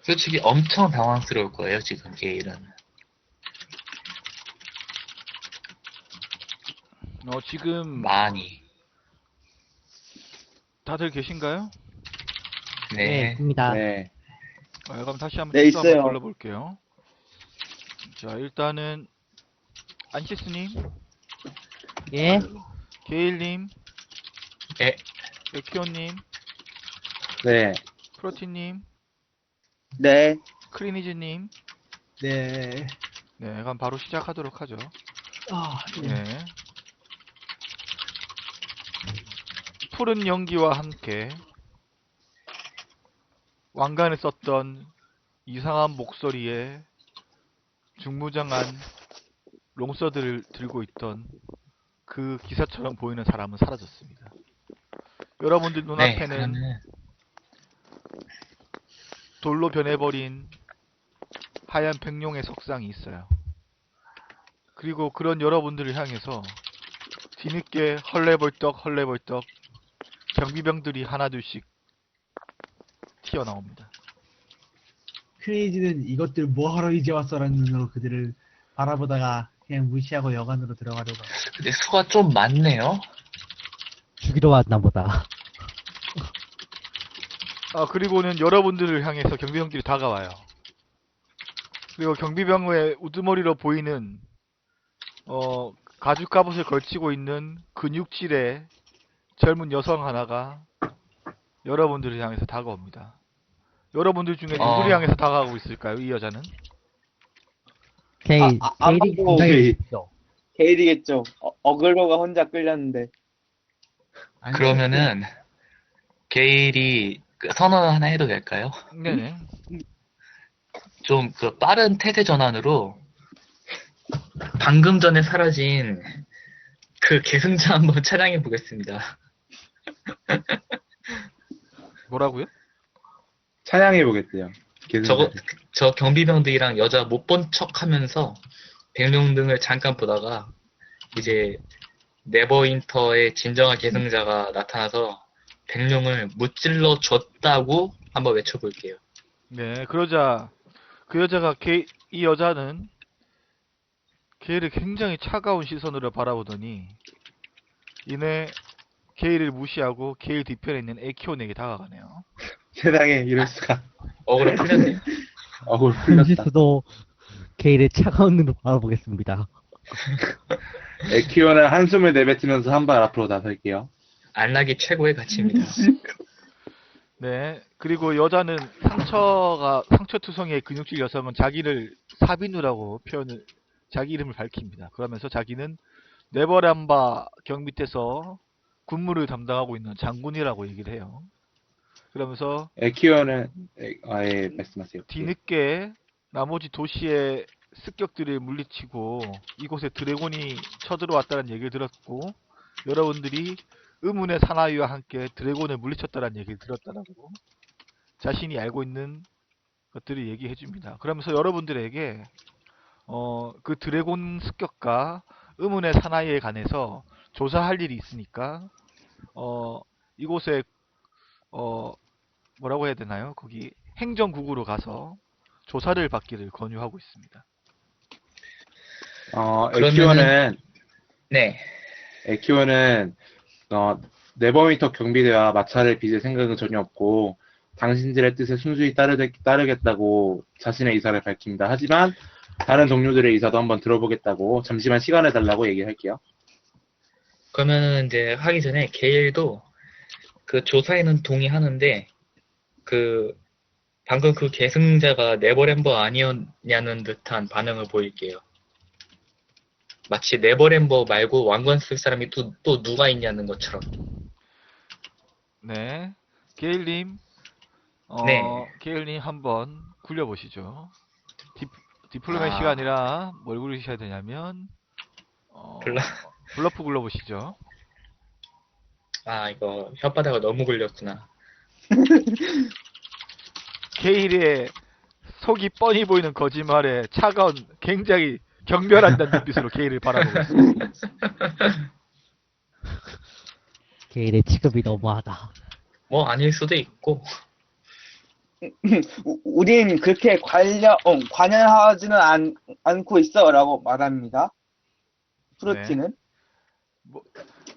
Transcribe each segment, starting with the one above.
솔직히 엄청 당황스러울 거예요, 지금 게일은. 지금 많이. 다들 계신가요? 네, 네. 있습니다. 네. 그럼 다시 한번 네, 추수 한번 있어요. 돌려볼게요. 자, 일단은 안시스님, 예, 게일님, 예. 에키오님, 네. 프로티님, 네. 크리니즈님. 네. 네, 그럼 바로 시작하도록 하죠. 아, 예. 네. 푸른 연기와 함께 왕관을 썼던 이상한 목소리에 중무장한 롱서드를 들고 있던 그 기사처럼 보이는 사람은 사라졌습니다. 여러분들 네, 눈앞에는 그러면은, 돌로 변해버린 하얀 백룡의 석상이 있어요. 그리고 그런 여러분들을 향해서 뒤늦게 헐레벌떡 경비병들이 하나둘씩 튀어나옵니다. 크레이지는 이것들 뭐하러 이제 왔어라는 눈으로 그들을 바라보다가 그냥 무시하고 여관으로 들어가려고 하고. 근데 수가 좀 많네요. 죽이러 왔나 보다. 그리고는 여러분들을 향해서 경비병들이 다가와요. 그리고 경비병의 우두머리로 보이는 가죽 갑옷을 걸치고 있는 근육질의 젊은 여성 하나가 여러분들을 향해서 다가옵니다. 여러분들 중에 누구를 향해서 다가가고 있을까요? 이 여자는? 케일이 아마도 굉장히 좋죠. 게일이겠죠. 어글로가 혼자 끌렸는데. 그러면은, 게일이 그 선언 하나 해도 될까요? 네네. 좀 그 빠른 태세 전환으로 방금 전에 사라진 그 계승자 한번 찾아해 보겠습니다. 뭐라고요? 찬양해 보겠대요. 저 경비병들이랑 여자 못 본 척 하면서 백룡등을 잠깐 보다가 이제 네버윈터의 진정한 계승자가 나타나서 백룡을 무찔러 줬다고 한번 외쳐볼게요. 네, 그러자 그 여자가 이 여자는 게일을 굉장히 차가운 시선으로 바라보더니 이내 게일을 무시하고 게일 뒤편에 있는 에키온에게 다가가네요. 세상에 이럴 수가. 억울해 풀렸네요. 억울 풀렸다. 펜시스도 케일의 차가운 눈으로 바라보겠습니다. 에키오는 한숨을 내뱉으면서 한 발 앞으로 나설게요. 안락이 최고의 가치입니다. 네, 그리고 여자는 상처투성이의 근육질 여성은 자기를 사비누라고 자기 이름을 밝힙니다. 그러면서 자기는 네버람바 경 밑에서 군무를 담당하고 있는 장군이라고 얘기를 해요. 그러면서 에키오는 예, 말씀하세요. 뒤늦게 나머지 도시의 습격들을 물리치고 이곳에 드래곤이 쳐들어왔다는 얘기를 들었고 여러분들이 의문의 사나이와 함께 드래곤을 물리쳤다는 얘기를 들었다라고 자신이 알고 있는 것들을 얘기해 줍니다. 그러면서 여러분들에게 그 드래곤 습격과 의문의 사나이에 관해서 조사할 일이 있으니까 이곳에 뭐라고 해야 되나요? 거기 행정국으로 가서 조사를 받기를 권유하고 있습니다. 네. 에키오는 네버윈터 경비대와 마찰을 빚을 생각은 전혀 없고 당신들의 뜻에 순수히 따르겠다고 자신의 의사를 밝힙니다. 하지만 다른 동료들의 의사도 한번 들어보겠다고 잠시만 시간을 달라고 얘기할게요. 그러면은 이제 하기 전에 게일도 그 조사에는 동의하는데 방금 그 계승자가 네버램버 아니었냐는 듯한 반응을 보일게요. 마치 네버램버 말고 왕관 쓸 사람이 또 누가 있냐는 것처럼. 네, 게일님, 네. 게일님 한번 굴려보시죠. 디플로마시가 아니라 뭘 굴리셔야 되냐면 블러프 굴려보시죠. 이거 혓바닥을 너무 굴렸구나. 게일의 속이 뻔히 보이는 거짓말에 차가운 굉장히 경멸한다는 눈빛으로 게일을 바라보고 있습니다. 케일의 취급이 너무하다. 뭐 아닐 수도 있고. 우린 그렇게 관여하지는 않고 있어라고 말합니다. 프로티는. 뭐,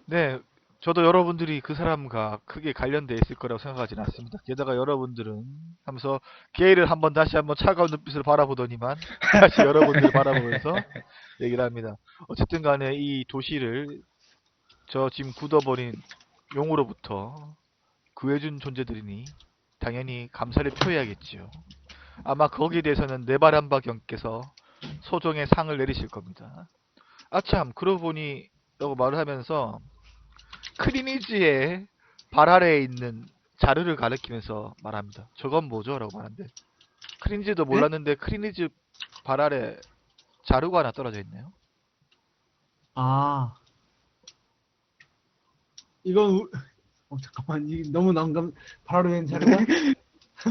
네, 저도 여러분들이 그 사람과 크게 관련돼 있을 거라고 생각하지는 않습니다. 게다가 여러분들은 하면서 게이를 다시 한번 차가운 눈빛으로 바라보더니만 다시 여러분들을 바라보면서 얘기를 합니다. 어쨌든 간에 이 도시를 저 지금 굳어버린 용으로부터 구해준 존재들이니 당연히 감사를 표해야겠지요. 아마 거기에 대해서는 네바람바 경께서 소정의 상을 내리실 겁니다. 아참, 그러고 보니 라고 말을 하면서 크리니지의 발 아래에 있는 자루를 가리키면서 말합니다. 저건 뭐죠? 라고 말하는데 크리니지도 몰랐는데 크리니지 발 아래 자루가 하나 떨어져 있네요. 아, 이건 잠깐만, 이 너무 난감. 바로 된 자료가?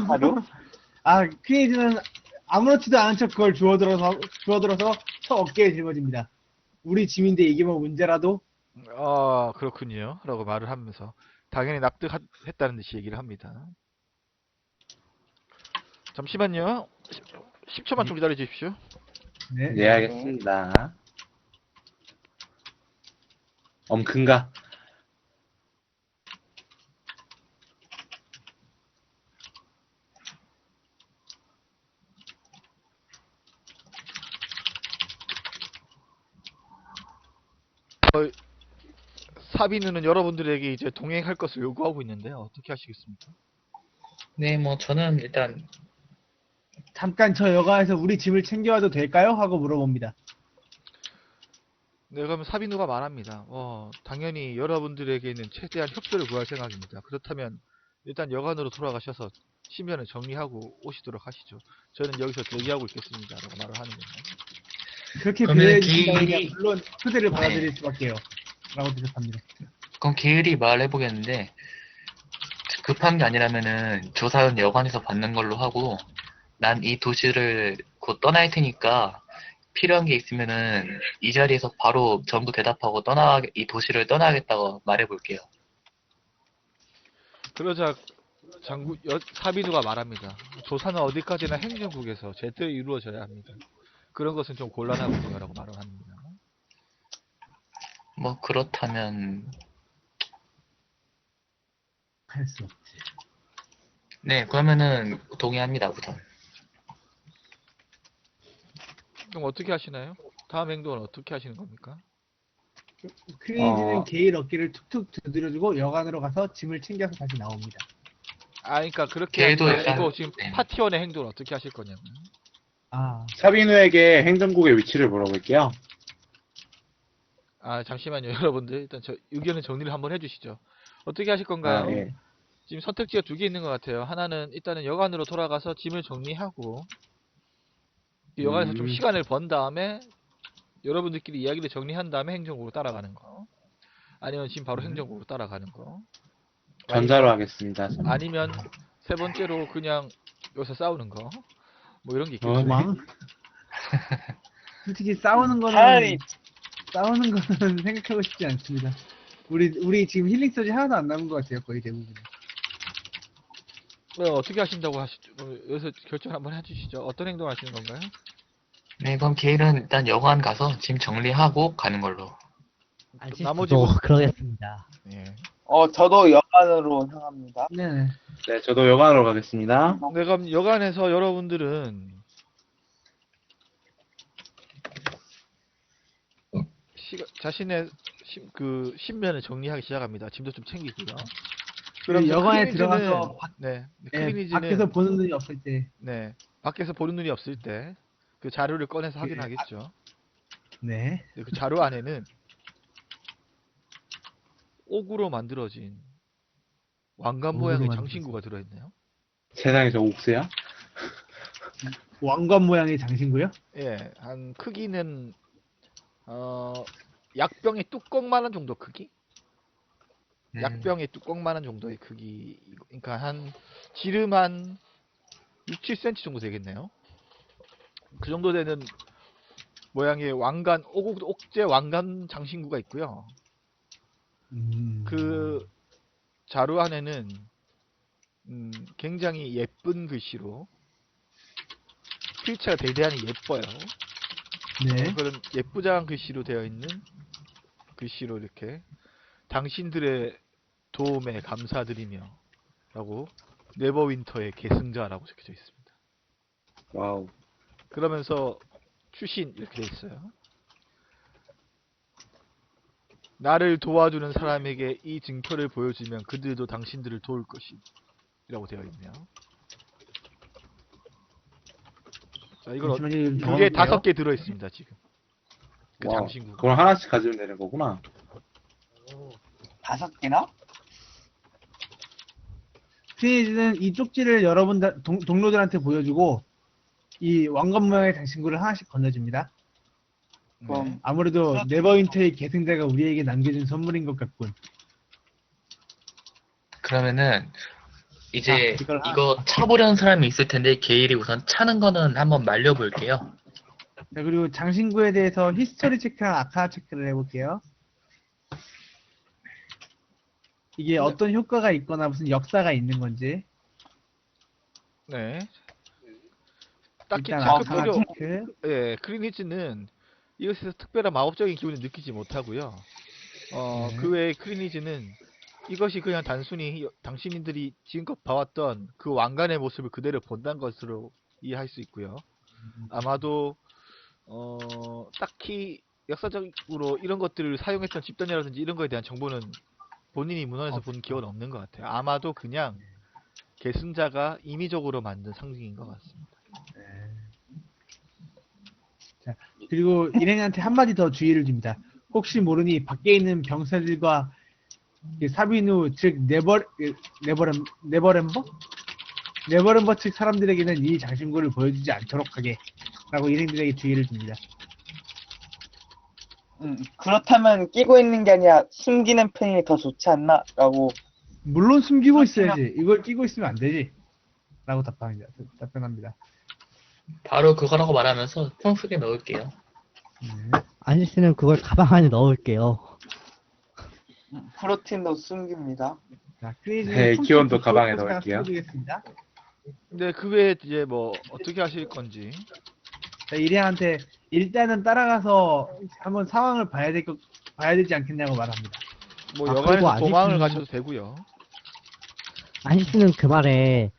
바로? 아, 크리에이지는 아무렇지도 않은 척 그걸 주워들어서 저 어깨에 짊어집니다. 우리 짐인데 이게 뭐 문제라도? 아, 그렇군요. 라고 말을 하면서 당연히 납득했다는 듯이 얘기를 합니다. 잠시만요. 10초만 좀 기다려 주십시오. 네. 네, 알겠습니다. 엄큰가? 사비누는 여러분들에게 이제 동행할 것을 요구하고 있는데 어떻게 하시겠습니까? 네, 뭐 저는 일단 잠깐 저 여가에서 우리 짐을 챙겨와도 될까요? 하고 물어봅니다. 네, 그러면 사비누가 말합니다. 당연히 여러분들에게는 최대한 협조를 구할 생각입니다. 그렇다면 일단 여관으로 돌아가셔서 신변을 정리하고 오시도록 하시죠. 저는 여기서 대기하고 있겠습니다. 라고 말을 하는 겁니다. 그렇게 그러면 배려해 주신다면 기- 물론 초대를 받아들일 수밖에요. 라고 대답합니다. 그럼 게을이 말해보겠는데 급한 게 아니라면은 조사는 여관에서 받는 걸로 하고 난 이 도시를 곧 떠날 테니까 필요한 게 있으면은 이 자리에서 바로 전부 대답하고 이 도시를 떠나겠다고 말해볼게요. 그러자 사비누가 말합니다. 조사는 어디까지나 행정국에서 제대로 이루어져야 합니다. 그런 것은 좀 곤란하군요. 라고 말을 합니다. 뭐 그렇다면 할 수 없지. 네, 그러면은 동의합니다, 우선. 그럼 어떻게 하시나요? 다음 행동은 어떻게 하시는 겁니까? 크리에이지는 게일 어깨를 툭툭 두드려주고 여관으로 가서 짐을 챙겨서 다시 나옵니다. 그러니까 그렇게 하는 걔도 게 약간- 아니고 지금 네. 파티원의 행동을 어떻게 하실 거냐면 아, 사비누에게 행정국의 위치를 물어볼게요. 잠시만요. 여러분들 일단 저 의견을 정리를 한번 해주시죠. 어떻게 하실 건가요? 예. 지금 선택지가 두 개 있는 것 같아요. 하나는 일단은 여관으로 돌아가서 짐을 정리하고 그 여관에서 좀 시간을 번 다음에 여러분들끼리 이야기를 정리한 다음에 행정국으로 따라가는 거. 아니면 지금 바로 행정국으로 따라가는 거. 전자로 하겠습니다. 저는. 아니면 세 번째로 그냥 여기서 싸우는 거. 뭐 이런 게 있겠죠. 도망. 솔직히 싸우는 거는 차라리 생각하고 싶지 않습니다. 우리 지금 힐링 소지 하나도 안 남은 것 같아요. 거의 대부분. 어떻게 하신다고 하시죠? 여기서 결정 한번 해주시죠. 어떤 행동 하시는 건가요? 네, 그럼 게일은 일단 여관 가서 짐 정리하고 가는 걸로. 나머지 또 분- 그러겠습니다. 예. 저도 여관으로 향합니다. 네네. 네, 저도 여관으로 가겠습니다. 네, 그럼 여관에서 여러분들은 자신의 신변을 정리하기 시작합니다. 짐도 좀 챙기고요. 그럼 여관에 크리니지는- 들어가서 네, 네, 크리니지는 밖에서 보는 눈이 없을 때, 네, 밖에서 보는 눈이 없을 때 그 자료를 꺼내서 그, 확인하겠죠. 네. 네, 그 자료 안에는 옥으로 만들어진 왕관 옥으로 모양의 만들어진. 장신구가 들어있네요. 세상에 저 옥새야? 왕관 모양의 장신구요? 예, 한 크기는 약병의 뚜껑만한 정도 크기? 약병의 뚜껑만한 정도의 크기. 그러니까 한 지름 한 6, 7cm 정도 되겠네요. 그 정도 되는 모양의 옥제 왕관 장신구가 있고요. 그 자루 안에는 굉장히 예쁜 글씨로 필체가 대단히 예뻐요. 네. 그런 예쁘장한 글씨로 되어 있는 글씨로 이렇게 당신들의 도움에 감사드리며 라고 네버윈터의 계승자라고 적혀져 있습니다. 와우. 그러면서 추신 이렇게 돼 있어요. 나를 도와주는 사람에게 이 증표를 보여주면 그들도 당신들을 도울 것이라고 되어 있네요. 자, 이걸 잠시만요, 그게 적어볼게요. 5개 들어 있습니다 지금. 그 와우. 장신구. 그걸 하나씩 가지면 되는 거구나. 5개나? 크레이지는 이 쪽지를 여러분 동료들한테 보여주고 이 왕관 모양의 장신구를 하나씩 건네줍니다. 그럼 아무래도 네버윈터의 계승자가 우리에게 남겨준 선물인 것 같군. 그러면은 이제 자, 이걸 이거 차보려는 사람이 있을 텐데 게일이 우선 차는 거는 한번 말려볼게요. 자, 그리고 장신구에 대해서 히스토리 체크랑 아카나 체크를 해볼게요. 이게 어떤 효과가 있거나 무슨 역사가 있는 건지. 네. 딱히 일단 체크 아카나 필요. 체크. 예, 크리니즈는 이것에서 특별한 마법적인 기운을 느끼지 못하고요. 네. 그 외에 크리니즈는 이것이 그냥 단순히 당신들이 지금껏 봐왔던 그 왕관의 모습을 그대로 본다는 것으로 이해할 수 있고요. 아마도 딱히 역사적으로 이런 것들을 사용했던 집단이라든지 이런 거에 대한 정보는 본인이 문헌에서 본 기억은 없는 것 같아요. 아마도 그냥 계승자가 임의적으로 만든 상징인 것 같습니다. 자, 그리고 일행한테 한마디 더 주의를 줍니다. 혹시 모르니 밖에 있는 병사들과 그 사비누 즉 네버렘버 측 사람들에게는 이 장신구를 보여주지 않도록 하게 라고 일행들에게 주의를 줍니다. 그렇다면 끼고 있는 게 아니라 숨기는 편이 더 좋지 않나? 라고. 물론 숨기고 있어야지. 이걸 끼고 있으면 안 되지. 라고 답변합니다. 바로 그거라고 말하면서 폰 속에 넣을게요. 아저씨는 그걸 가방 안에 넣을게요. 프로틴도 숨깁니다. 자, 크레이지는 네, 품 기원도 체크 가방에 그것까지가 넣을게요. 숨겨두겠습니다. 근데 그 외에 이제 뭐 어떻게 하실 건지. 자, 일행한테 일단은 따라가서 한번 상황을 봐야 되지 않겠냐고 말합니다. 뭐 아, 여관에서 그리고 도망을 아저씨는- 가셔도 되고요. 아저씨는 그 말에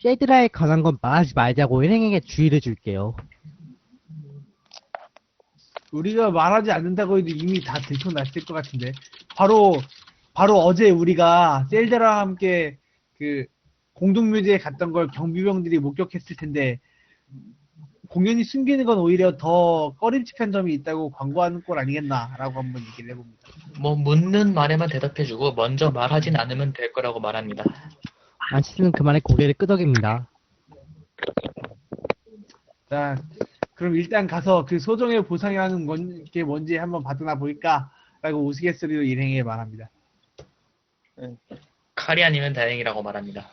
쉐드라에 관한 건 말하지 말자고 일행에게 주의를 줄게요. 우리가 말하지 않는다고 해도 이미 다 들통났을 것 같은데. 바로 어제 우리가 셀드라와 함께 그 공동묘지에 갔던 걸 경비병들이 목격했을 텐데, 공연히 숨기는 건 오히려 더 꺼림칙한 점이 있다고 광고하는 꼴 아니겠나라고 한번 얘기를 해봅니다. 뭐 묻는 말에만 대답해주고 먼저 말하진 않으면 될 거라고 말합니다. 아저씨는 그 말에 고개를 끄덕입니다. 자, 그럼 일단 가서 그 소정의 보상이라는 게 뭔지 한번 받아나 볼까라고 우스갯소리로 일행에게 말합니다. 칼이 아니면 다행이라고 말합니다.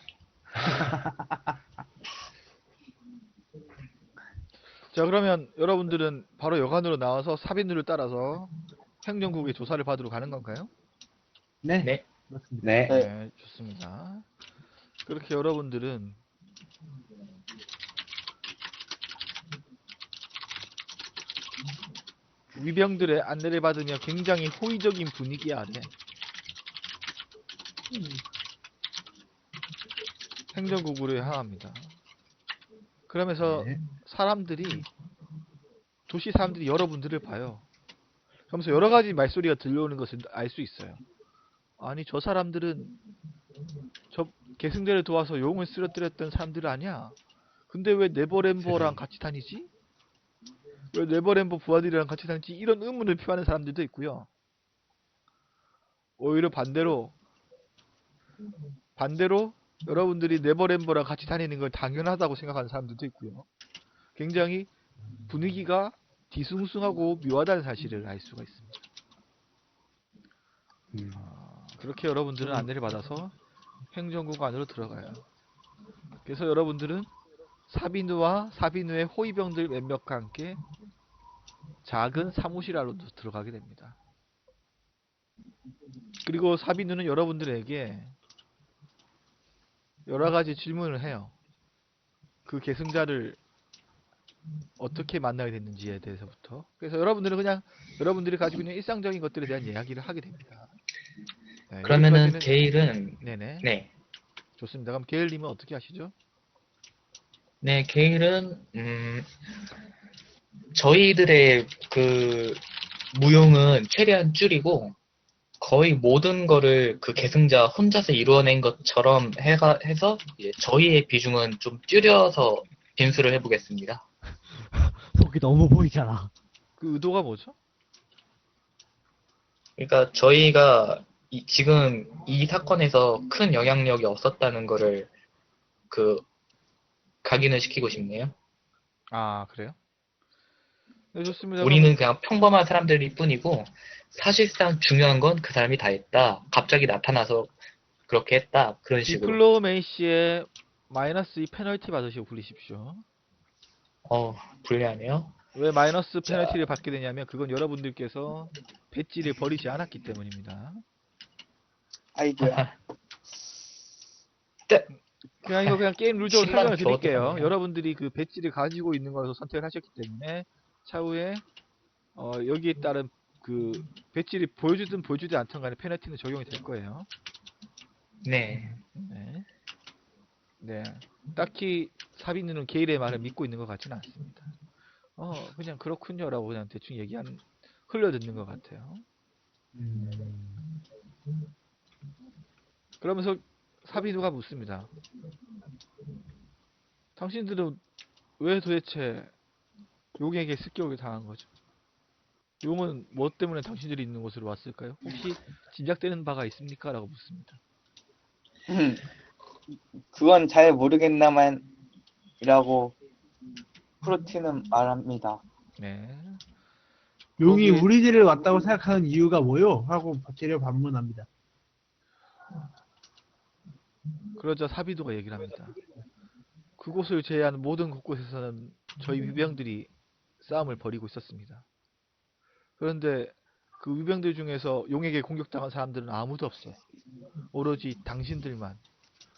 자, 그러면 여러분들은 바로 여관으로 나와서 사비누를 따라서 행정국의 조사를 받으러 가는 건가요? 네, 네. 그렇습니다. 네. 네. 네, 좋습니다. 그렇게 여러분들은 위병들의 안내를 받으며 굉장히 호의적인 분위기 아래 행정국으로 향합니다. 그러면서 네. 도시 사람들이 여러분들을 봐요. 그러면서 여러 가지 말소리가 들려오는 것을 알 수 있어요. 아니, 저 사람들은 저 계승자를 도와서 용을 쓰러뜨렸던 사람들 아니야? 근데 왜 네버램버랑 같이 다니지? 왜 네버램버 부하들이랑 같이 다니지? 이런 의문을 표하는 사람들도 있고요. 오히려 반대로 여러분들이 네버램버랑 같이 다니는 걸 당연하다고 생각하는 사람들도 있고요. 굉장히 분위기가 뒤숭숭하고 묘하다는 사실을 알 수가 있습니다. 그렇게 여러분들은 안내를 받아서 행정국 안으로 들어가요. 그래서 여러분들은 사비누와 사비누의 호위병들 몇몇과 함께 작은 사무실 안으로 들어가게 됩니다. 그리고 사비누는 여러분들에게 여러 가지 질문을 해요. 그 계승자를 어떻게 만나게 됐는지에 대해서부터. 그래서 여러분들은 그냥 여러분들이 가지고 있는 일상적인 것들에 대한 이야기를 하게 됩니다. 네, 그러면은 여기까지는 게일은 네네 네. 좋습니다. 그럼 게일님은 어떻게 하시죠? 네, 게일은 저희들의 그 무용은 최대한 줄이고 거의 모든 거를 그 계승자 혼자서 이루어낸 것처럼 해서 이제 저희의 비중은 좀 줄여서 빈수를 해보겠습니다. 속이 너무 보이잖아. 그 의도가 뭐죠? 그러니까 저희가 지금 이 사건에서 큰 영향력이 없었다는 거를 그 각인을 시키고 싶네요. 아 그래요? 네 좋습니다. 그러면 우리는 그냥 평범한 사람들일 뿐이고 사실상 중요한 건 그 사람이 다 했다. 갑자기 나타나서 그렇게 했다. 그런 식으로. 디플로메이시의 마이너스 2 페널티 받으시고 굴리십시오. 불리하네요. 왜 마이너스 자, 페널티를 받게 되냐면 그건 여러분들께서 배지를 버리지 않았기 때문입니다. 아이고야. 네. 그냥 이거 그냥 게임 룰적으로 10만 설명을 줘 드릴게요. 어떡하냐. 여러분들이 그 배지를 가지고 있는 것으로 선택을 하셨기 때문에 차후에 여기에 따른 그 배지를 보여주든 보여주지 않든 간에 페널티는 적용이 될 거예요. 네. 네. 네. 딱히 사비누는 게일의 말을 믿고 있는 것 같지는 않습니다. 그냥 그렇군요라고 그냥 대충 흘려듣는 것 같아요. 그러면서 사비누가 묻습니다. 당신들은 왜 도대체 용에게 습격을 당한 거죠? 용은 뭐 때문에 당신들이 있는 곳으로 왔을까요? 혹시 짐작되는 바가 있습니까? 라고 묻습니다. 그건 잘 모르겠나만 이라고 프로티는 말합니다. 네. 용이 거기에- 우리들을 왔다고 생각하는 이유가 뭐요? 하고 재료 반문합니다. 그러자 사비도가 얘기를 합니다. 그곳을 제외한 모든 곳곳에서는 저희 위병들이 싸움을 벌이고 있었습니다. 그런데 그 위병들 중에서 용에게 공격당한 사람들은 아무도 없어요. 오로지 당신들만,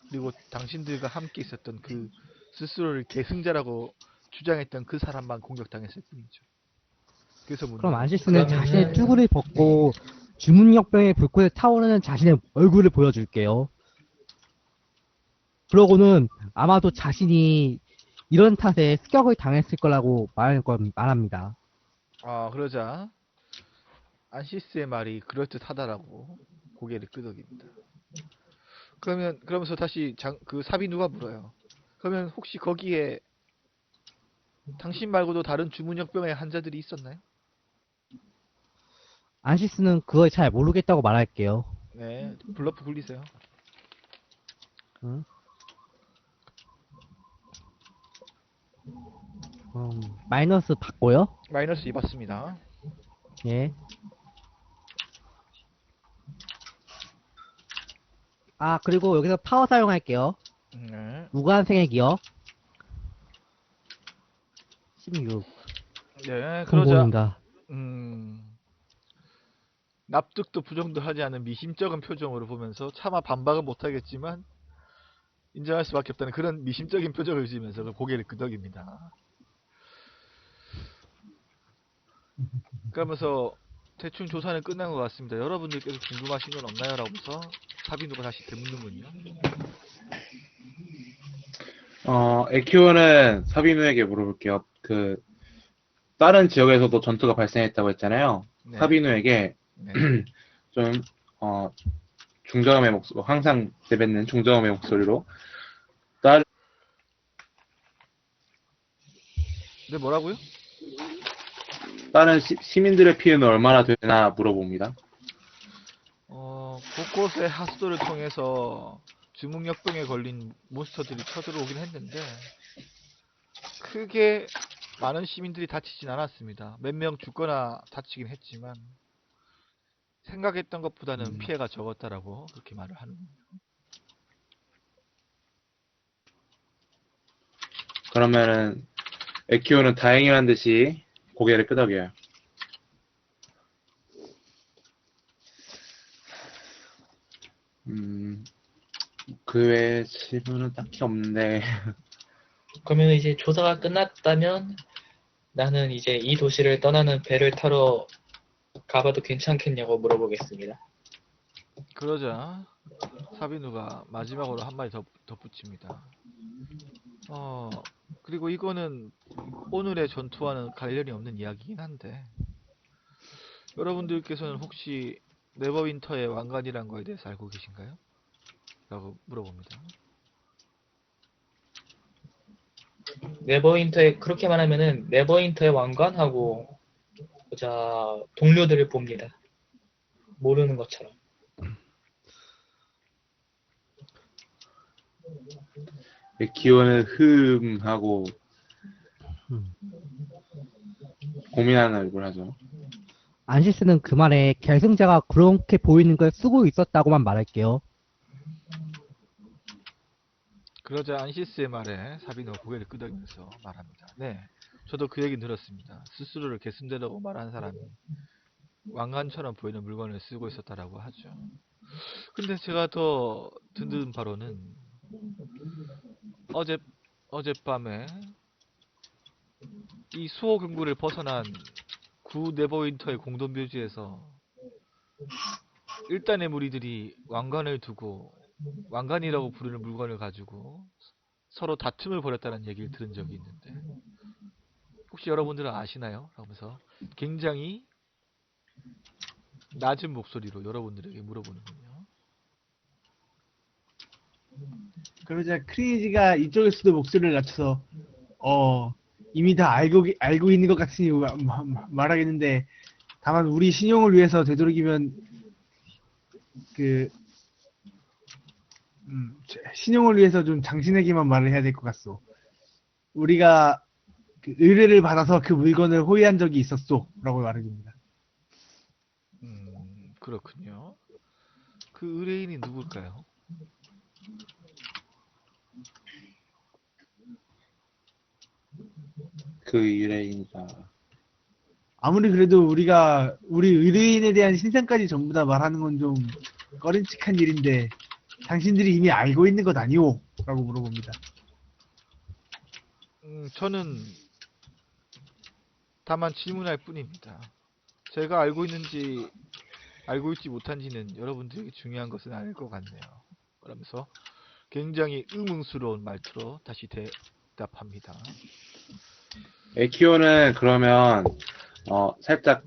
그리고 당신들과 함께 있었던 그 스스로를 계승자라고 주장했던 그 사람만 공격당했을 뿐이죠. 그래서 묻는 그럼 거예요. 안시스는 그러면은- 자신의 뚜구를 벗고 주문역병의 불꽃에 타오르는 자신의 얼굴을 보여줄게요. 그러고는 아마도 자신이 이런 탓에 습격을 당했을 거라고 말합니다. 그러자 안시스의 말이 그럴듯하다라고 고개를 끄덕입니다. 그러면서 다시 그 사비누가 물어요. 그러면 혹시 거기에 당신 말고도 다른 주문역병의 환자들이 있었나요? 안시스는 그걸 잘 모르겠다고 말할게요. 네, 블러프 굴리세요. 응? 마이너스 받고요. 마이너스 2 받습니다. 예. 그리고 여기서 파워 사용할게요. 네. 무관생의 기억. 16. 네, 그러자 성공인가. 납득도 부정도 하지 않은 미심쩍은 표정으로 보면서 차마 반박은 못하겠지만 인정할 수밖에 없다는 그런 미심적인 표정을 지으면서 고개를 끄덕입니다. 그러면서 대충 조사는 끝난 것 같습니다. 여러분들께서 궁금하신 건 없나요? 라고서 사비누가 다시 되묻는군요. 에키오는 사비누에게 물어볼게요. 다른 지역에서도 전투가 발생했다고 했잖아요. 네. 사비누에게 네. 좀, 중저음의 목소리, 항상 내뱉는 중저음의 목소리로, 네, 뭐라고요? 다른 시민들의 피해는 얼마나 되나 물어봅니다. 곳곳의 하수도를 통해서 주문역병에 걸린 몬스터들이 쳐들어오긴 했는데 크게 많은 시민들이 다치진 않았습니다. 몇 명 죽거나 다치긴 했지만 생각했던 것보다는 피해가 적었다라고 그렇게 말을 하는 겁니다. 그러면은, 에키오는 다행이란 듯이 고개를 끄덕여요. 그 외에 질문은 딱히 없는데 그러면 이제 조사가 끝났다면 나는 이제 이 도시를 떠나는 배를 타러 가봐도 괜찮겠냐고 물어보겠습니다. 그러자 사비누가 마지막으로 한마디 더 덧붙입니다. 그리고 이거는 오늘의 전투와는 관련이 없는 이야기긴 한데, 여러분들께서는 혹시 네버윈터의 왕관이란 거에 대해서 알고 계신가요? 라고 물어봅니다. 네버윈터에 그렇게 말하면은 네버윈터의 왕관하고 보자 동료들을 봅니다. 모르는 것처럼. 기호는 하고 음. 고민하는 얼굴 하죠. 안시스는 그 말에 결승자가 그렇게 보이는 걸 쓰고 있었다고만 말할게요. 그러자 안시스의 말에 사비누가 고개를 끄덕이면서 말합니다. 네, 저도 그 얘기 들었습니다. 스스로를 계승자라고 말한 사람이 왕관처럼 보이는 물건을 쓰고 있었다라고 하죠. 근데 제가 더 듣는 바로는 어젯밤에 이 수호 경구를 벗어난 구 네버윈터의 공동묘지에서 일단의 무리들이 왕관을 두고 왕관이라고 부르는 물건을 가지고 서로 다툼을 벌였다는 얘기를 들은 적이 있는데, 혹시 여러분들은 아시나요? 라면서 굉장히 낮은 목소리로 여러분들에게 물어보는군요. 그러자 크리지가 이쪽에서도 목소리를 낮춰서 이미 다 알고 있는 것 같으니 말하겠는데, 다만 우리 신용을 위해서 되도록이면 신용을 위해서 좀 당신에게만 말을 해야 될 것 같소. 우리가 그 의뢰를 받아서 그 물건을 호위한 적이 있었소 라고 말해줍니다. 그렇군요. 그 의뢰인이 누굴까요? 그 유래인가. 아무리 그래도 우리가 우리 의뢰인에 대한 신상까지 전부 다 말하는 건 좀 꺼림칙한 일인데, 당신들이 이미 알고 있는 것 아니오? 라고 물어봅니다. 저는 다만 질문할 뿐입니다. 제가 알고 있지 못한지는 여러분들에게 중요한 것은 아닐 것 같네요. 그러면서 굉장히 의문스러운 말투로 다시 대답합니다. 에키오는 그러면 살짝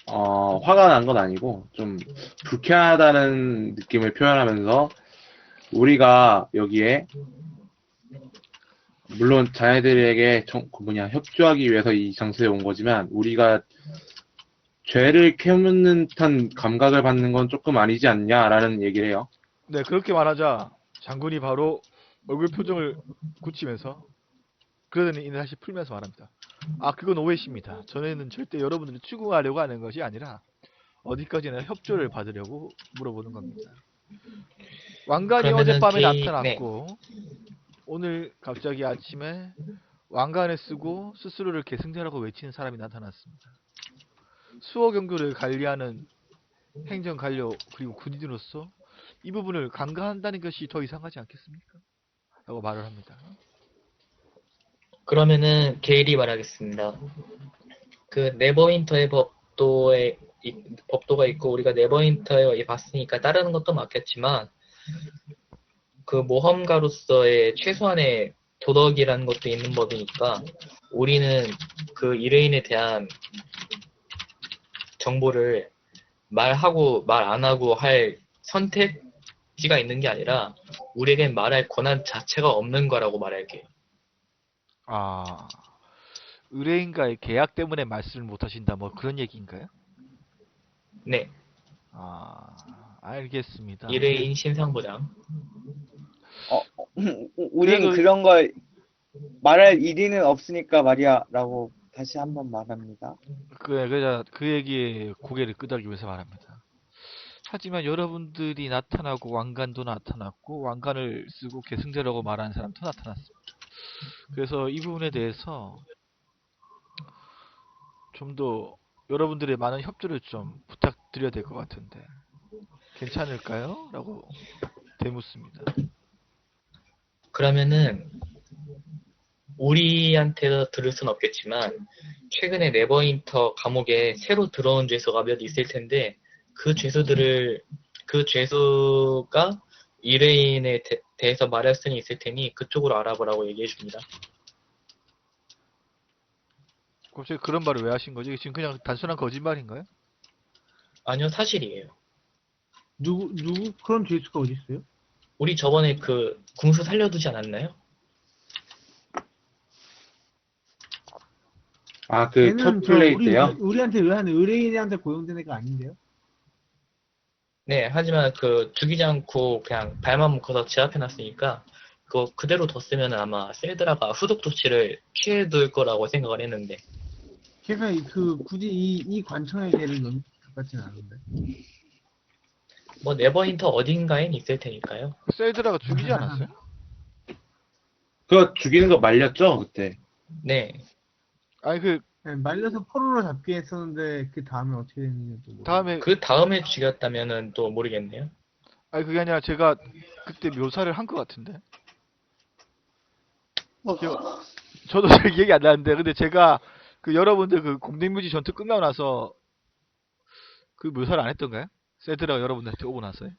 화가 난 건 아니고 좀 불쾌하다는 느낌을 표현하면서, 우리가 여기에 물론 자네들에게 협조하기 위해서 이 장소에 온 거지만 우리가 죄를 캐묻는 듯한 감각을 받는 건 조금 아니지 않냐라는 얘기를 해요. 네, 그렇게 말하자 장군이 바로 얼굴 표정을 굳히면서, 그러더니 이는 다시 풀면서 말합니다. 그건 오해십니다. 전에는 절대 여러분들을 추궁하려고 하는 것이 아니라 어디까지나 협조를 받으려고 물어보는 겁니다. 왕관이 그러면은 어젯밤에 네. 나타났고 오늘 갑자기 아침에 왕관을 쓰고 스스로를 계승자라고 외치는 사람이 나타났습니다. 수호 경교를 관리하는 행정관료 그리고 군인으로서 이 부분을 간과한다는 것이 더 이상하지 않겠습니까? 라고 말을 합니다. 그러면은 게일이 말하겠습니다. 그 네버윈터의 법도가 있고 우리가 네버윈터에 봤으니까 따르는 것도 맞겠지만, 그 모험가로서의 최소한의 도덕이라는 것도 있는 법이니까 우리는 그 의뢰인에 대한 정보를 말하고 말 안 하고 할 선택지가 있는 게 아니라 우리에겐 말할 권한 자체가 없는 거라고 말할게요. 의뢰인과의 계약 때문에 말씀을 못하신다, 뭐 그런 얘기인가요? 네, 알겠습니다. 의뢰인 신상보장. 우린 그래도- 그런 걸 말할 일이는 없으니까 말이야 라고 다시 한번 말합니다. 그래서 그 얘기에 고개를 끄덕이면서 말합니다. 하지만 여러분들이 나타나고 왕관도 나타났고 왕관을 쓰고 계승자라고 말하는 사람도 나타났습니다. 그래서 이 부분에 대해서 좀 더 여러분들의 많은 협조를 좀 부탁드려야 될 것 같은데 괜찮을까요? 라고 되묻습니다. 그러면은 우리한테 들을 순 없겠지만 최근에 네버윈터 감옥에 새로 들어온 죄수가 몇 있을 텐데 그 죄수가 의뢰인에 대해서 말할 수는 있을 테니 그쪽으로 알아보라고 얘기해 줍니다. 갑자기 그런 말을 왜 하신 거지? 지금 그냥 단순한 거짓말인가요? 아니요, 사실이에요. 누구 그런 죄수가 어디 있어요? 우리 저번에 그 궁수 살려두지 않았나요? 아, 그 걔는 첫 저 플레이 때요? 우리한테 의한 의뢰인한테 고용된 애가 아닌데요? 네, 하지만 그 죽이지 않고 그냥 발만 묶어서 제압해놨으니까 그거 그대로 뒀으면 아마 셀드라가 후속 조치를 취해둘 거라고 생각을 했는데 걔가 굳이 이 관청에 걔를 넣을 것 같지는 않은데. 뭐 네버윈터 어딘가엔 있을 테니까요. 셀드라가 죽이지 않았어요? 그거 죽이는 거 말렸죠, 그때? 네, 아니 그 네, 말려서 포로로 잡게 했었는데 그 다음에 어떻게 됐는지도 모르겠어요. 다음에 그 다음에 죽였다면은 또 모르겠네요. 아니 그게 아니라 제가 그때 묘사를 한 것 같은데. 저도 잘 기억이 안 나는데 근데 제가 그 여러분들 그 공동묘지 전투 끝나고 나서 그 묘사를 안 했던가요? 세드라가 여러분들한테 오고 나서요?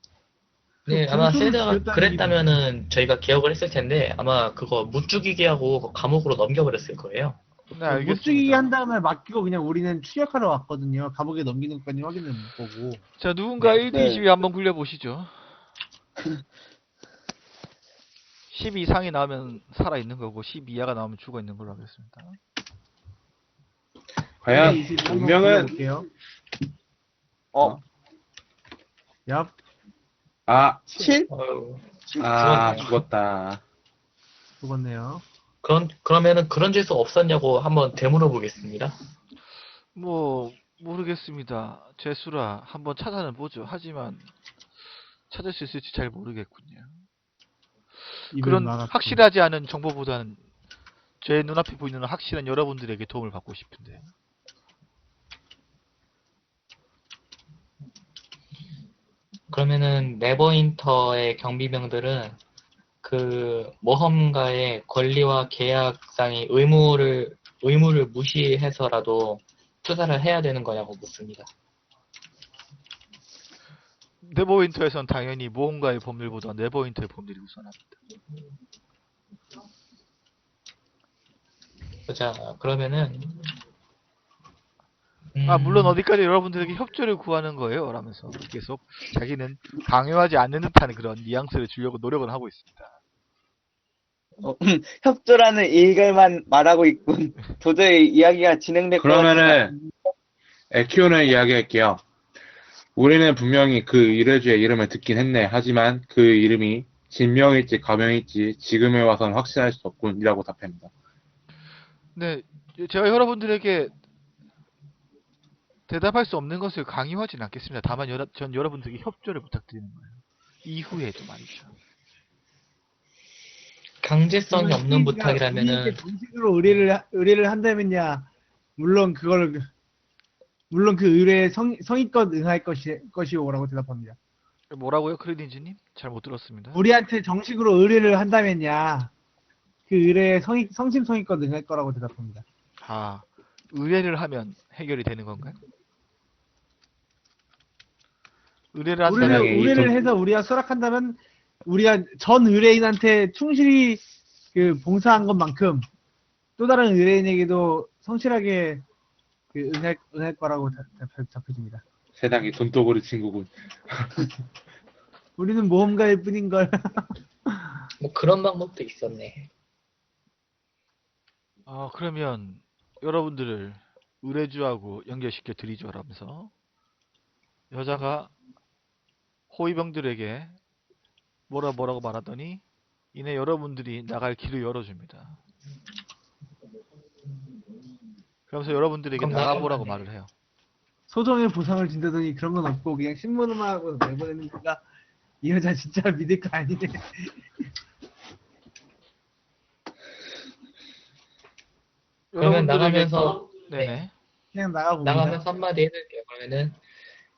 네, 그 아마 궁수를 셀드가 죽였다는 그랬다면은 저희가 기억을 했을 텐데 아마 그거 못 죽이게 하고 감옥으로 넘겨버렸을 거예요. 네 알겠습니다. 못 죽이게 한 다음에 맡기고 그냥 우리는 추격하러 왔거든요. 감옥에 넘기는 것까지 확인을 못 보고. 자 누군가 네. 1대 20에 한번 굴려보시죠. 10 이상이 나오면 살아있는 거고 10 이하가 나오면 죽어있는 걸로 하겠습니다. 과연 운명은 볼게요. 얍. 아, 7? 어휴, 아, 죽었네요. 죽었다. 죽었네요. 그러면은 그런 죄수 없었냐고 한번 되물어 보겠습니다. 뭐 모르겠습니다. 제수라 한번 찾아는 보죠. 하지만 찾을 수 있을지 잘 모르겠군요. 그런 확실하지 않은 정보보다는 제 눈앞에 보이는 확실한 여러분들에게 도움을 받고 싶은데. 그러면은 네버윈터의 경비병들은 그 모험가의 권리와 계약상의 의무를 무시해서라도 투자를 해야 되는 거냐고 묻습니다. 네버윈터에선 당연히 모험가의 법률보다 네버윈터의 법률이 우선합니다. 자, 그러면은 물론 어디까지 여러분들에게 협조를 구하는 거예요 라면서 계속 자기는 강요하지 않는 듯한 그런 뉘앙스를 주려고 노력을 하고 있습니다. 협조라는 일갈만 말하고 있군. 도저히 이야기가 진행될 것 같지가 그러면은, 에키오는 이야기할게요. 우리는 분명히 그 의뢰주의 이름을 듣긴 했네. 하지만 그 이름이 진명일지 가명일지 지금에 와서는 확신할 수 없군이라고 답합니다. 네, 제가 여러분들에게 대답할 수 없는 것을 강요하진 않겠습니다. 다만 전 여러분들에게 협조를 부탁드리는 거예요. 이후에도 말이죠. 강제성이 없는 우리에게 부탁이라면은 정식으로 의뢰를 한다면야 물론 그 의뢰에 성의껏 응할 것이오라고 대답합니다. 뭐라고요, 크레딘지님? 잘 못 들었습니다. 우리한테 정식으로 의뢰를 한다면야 그 의뢰에 성심성의껏 응할 거라고 대답합니다. 아, 의뢰를 하면 해결이 되는 건가요? 의뢰를 한다면 의뢰를 해서 우리가 수락한다면 우리가 전 의뢰인한테 충실히 그 봉사한 것만큼 또 다른 의뢰인에게도 성실하게 그 응할 거라고 답해줍니다. 세상에 돈독으로 친구군. 우리는 모험가일 뿐인걸. 뭐 그런 방법도 있었네. 그러면 여러분들을 의뢰주하고 연결시켜 드리죠 라면서 여자가 호위병들에게 뭐라고 말하더니 이내 여러분들이 나갈 길을 열어줍니다. 그러면서 여러분들에게 그럼 나가보라고 나가면 말을 해요. 소정의 보상을 준다더니 그런 건 없고 그냥 신문만 하고 내보내는 거가 이 여자 진짜 믿을 거 아니네. 그러면 여러분들에게 나가면서 네네. 그냥 나가봅니다. 나가면서 한마디 해줄게요. 그러면은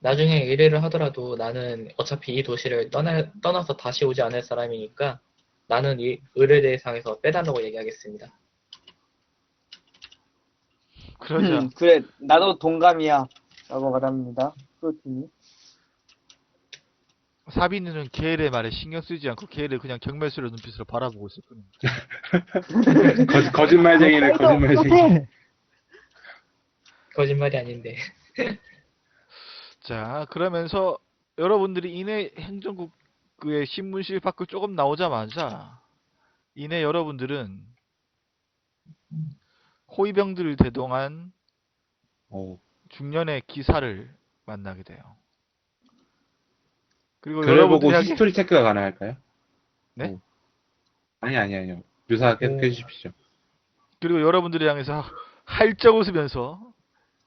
나중에 의뢰를 하더라도 나는 어차피 이 도시를 떠나서 다시 오지 않을 사람이니까 나는 이 의뢰 대상에서 빼달라고 얘기하겠습니다. 그러자 그래, 나도 동감이야. 라고 말합니다. 프로틴이. 사비누는 게일의 말에 신경 쓰지 않고 게일을 그냥 경멸스러운 눈빛으로 바라보고 있었거든요. 거짓말쟁이네, 거짓말쟁이. 못해. 거짓말이 아닌데. 자, 그러면서 여러분들이 이내 행정국의 신문실 밖을 조금 나오자마자 이내 여러분들은 호위병들을 대동한 오. 중년의 기사를 만나게 돼요. 그리고 그걸 보고 여러분들이 히스토리 체크가 가능할까요? 네? 오. 아니요. 묘사 계속 해주십시오. 그리고 여러분들을 향해서 활짝 웃으면서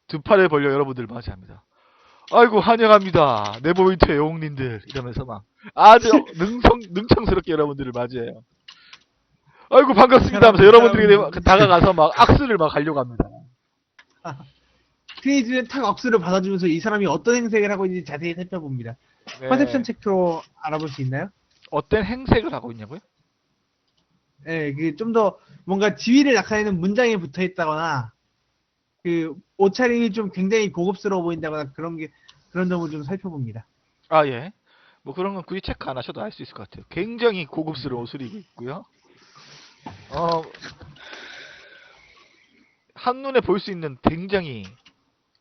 두 팔을 벌려 여러분들을 맞이합니다. 아이고 환영합니다. 네버윈터의 영웅님들 이러면서 막 아주 능청스럽게 여러분들을 맞이해요. 아이고 반갑습니다 하면서 여러분들에게 다가가서 막 악수를 막 하려고 합니다. 크레이지는 탁 억수를 받아주면서 이 사람이 어떤 행색을 하고 있는지 자세히 살펴봅니다. 네. 퍼셉션 체크로 알아볼 수 있나요? 어떤 행색을 하고 있냐고요? 예, 그 좀 더 뭔가 지위를 나타내는 문장에 붙어 있다거나 그 옷차림이 좀 굉장히 고급스러워 보인다거나 그런 점을 좀 살펴봅니다. 아 예. 뭐 그런 건 굳이 체크 안 하셔도 알 수 있을 것 같아요. 굉장히 고급스러운 옷을 입고 있고요. 한눈에 볼 수 있는 굉장히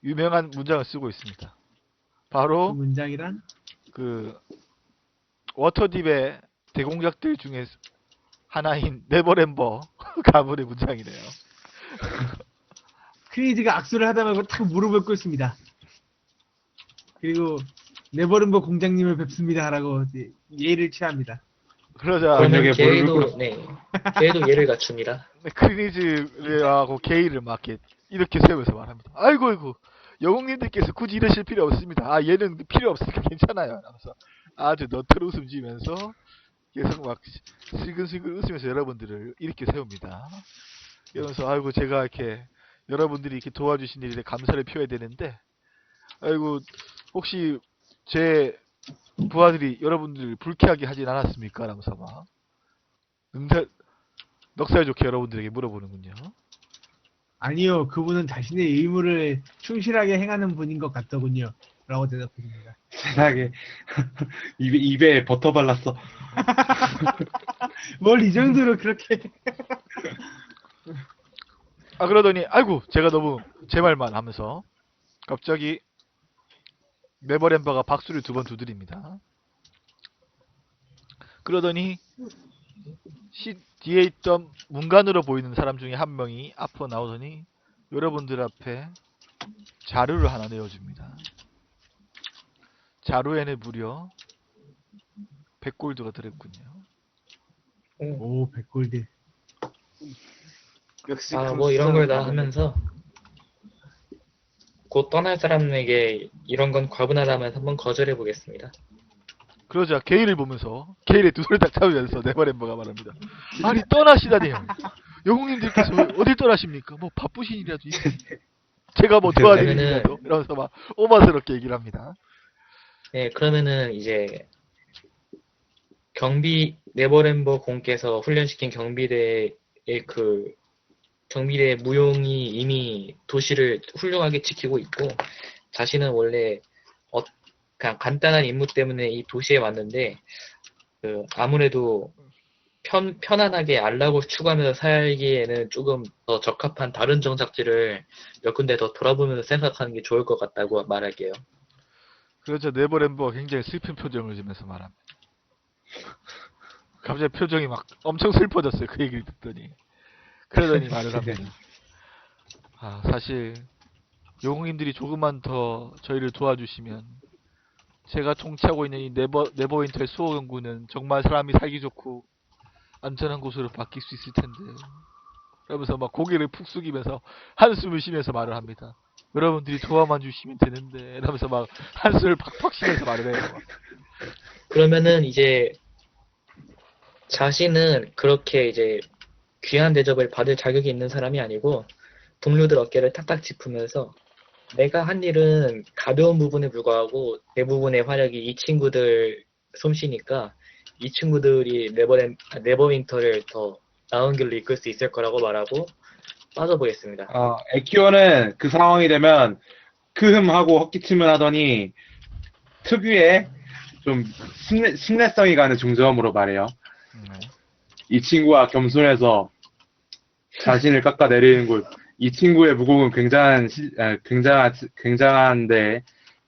유명한 문장을 쓰고 있습니다. 그 바로 문장이란 그 워터딥의 대공작들 중에 하나인 네버램버 가문의 문장이네요. 크레이지가 악수를 하다 말고 탁 무릎을 꿇습니다. 그리고 네버른버 공장님을 뵙습니다라고 이제 예의를 취합니다. 그러자 번역에 그러면 무릎을 걔도 예를 갖춥니다. 크리니즈하고 게이를 막 이렇게 세우면서 말합니다. 아이고 영웅님들께서 굳이 이러실 필요 없습니다. 아 얘는 필요 없으니까 괜찮아요. 하면서 아주 너털 웃음 지면서 계속 막 슬근슬근 웃으면서 여러분들을 이렇게 세웁니다. 이러면서 아이고 제가 이렇게 여러분들이 이렇게 도와주신 일에 감사를 표해야 되는데 아이고 혹시 제 부하들이 여러분들 불쾌하게 하진 않았습니까? 라면서 막 넉살 좋게 여러분들에게 물어보는군요. 아니요, 그분은 자신의 의무를 충실하게 행하는 분인 것 같더군요. 라고 대답해줍니다. 세상에. 입에 버터 발랐어. 뭘 이 정도로 그렇게. 아 그러더니 아이고 제가 너무 제 말만 하면서 갑자기 네버램버가 박수를 두 번 두드립니다. 그러더니 뒤에 있던 문간으로 보이는 사람 중에 한 명이 앞으로 나오더니 여러분들 앞에 자루를 하나 내어줍니다. 자루에는 무려 100골드가 들었군요. 오, 100골드. 역시 뭐 이런 걸 다 하면서 곧 떠날 사람에게 이런 건 과분하다면서 한번 거절해 보겠습니다. 그러자 게일을 보면서 게일의 두 손을 딱 잡으면서 네버램버가 말합니다. 아니 떠나시다니요. 영웅님들께서 어딜 떠나십니까? 뭐 바쁘신 일이라도 있어요. 제가 뭐 도와드리니라도 이러면서 막 오만스럽게 얘기를 합니다. 네, 그러면은 이제 네버램버 공께서 훈련시킨 경비대의 경비대 무용이 이미 도시를 훌륭하게 지키고 있고 자신은 원래 그냥 간단한 임무 때문에 이 도시에 왔는데 아무래도 편안하게 안락을 추구하면서 살기에는 조금 더 적합한 다른 정착지를 몇 군데 더 돌아보면서 생각하는 게 좋을 것 같다고 말할게요. 그렇죠. 네버램버가 굉장히 슬픈 표정을 지면서 말합니다. 갑자기 표정이 막 엄청 슬퍼졌어요. 그 얘기를 듣더니. 그러더니 말을 합니다. 아, 사실 영웅님들이 조금만 더 저희를 도와주시면 제가 통치하고 있는 이 네버윈터의 수호연구는 정말 사람이 살기 좋고 안전한 곳으로 바뀔 수 있을 텐데 그러면서 막 고개를 푹 숙이면서 한숨을 쉬면서 말을 합니다. 여러분들이 도와만 주시면 되는데 이러면서 막 한숨을 팍팍 쉬면서 말을 해요. 그러면은 이제 자신은 그렇게 이제 귀한 대접을 받을 자격이 있는 사람이 아니고 동료들 어깨를 탁탁 짚으면서 내가 한 일은 가벼운 부분에 불과하고 대부분의 화력이 이 친구들 솜씨니까 이 친구들이 네버윈터를 더 나은 길로 이끌 수 있을 거라고 말하고 빠져보겠습니다. 에키오는 그 상황이 되면 크흠하고 헛기침을 하더니 특유의 좀 신뢰성이 가는 중저음으로 말해요. 이 친구가 겸손해서 자신을 깎아내리는 곳. 이 친구의 무공은 굉장한데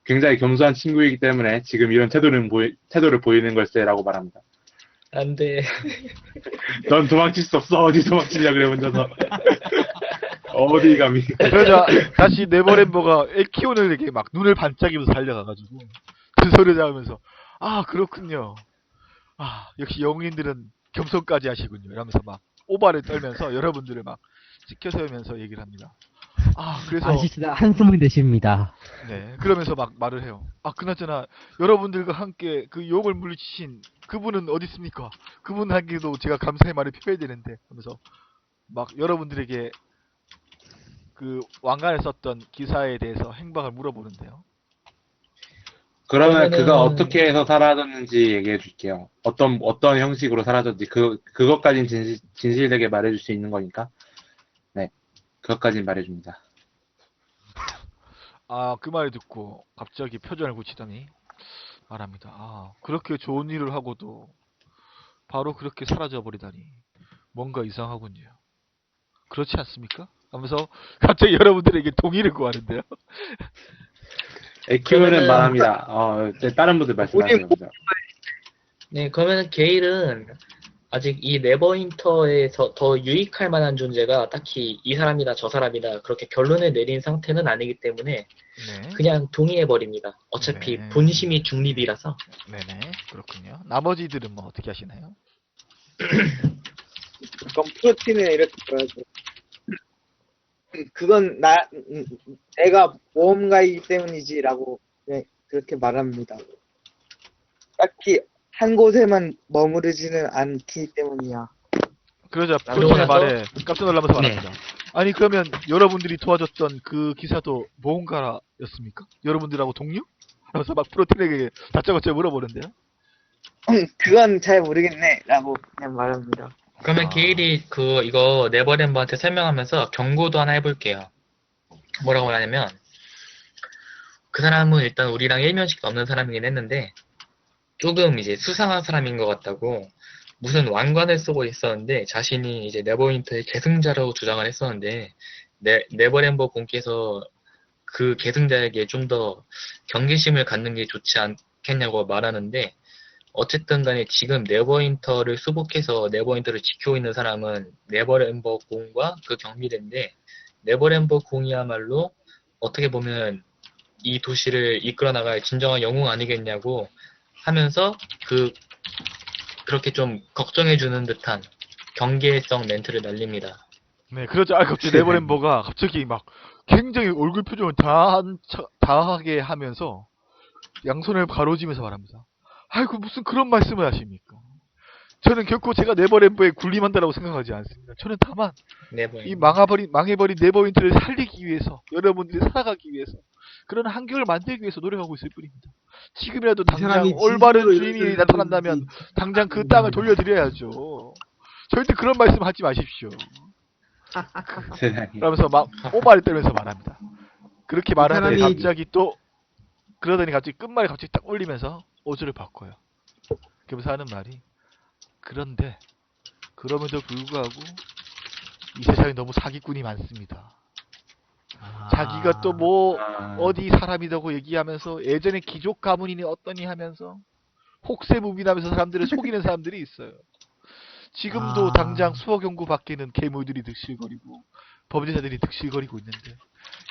굉장히 겸손한 친구이기 때문에 지금 이런 태도를 보이는 걸세라고 말합니다. 안 돼. 넌 도망칠 수 없어. 어디 도망치냐 그래 혼자서. 어디 감히. 그러자 다시 네버램버가 에키온에게 막 눈을 반짝이면서 달려가가지고 그 소리를 하면서 아 그렇군요. 아 역시 영웅님들은 겸손까지 하시군요. 이러면서 막 오바를 떨면서 여러분들을 막 지켜세우면서 얘기를 합니다. 아 그래서 아시스는 한숨을 내쉽니다. 네 그러면서 막 말을 해요. 아 그나저나 여러분들과 함께 그 욕을 물리치신 그분은 어디 있습니까? 그분에게도 제가 감사의 말을 표해야 되는데 하면서 막 여러분들에게 그 왕관에 썼던 기사에 대해서 행방을 물어보는데요. 그러면 그러면은- 그가 어떻게 해서 사라졌는지 얘기해 줄게요. 어떤 형식으로 사라졌는지 그것까진 진실되게 말해줄 수 있는 거니까. 네. 그것까진 말해줍니다. 아, 그 말 듣고 갑자기 표정을 굳히더니 말합니다. 아, 그렇게 좋은 일을 하고도 바로 그렇게 사라져 버리다니 뭔가 이상하군요. 그렇지 않습니까? 하면서 갑자기 여러분들에게 동의를 구하는데요. 에키오는 그러면은- 말합니다. 네, 다른 분들 말씀하세요. 네, 그러면 게일은 아직 이 네버윈터에서 더 유익할 만한 존재가 딱히 이 사람이다 저 사람이다 그렇게 결론을 내린 상태는 아니기 때문에 네. 그냥 동의해버립니다. 어차피 네. 본심이 중립이라서. 네네. 그렇군요. 나머지들은 뭐 어떻게 하시나요? 그럼 프로틴은 이렇게 보여줘. 그건 내가 모험가이기 때문이지라고 네, 그렇게 말합니다. 딱히 한 곳에만 머무르지는 않기 때문이야. 그러자 그러고 프로틴의 나서- 말에 깜짝 놀라면서 네. 말합니다. 아니 그러면 여러분들이 도와줬던 그 기사도 모험가였습니까? 여러분들하고 동료? 하면서 막 프로틴에게 다짜고짜 물어보는데요. 그건 잘 모르겠네라고 그냥 말합니다. 그러면 아. 게일이 이거 네버랜버한테 설명하면서 경고도 하나 해볼게요. 뭐라고 말하냐면 그 사람은 일단 우리랑 일면식 없는 사람이긴 했는데 조금 이제 수상한 사람인 것 같다고 무슨 왕관을 쓰고 있었는데 자신이 이제 네버윈터의 계승자라고 주장을 했었는데 네버랜버 공께서 그 계승자에게 좀 더 경계심을 갖는 게 좋지 않겠냐고 말하는데 어쨌든 간에 지금 네버윈터를 수복해서 네버윈터를 지키고 있는 사람은 네버랜버 공과 그 경비대인데 네버랜버 공이야말로 어떻게 보면 이 도시를 이끌어 나갈 진정한 영웅 아니겠냐고 하면서 그렇게 좀 걱정해주는 듯한 경계성 멘트를 날립니다. 네, 그러자 갑자기 네버랜버가 갑자기 막 굉장히 얼굴 표정을 다하게 하면서 양손을 가로지면서 말합니다. 아이고 무슨 그런 말씀을 하십니까? 저는 결코 제가 네버랜버에 군림한다라고 생각하지 않습니다. 저는 다만 이 망해버린 네버윈터를 살리기 위해서 여러분들이 살아가기 위해서 그런 환경을 만들기 위해서 노력하고 있을 뿐입니다. 지금이라도 당장 사람이 올바른 진심으로 주인이 이런 나타난다면 소리를 당장 그 땅을 돌려드려야죠. 절대 그런 말씀 하지 마십시오. 세상에. 그러면서 막 오바를 떨면서 말합니다. 그렇게 말하는데 사람이- 갑자기 또 그러더니 갑자기 끝말에 갑자기 딱 올리면서 어조를 바꿔요. 그러면서 하는 말이 그런데 그럼에도 불구하고 이 세상에 너무 사기꾼이 많습니다. 자기가 또 뭐 어디 사람이라고 얘기하면서 예전에 귀족 가문이니 어떠니 하면서 혹세무민하면서 사람들을 속이는 사람들이 있어요. 지금도 아. 당장 수어경구 밖에는 괴물들이 득실거리고 범죄자들이 득실거리고 있는데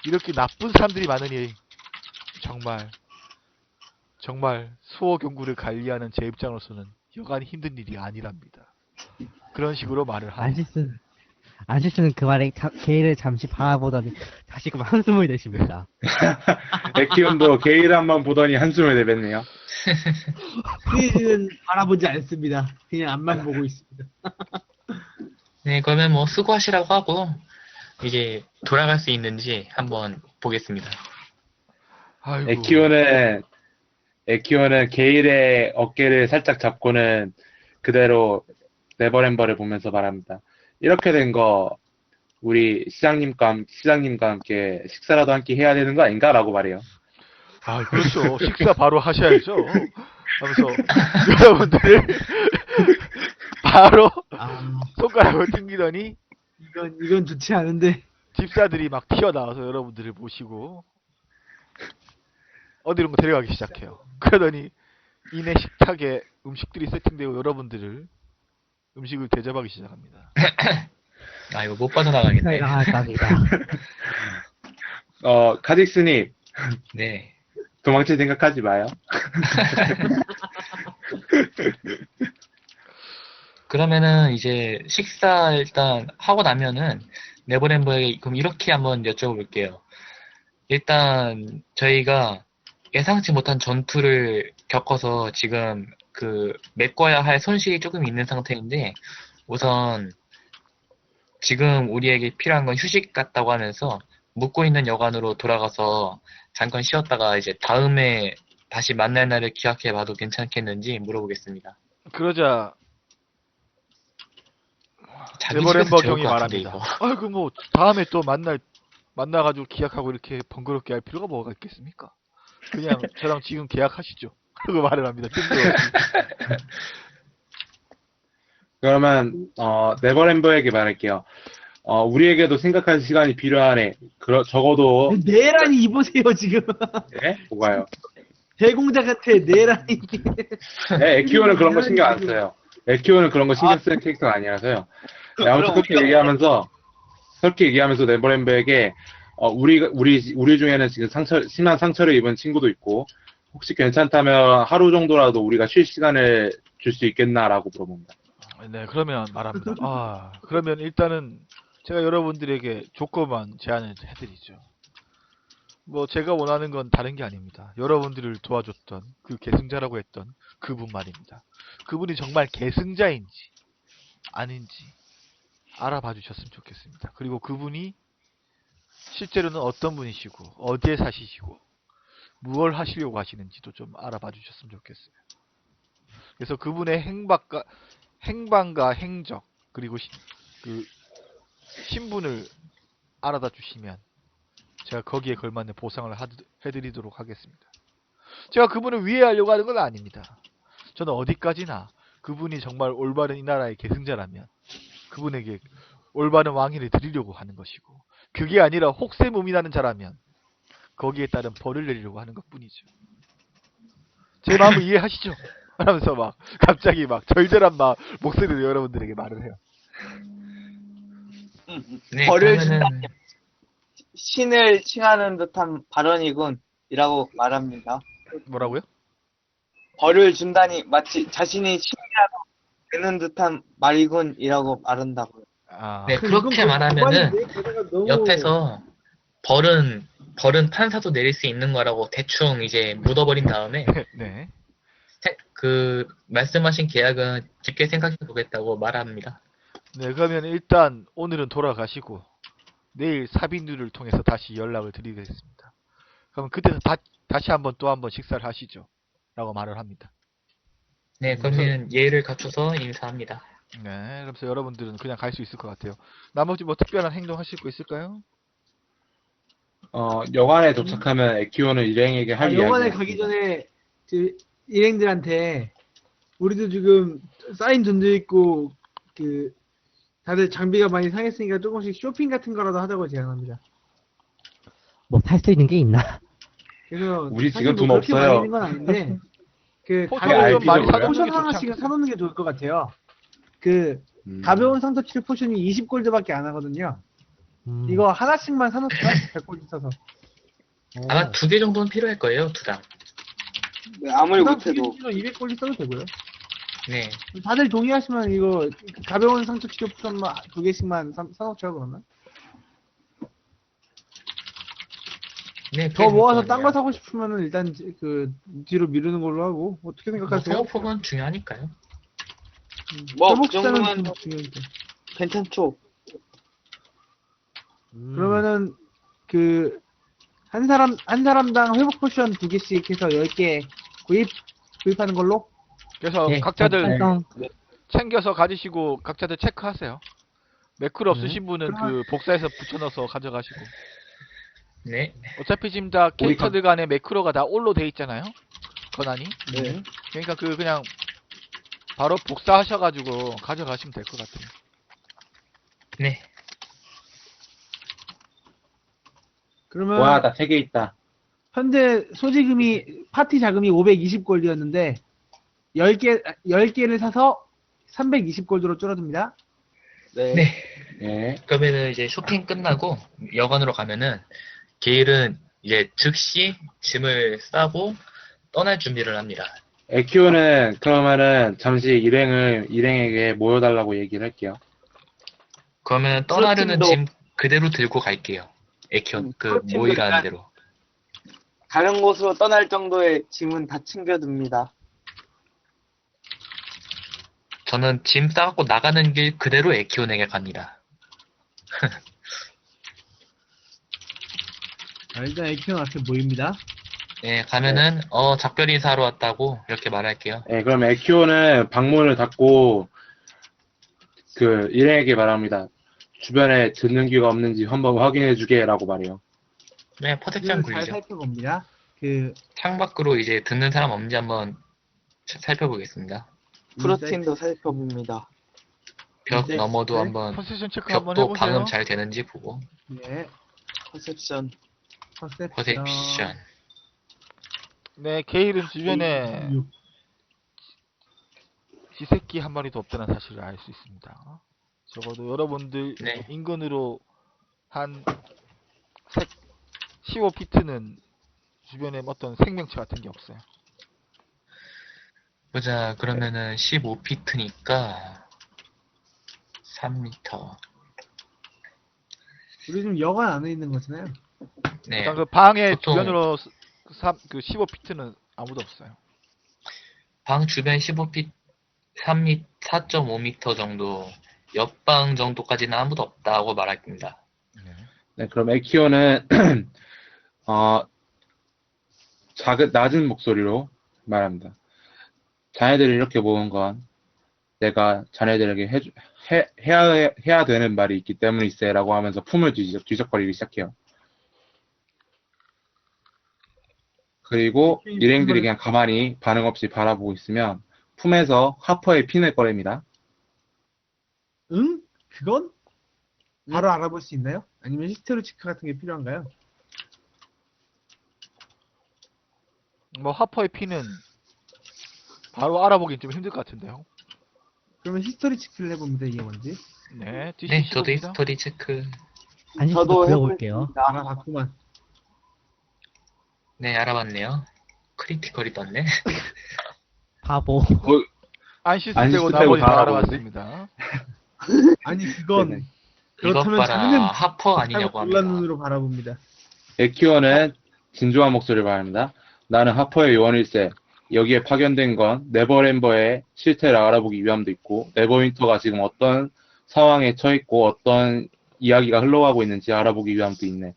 이렇게 나쁜 사람들이 많으니 정말 수어경구를 관리하는 제 입장으로서는 여간 힘든 일이 아니랍니다. 그런 식으로 말을 하고 아시스는 그 말에 게일을 잠시 바라보더니 다시금 한숨을 내쉽니다. 에키온도 게일 한번 보더니 한숨을 내뱉네요. 스테이지는 바라보지 않습니다. 그냥 앞만 보고 있습니다. 네, 그러면 뭐 수고하시라고 하고 이제 돌아갈 수 있는지 한번 보겠습니다. 아이고. 에키오는 게일의 어깨를 살짝 잡고는 그대로 네버램버를 보면서 말합니다. 이렇게 된 거 우리 시장님과 함께 식사라도 함께 해야 되는 거 아닌가라고 말해요. 아, 그렇죠. 식사 바로 하셔야죠. 하면서 여러분들 바로 아, 손가락을 튕기더니 이건 좋지 않은데. 집사들이 막 튀어나와서 여러분들을 모시고 어디론가 데려가기 시작해요. 그러더니 이내 식탁에 음식들이 세팅되고 여러분들을 음식을 대접하기 시작합니다. 아, 이거 못 빠져나가겠네. 아, 깜이다. 카직스님, 네. 도망칠 생각하지 마요. 그러면은 이제 식사 일단 하고 나면은 네버램버에게 그럼 이렇게 한번 여쭤볼게요. 일단 저희가 예상치 못한 전투를 겪어서 지금 그 메꿔야 할 손실이 조금 있는 상태인데 우선 지금 우리에게 필요한 건 휴식 같다고 하면서 묵고 있는 여관으로 돌아가서 잠깐 쉬었다가 이제 다음에 다시 만날 날을 기약해 봐도 괜찮겠는지 물어보겠습니다. 그러자 자기 네버램버 집에서 재울 경이 것 같은데, 말합니다. 이거. 아이고 뭐 다음에 또 만나가지고 계약하고 이렇게 번거롭게 할 필요가 뭐가 있겠습니까? 그냥 저랑 지금 계약하시죠. 그거 말을 합니다. 뜬금없이. 그러면 네버램버에게 말할게요. 우리에게도 생각할 시간이 필요하네. 적어도 네란이 입으세요 지금. 네? 뭐가요? 대공자 같아 네란이. 네, 에키오는 그런 거 신경 안 써요. 에키오는 그런 거 신경 쓰는 캐릭터가 아니라서요. 네, 아무튼 그렇게 얘기하면서 네버램버에게 우리 중에는 지금 심한 상처를 입은 친구도 있고 혹시 괜찮다면 하루 정도라도 우리가 쉴 시간을 줄 수 있겠나라고 물어봅니다. 네, 그러면 말합니다. 그러면 일단은 제가 여러분들에게 조그만 제안을 해드리죠. 뭐 제가 원하는 건 다른 게 아닙니다. 여러분들을 도와줬던 그 계승자라고 했던 그분 말입니다. 그분이 정말 계승자인지 아닌지 알아봐 주셨으면 좋겠습니다. 그리고 그분이 실제로는 어떤 분이시고 어디에 사시시고 무엇을 하시려고 하시는지도 좀 알아봐 주셨으면 좋겠어요. 그래서 그분의 행방과 행적 그리고 그 신분을 알아다 주시면 제가 거기에 걸맞는 보상을 해드리도록 하겠습니다. 제가 그분을 위해하려고 하는 건 아닙니다. 저는 어디까지나 그분이 정말 올바른 이 나라의 계승자라면 그분에게 올바른 왕위를 드리려고 하는 것이고 그게 아니라 혹세무민하는 자라면 거기에 따른 벌을 내리려고 하는 것뿐이죠. 제 마음을 이해하시죠? 하면서 막 갑자기 막 절절한 목소리로 여러분들에게 말을 해요. 네, 벌을 그러면은 신을 칭하는 듯한 발언이군이라고 말합니다. 뭐라고요? 벌을 준다니 마치 자신이 신이라도 되는 듯한 말이군이라고 말한다고요. 네, 그렇게 말하면은 옆에서 벌은 판사도 내릴 수 있는 거라고 대충 이제 묻어버린 다음에 네. 그 말씀하신 계약은 깊게 생각해 보겠다고 말합니다. 네, 그러면 일단 오늘은 돌아가시고 내일 사빈누를 통해서 다시 연락을 드리겠습니다. 그럼 그때는 다시 또 한번 식사를 하시죠. 라고 말을 합니다. 네, 그러면 예의를 갖춰서 인사합니다. 네, 그래서 여러분들은 그냥 갈 수 있을 것 같아요. 나머지 뭐 특별한 행동 하실 거 있을까요? 여관에 도착하면 에키오는 일행에게 할 이야기가 영화에 가기 전에 일행들한테 우리도 지금 쌓인 돈도 있고 그 다들 장비가 많이 상했으니까 조금씩 쇼핑 같은 거라도 하자고 제안합니다. 뭐 살 수 있는 게 있나? 그래서 우리 사실 지금 돈 그렇게 없어요. 많이 있는 건 아닌데 그 포션을 가벼운 좀 많이 사놓는 포션 게 좋지 하나씩은 않겠어요? 사놓는 게 좋을 것 같아요. 그 가벼운 상처 치료 포션이 20골드밖에 안 하거든요. 이거 하나씩만 사놓을까? 100골드 써서. 아마 2개 정도는 필요할 거예요, 2당. 네, 아무리 못해도 200골드 써도 되고요. 네. 다들 동의하시면 이거 가벼운 상처 치료 포션만 2개씩만 사놓죠 그러면. 네, 더 모아서 딴 거 사고 싶으면은 일단 그 뒤로 미루는 걸로 하고 어떻게 생각하세요? 소모품은 중요하니까요. 뭐, 회복 그 시간은 정도면 좀 중요하니까. 괜찮죠. 그러면은 그 한 사람당 회복 포션 2개씩 해서 10개 구입하는 걸로? 그래서 예, 각자들 활성. 챙겨서 가지시고 각자들 체크하세요. 매크로 네. 없으신 분은 그러면- 그 복사해서 붙여넣어서 가져가시고. 네. 어차피 지금 다 캐릭터들 간에 매크로가 다 올로 돼 있잖아요. 권한이. 네. 그러니까 그냥 바로 복사하셔가지고 가져가시면 될 것 같아요. 네. 그러면 와, 나 3개 있다. 현재 소지금이 파티 자금이 520골드였는데 10개를 사서 320골드로 줄어듭니다. 네. 네. 예. 그러면은 이제 쇼핑 끝나고 여관으로 가면은 게일은 이제 즉시 짐을 싸고 떠날 준비를 합니다. 에키오는 그러면은 잠시 일행에게 모여달라고 얘기를 할게요. 그러면 떠나려는 프로틴도- 짐 그대로 들고 갈게요. 에키온 그 프로틴도 모이라는 일단- 대로. 다른 곳으로 떠날 정도의 짐은 다 챙겨둡니다. 저는 짐 싸갖고 나가는 길 그대로 에키온에게 갑니다. 자, 일단 에키온 앞에 모입니다. 네, 가면은 작별 인사하러 왔다고 이렇게 말할게요. 예, 그럼 에키오는 방문을 닫고 그 일행에게 말합니다. 주변에 듣는 귀가 없는지 한번 확인해주게라고 말해요. 네, 퍼셉션 잘 굴리죠. 살펴봅니다. 창밖으로 이제 듣는 사람 없는지 한번 살펴보겠습니다. 프로틴도 살펴봅니다. 벽 네, 넘어도 네. 한번 퍼세션 체크 한번 벽도 해보세요. 방음 잘 되는지 보고. 네, 퍼셉션. 퍼셉션. 네, 게일은 주변에 쥐새끼 한 마리도 없다는 사실을 알 수 있습니다. 적어도 여러분들 네. 인근으로 한 15피트는 주변에 어떤 생명체 같은 게 없어요. 보자, 그러면은 15피트니까 3m. 우리 지금 여관 안에 있는 거잖아요. 네. 일단 그 방의 보통- 주변으로 그 15피트는 아무도 없어요. 방 주변 15피, 3m, 4.5m 정도, 옆방 정도까지는 아무도 없다고 말합니다. 네, 그럼 에키오는 낮은 목소리로 말합니다. 자네들이 이렇게 모은 건 내가 자네들에게 해야 되는 말이 있기 때문일세 라고 하면서 품을 뒤적거리기 시작해요. 그리고 일행들이 그냥 가만히 반응 없이 바라보고 있으면 품에서 하퍼의 핀을 꺼냅니다. 응? 그건? 바로 알아볼 수 있나요? 아니면 히스토리 체크 같은 게 필요한가요? 뭐 하퍼의 피는 바로 알아보긴 좀 힘들 것 같은데요. 그러면 히스토리 체크를 해봅니다. 이게 뭔지. 네, DC 네, 저도 15입니다. 히스토리 체크. 안시도 저도 그려볼게요. 해보겠습니다. 알아봤구만. 네, 알아봤네요. 크리티컬이 떴네. 바보. 안시스 안시스 빼고 빼고 나머지 다 다 알아봤는데? 알아봤습니다. 아니 그건 네네. 이것 그렇다면 봐라, 자기는 하퍼 아니냐고 놀란 합니다. 눈으로 바라봅니다. 에키오는 진조한 목소리를 말합니다. 나는 하퍼의 요원일세. 여기에 파견된 건 네버램버의 실태를 알아보기 위함도 있고 네버윈터가 지금 어떤 상황에 처했고 어떤 이야기가 흘러가고 있는지 알아보기 위함도 있네.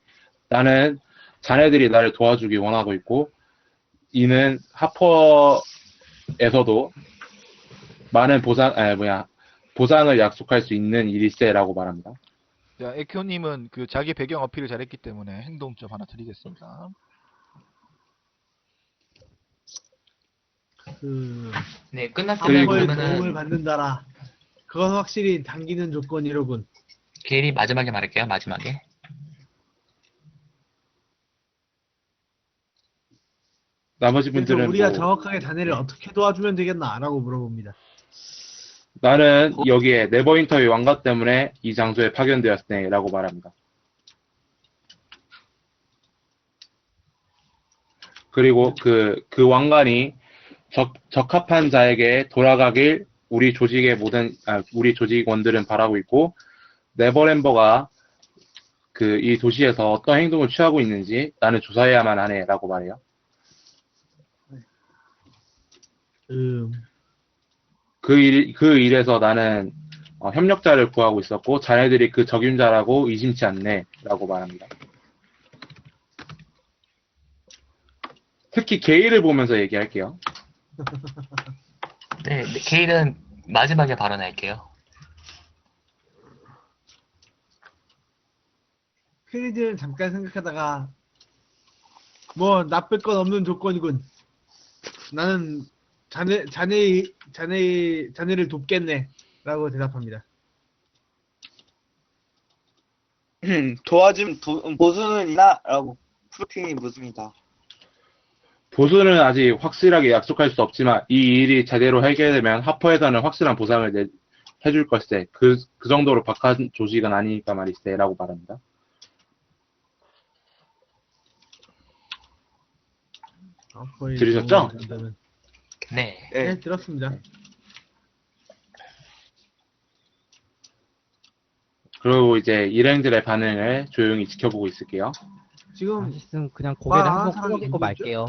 나는 자네들이 나를 도와주기 원하고 있고 이는 하퍼에서도 많은 보상을 약속할 수 있는 일일세라고 말합니다. 자, 에큐님은 그 자기 배경 어필을 잘했기 때문에 행동점 하나 드리겠습니다. 네, 끝났으면 그리고- 아무의 그러면은 도움을 받는다라. 그건 확실히 당기는 조건이로군. 게일이 마지막에 말할게요. 마지막에. 나머지 그래서 분들은 우리가 뭐, 정확하게 자네를 어떻게 도와주면 되겠나? 라고 물어봅니다. 나는 여기에 네버윈터의 왕가 때문에 이 장소에 파견되었네 라고 말합니다. 그리고 그 왕관이 적합한 자에게 돌아가길 우리 조직원들은 바라고 있고 네버램버가 이 도시에서 어떤 행동을 취하고 있는지 나는 조사해야만 하네 라고 말해요. 그 일에서 나는 협력자를 구하고 있었고 자네들이 그 적임자라고 의심치 않네 라고 말합니다. 특히 게이를 보면서 얘기할게요. 네, 게일은 마지막에 발언할게요. 크리즈는 잠깐 생각하다가 뭐 나쁠 건 없는 조건이군. 나는 자네를 돕겠네. 라고 대답합니다. 도와준 보수는 있나? 라고 프로틴이 묻습니다. 보수는 아직 확실하게 약속할 수 없지만 이 일이 제대로 해결되면 하퍼에서는 확실한 보상을 해줄 걸세. 그 정도로 박한 조직은 아니니까 말이세. 라고 말합니다. 거의 들으셨죠? 네. 네, 들었습니다. 그리고 이제 일행들의 반응을 조용히 지켜보고 있을게요. 지금 아시스는 그냥 고개를 말 안 하는 한번 사람이 끄덕이고 누구죠? 말게요.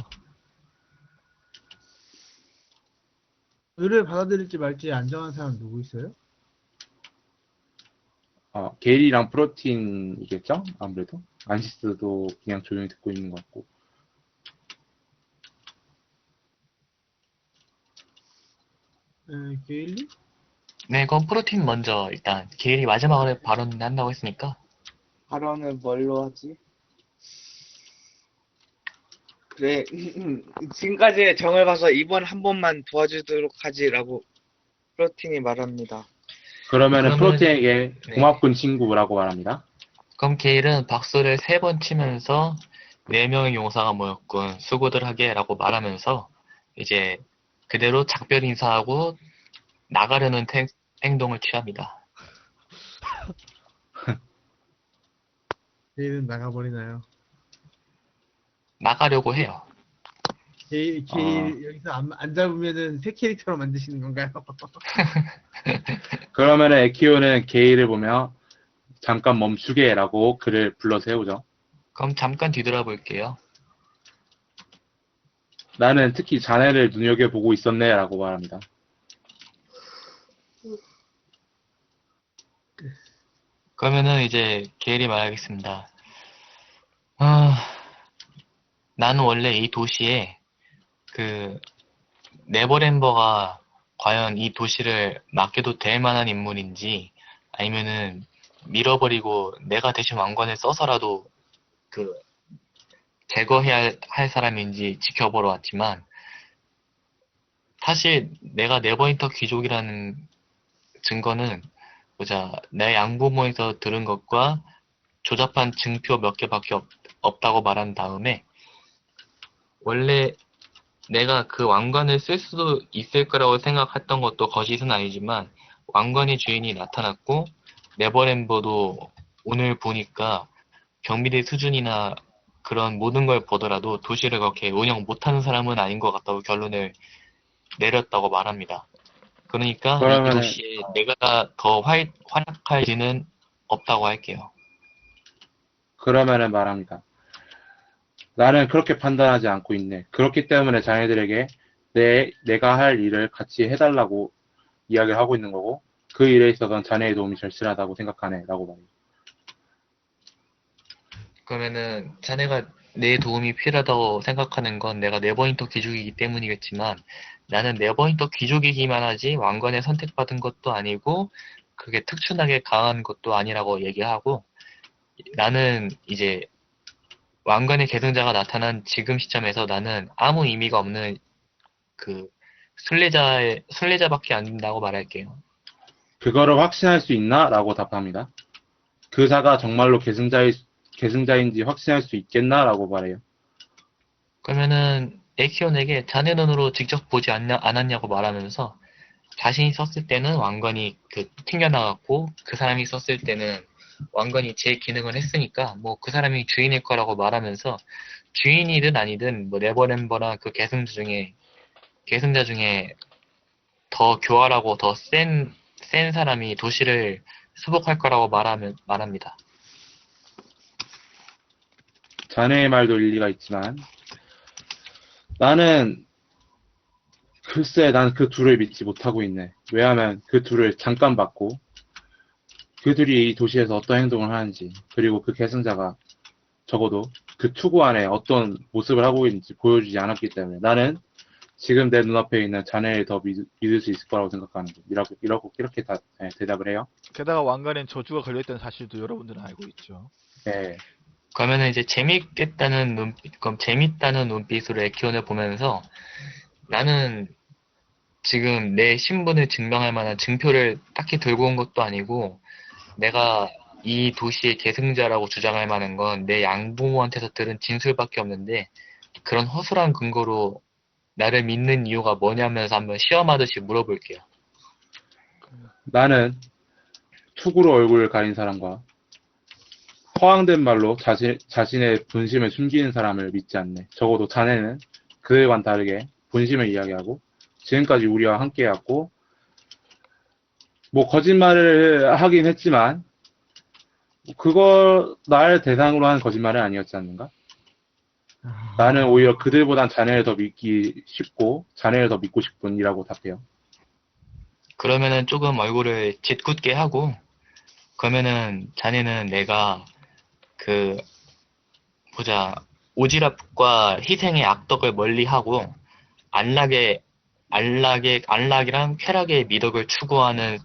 의뢰를 받아들일지 말지 안 정한 사람 누구 있어요? 게일이랑 프로틴이겠죠? 아무래도. 안시스도 그냥 조용히 듣고 있는 것 같고. 게일리? 네, 그럼 프로틴 먼저 일단 게일이 마지막으로 발언한다고 했으니까 발언을 뭘로 하지? 그래, 지금까지의 정을 봐서 이번 한 번만 도와주도록 하지라고 프로틴이 말합니다. 그러면은 그러면- 프로틴에게 네. 고맙군 친구라고 말합니다. 그럼 게일은 박수를 3번 치면서 4명의 용사가 모였군 수고들 하게 라고 말하면서 이제 그대로 작별 인사하고 나가려는 행동을 취합니다. 게일은 나가버리나요? 나가려고 해요. 게일 여기서 안 잡으면은 새 캐릭터로 만드시는 건가요? 그러면은 에키오는 게일을 보며 잠깐 멈추게 라고 그를 불러 세우죠. 그럼 잠깐 뒤돌아볼게요. 나는 특히 자네를 눈여겨보고 있었네 라고 말합니다. 그러면은 이제 게일이 말하겠습니다. 나는 원래 이 도시에 그 네버랜버가 과연 이 도시를 맡겨도 될 만한 인물인지 아니면은 밀어버리고 내가 대신 왕관을 써서라도 그 제거해야 할 사람인지 지켜보러 왔지만 사실 내가 네버윈터 귀족이라는 증거는 보자 내 양부모에서 들은 것과 조잡한 증표 몇 개밖에 없다고 말한 다음에 원래 내가 그 왕관을 쓸 수도 있을 거라고 생각했던 것도 거짓은 아니지만 왕관의 주인이 나타났고 네버랜버도 오늘 보니까 경비대 수준이나 그런 모든 걸 보더라도 도시를 그렇게 운영 못하는 사람은 아닌 것 같다고 결론을 내렸다고 말합니다. 그러니까 이 그러면은- 도시에 내가 더 활약할 리는 없다고 할게요. 그러면은 말합니다. 나는 그렇게 판단하지 않고 있네. 그렇기 때문에 자네들에게 내가 할 일을 같이 해달라고 이야기를 하고 있는 거고 그 일에 있어서는 자네의 도움이 절실하다고 생각하네 라고 말해요. 그러면은 자네가 내 도움이 필요하다고 생각하는 건 내가 네버윈터 귀족이기 때문이겠지만 나는 네버윈터 귀족이기만 하지 왕관에 선택받은 것도 아니고 그게 특출나게 강한 것도 아니라고 얘기하고 나는 이제 왕관의 계승자가 나타난 지금 시점에서 나는 아무 의미가 없는 그 순례자밖에 안 된다고 말할게요. 그거를 확신할 수 있나? 라고 답합니다. 그 자가 정말로 계승자인지 확신할 수 있겠나? 라고 말해요. 그러면은 에키온에게 자네 눈으로 직접 보지 않았냐고 말하면서 자신이 썼을 때는 왕관이 튕겨나갔고 그 사람이 썼을 때는 왕관이 제 기능을 했으니까 뭐 그 사람이 주인일 거라고 말하면서 주인이든 아니든 뭐 네버랜버나 그 계승자 중에 더 교활하고 더 센 사람이 도시를 수복할 거라고 말합니다. 자네의 말도 일리가 있지만 나는 글쎄 난 그 둘을 믿지 못하고 있네. 왜냐하면 그 둘을 잠깐 봤고 그들이 이 도시에서 어떤 행동을 하는지 그리고 그 계승자가 적어도 그 투구 안에 어떤 모습을 하고 있는지 보여주지 않았기 때문에 나는 지금 내 눈앞에 있는 자네를 더 믿을 수 있을 거라고 생각하는 거. 이렇게 다 대답을 해요. 게다가 왕관엔 저주가 걸려있다는 사실도 여러분들은 알고 있죠. 네. 그러면은 이제 재밌겠다는 눈빛, 그럼 재밌다는 눈빛으로 에키온을 보면서 나는 지금 내 신분을 증명할 만한 증표를 딱히 들고 온 것도 아니고 내가 이 도시의 계승자라고 주장할 만한 건 내 양부모한테서 들은 진술밖에 없는데 그런 허술한 근거로 나를 믿는 이유가 뭐냐면서 한번 시험하듯이 물어볼게요. 나는 투구로 얼굴을 가린 사람과 허황된 말로 자신의 본심을 숨기는 사람을 믿지 않네. 적어도 자네는 그들과는 다르게 본심을 이야기하고 지금까지 우리와 함께해왔고 뭐 거짓말을 하긴 했지만 그거 날 대상으로 한 거짓말은 아니었지 않는가? 나는 오히려 그들보단 자네를 더 믿기 쉽고 자네를 더 믿고 싶군이라고 답해요. 그러면은 조금 얼굴을 짓궂게 하고 그러면은 자네는 내가 그 보자 오지랖과 희생의 악덕을 멀리하고 안락이랑 쾌락의 미덕을 추구하는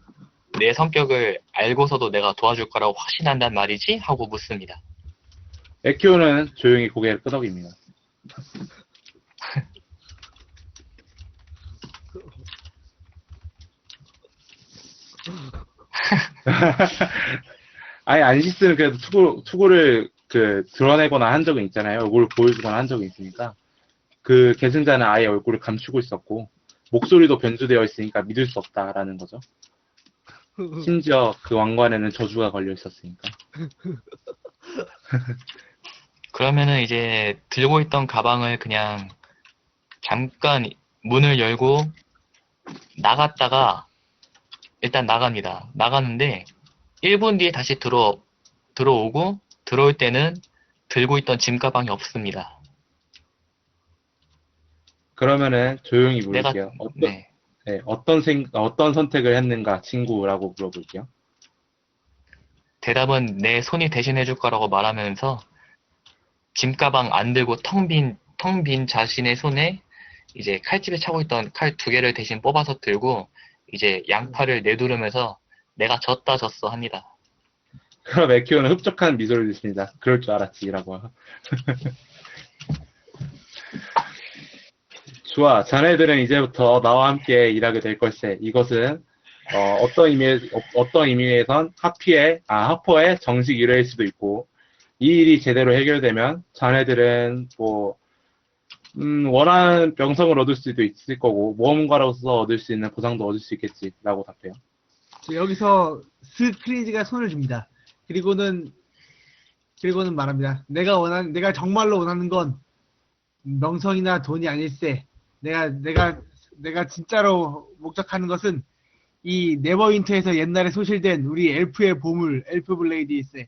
내 성격을 알고서도 내가 도와줄 거라고 확신한단 말이지? 하고 묻습니다. 에키오는 조용히 고개를 끄덕입니다. 아니 안시스는 그래도 투구를 드러내거나 한 적은 있잖아요. 얼굴을 보여주거나 한 적은 있으니까 그 계승자는 아예 얼굴을 감추고 있었고 목소리도 변조되어 있으니까 믿을 수 없다라는 거죠. 심지어 그 왕관에는 저주가 걸려 있었으니까. 그러면은 이제 들고 있던 가방을 그냥 잠깐 문을 열고 나갔다가 일단 나갑니다. 나가는데 1분 뒤에 다시 들어오고 들어올 때는 들고 있던 짐 가방이 없습니다. 그러면은 조용히 내가 물을게요. 네. 어떤 선택을 했는가 친구라고 물어볼게요. 대답은 내 손이 대신해줄 거라고 말하면서 짐가방 안 들고 텅 빈 자신의 손에 이제 칼집에 차고 있던 칼 2개를 대신 뽑아서 들고 이제 양팔을 내두르면서 내가 졌다 졌어 합니다. 그럼 에키오는 흡족한 미소를 짓습니다. 그럴 줄 알았지라고. 좋아, 자네들은 이제부터 나와 함께 일하게 될 걸세. 이것은 어떤 의미에선 하퍼의 정식 일회일 수도 있고 이 일이 제대로 해결되면 자네들은 원하는 명성을 얻을 수도 있을 거고 모험가로서 얻을 수 있는 보상도 얻을 수 있겠지라고 답해요. 여기서 크리지가 손을 줍니다. 그리고는 말합니다. 내가 정말로 원하는 건 명성이나 돈이 아닐세. 내가 진짜로 목적하는 것은 이 네버윈터에서 옛날에 소실된 우리 엘프의 보물, 엘프 블레이드일세.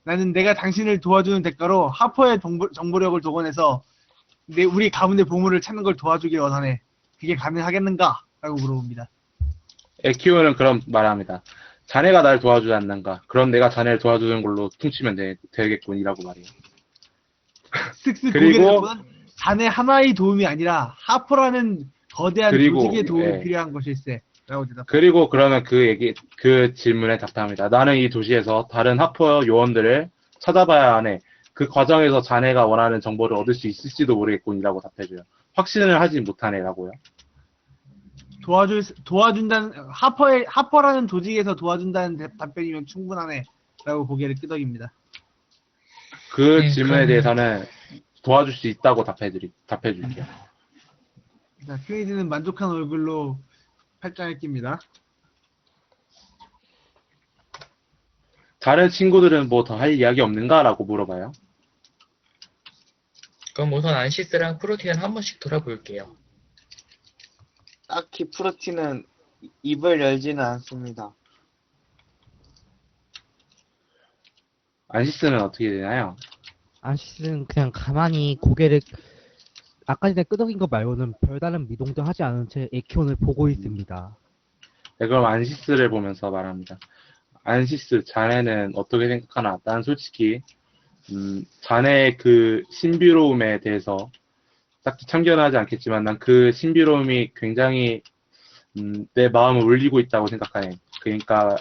나는 내가 당신을 도와주는 대가로 하퍼의 정보력을 동원해서 우리 가문의 보물을 찾는 걸 도와주길 원하네. 그게 가능하겠는가? 라고 물어봅니다. 에키오는 그럼 말합니다. 자네가 날 도와주지 않는가? 그럼 내가 자네를 도와주는 걸로 퉁치면 되겠군이라고 말해요. 쓱쓱 그리고 고개를 자네 하나의 도움이 아니라 하퍼라는 거대한 조직의 도움이 필요한 것일세. 라고 대답합니다. 그리고 그러면 그 질문에 답합니다. 나는 이 도시에서 다른 하퍼 요원들을 찾아봐야 하네. 그 과정에서 자네가 원하는 정보를 얻을 수 있을지도 모르겠군이라고 답해줘요. 확신을 하지 못하네라고요. 도와준다는 하퍼라는 조직에서 도와준다는 답변이면 충분하네. 라고 고개를 끄덕입니다. 그 질문에 대해서는 도와줄 수 있다고 답해줄게요. 자, 크레이지는 만족한 얼굴로 팔짱을 낍니다. 다른 친구들은 뭐 더 할 이야기 없는가라고 물어봐요. 그럼 우선 안시스랑 프로티는 한 번씩 돌아볼게요. 딱히 프로티는 입을 열지는 않습니다. 안시스는 어떻게 되나요? 안시스는 그냥 가만히 고개를 아까 전에 끄덕인 거 말고는 별다른 미동도 하지 않은 채 에키온을 보고 있습니다. 네, 그럼 안시스를 보면서 말합니다. 안시스, 자네는 어떻게 생각하나? 난 솔직히 자네의 그 신비로움에 대해서 딱히 참견하지 않겠지만 난 그 신비로움이 굉장히 내 마음을 울리고 있다고 생각하네. 그러니까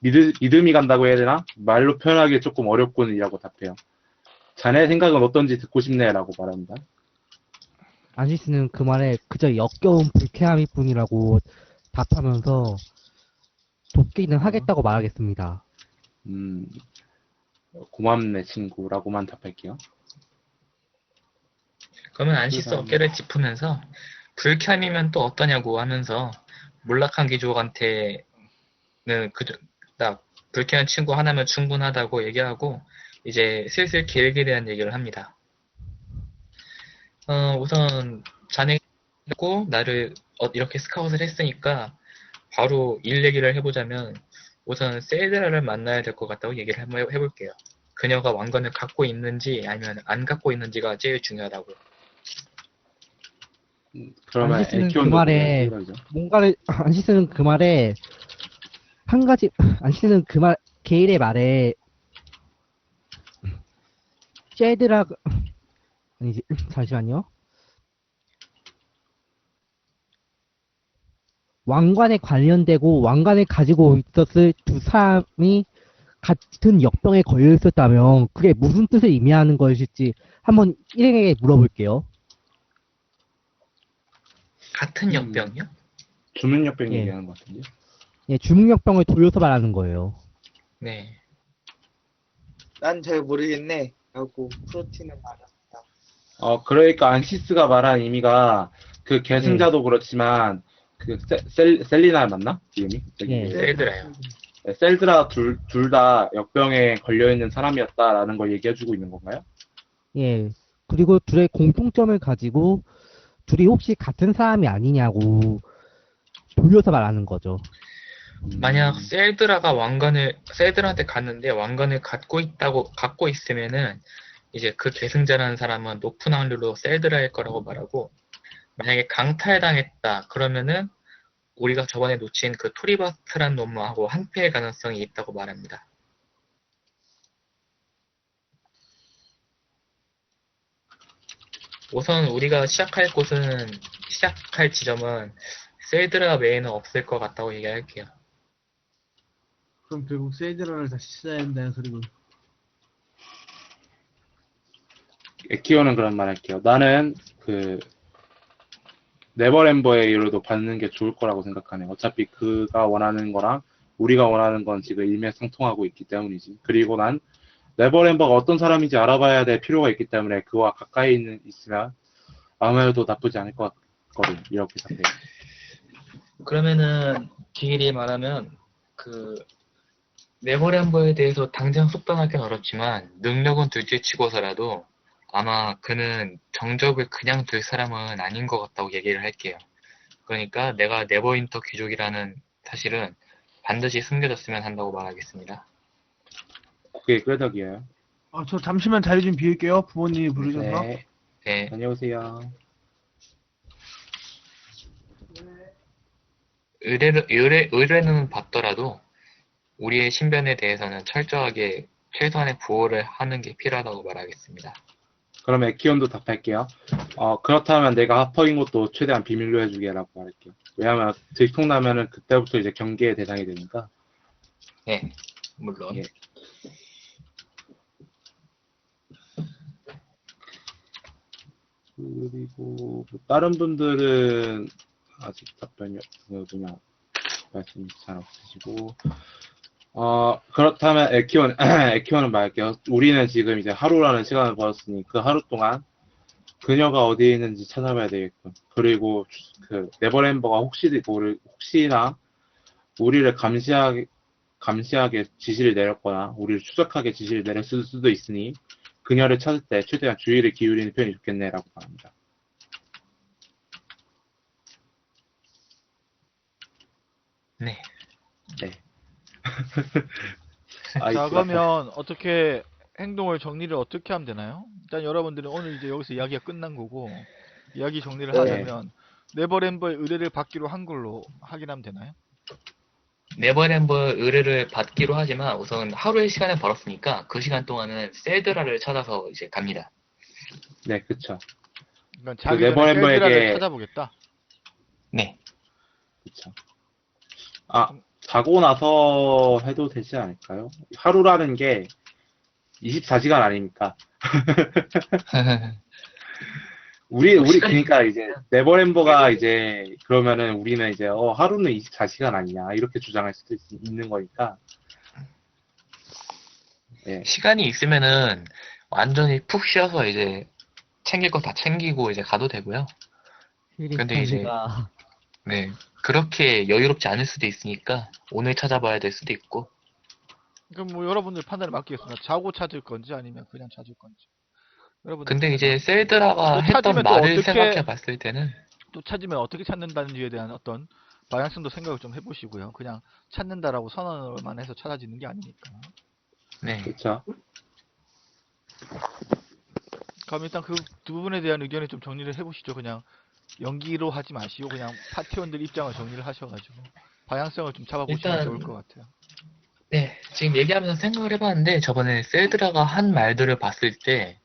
믿음이 간다고 해야 되나? 말로 표현하기 조금 어렵군이라고 답해요. 자네 생각은 어떤지 듣고 싶네라고 말합니다. 안시스는 그 말에 그저 역겨운 불쾌함일 뿐이라고 답하면서 돕기는 하겠다고 말하겠습니다. 고맙네 친구라고만 답할게요. 그러면 안시스 어깨를 짚으면서 불쾌함이면 또 어떠냐고 하면서 몰락한 귀족한테는 딱 불쾌한 친구 하나면 충분하다고 얘기하고 이제 슬슬 계획에 대한 얘기를 합니다. 우선 자네고 나를 이렇게 스카웃을 했으니까 바로 일 얘기를 해보자면 우선 세이드라를 만나야 될 것 같다고 얘기를 한번 해볼게요. 그녀가 왕관을 갖고 있는지 아니면 안 갖고 있는지가 제일 중요하다고. 그러면 안시스는 그 에키온도 말에 그러죠. 뭔가를 안시스는 그 말에 한 가지 안시스는 그 말 게일의 말에 쉐드라 아니지 잠시만요. 왕관에 관련되고 왕관을 가지고 있었을 두 사람이 같은 역병에 걸려 있었다면 그게 무슨 뜻을 의미하는 것일지 한번 일행에게 물어볼게요. 같은 역병이요? 주문역병 예. 얘기하는 것 같은데. 예, 주문역병을 돌려서 말하는 거예요. 네. 난 잘 모르겠네. 라고 프로틴은 말합니다. 그러니까 안시스가 말한 의미가 그 계승자도 그렇지만 그 셀리나 맞나? 이름이? 예. 세이드라요. 네, 셀드라 둘 다 역병에 걸려있는 사람이었다라는 걸 얘기해주고 있는 건가요? 예. 그리고 둘의 공통점을 가지고 둘이 혹시 같은 사람이 아니냐고 돌려서 말하는 거죠. 만약 세드라한테 갔는데 왕관을 갖고 있으면은 이제 그 계승자라는 사람은 높은 확률로 셀드라일 거라고 말하고 만약에 강탈당했다 그러면은 우리가 저번에 놓친 그 토리바스트란 놈하고 한패의 가능성이 있다고 말합니다. 우선 우리가 시작할 지점은 셀드라 외에는 없을 것 같다고 얘기할게요. 그럼 결국 세이드라를 다시 찾아야 된다는 소리고. 에키오는 그런 말 할게요. 나는 그 네버램버의 이로도 받는 게 좋을 거라고 생각하네. 어차피 그가 원하는 거랑 우리가 원하는 건 지금 일맥상통하고 있기 때문이지. 그리고 난 네버램버가 어떤 사람인지 알아봐야 될 필요가 있기 때문에 그와 가까이 있으면 아무래도 나쁘지 않을 것 같거든. 이렇게 생각해요. 그러면은 길이 말하면 그 네버램버에 대해서 당장 속단하기는 어렵지만 능력은 둘째치고서라도 아마 그는 정적을 그냥 둘 사람은 아닌 것 같다고 얘기를 할게요. 그러니까 내가 네버윈터 귀족이라는 사실은 반드시 숨겨졌으면 한다고 말하겠습니다. 그게 끄덕이에요. 저 잠시만 자리 좀 비울게요. 부모님이 부르셔서. 네. 네. 안녕하세요. 의뢰는 받더라도 우리의 신변에 대해서는 철저하게 최소한의 보호를 하는 게 필요하다고 말하겠습니다. 그럼 에키온도 답할게요. 그렇다면 내가 하퍼인 것도 최대한 비밀로 해주게라고 말할게요. 왜냐하면 들통나면은 그때부터 이제 경계의 대상이 되니까. 네, 물론. 예. 그리고 다른 분들은 아직 답변이 그냥 말씀이 잘 없으시고 그렇다면 에키온은 말할게요. 우리는 지금 이제 하루라는 시간을 벌었으니 그 하루 동안 그녀가 어디에 있는지 찾아봐야 되겠군. 그리고 그 네버램버가 혹시나 우리를 감시하게 지시를 내렸거나 우리를 추적하게 지시를 내렸을 수도 있으니 그녀를 찾을 때 최대한 주의를 기울이는 편이 좋겠네라고 말합니다. 네. 네. 자, 그러면 어떻게 행동을 정리를 어떻게 하면 되나요? 일단 여러분들은 오늘 이제 여기서 이야기가 끝난 거고 이야기 정리를 네. 하자면 네버램버의 의뢰를 받기로 한 걸로 확인하면 되나요? 네버랜버 의뢰를 받기로 하지만 우선 하루의 시간을 벌었으니까 그 시간 동안은 셀드라를 찾아서 이제 갑니다. 네, 그쵸. 그러니까 자기 전에 네버랜버에게- 셀드라를 찾아보겠다. 네. 그쵸. 아, 자고 나서 해도 되지 않을까요? 하루라는 게 24시간 아니니까. 그러니까 이제, 네버랜버가 이제, 그러면은 우리는 이제, 하루는 24시간 아니냐, 이렇게 주장할 수도 있는 거니까. 예. 시간이 있으면은 완전히 푹 쉬어서 이제 챙길 거 다 챙기고 이제 가도 되고요. 근데 이제- 힐링스터디가 네. 그렇게 여유롭지 않을 수도 있으니까 오늘 찾아봐야 될 수도 있고. 그럼 뭐 여러분들 판단을 맡기겠습니다. 자고 찾을 건지 아니면 그냥 찾을 건지. 여러분들 근데 판단을 이제 맡깁니다. 셀드라가 또 했던 찾으면 또 말을 어떻게- 생각해 봤을 때는 또 찾으면 어떻게 찾는다는지에 대한 어떤 방향성도 생각을 좀 해보시고요. 그냥 찾는다라고 선언만 해서 찾아지는 게 아니니까. 네. 그쵸. 그럼 일단 그 두 부분에 대한 의견을 좀 정리를 해보시죠. 그냥 연기로 하지 마시고 그냥 파티원들 입장을 정리를 하셔가지고 방향성을 좀 잡아보시면 일단- 좋을 것 같아요. 네, 지금 얘기하면서 생각을 해봤는데 저번에 셀드라가 한 말들을 봤을 때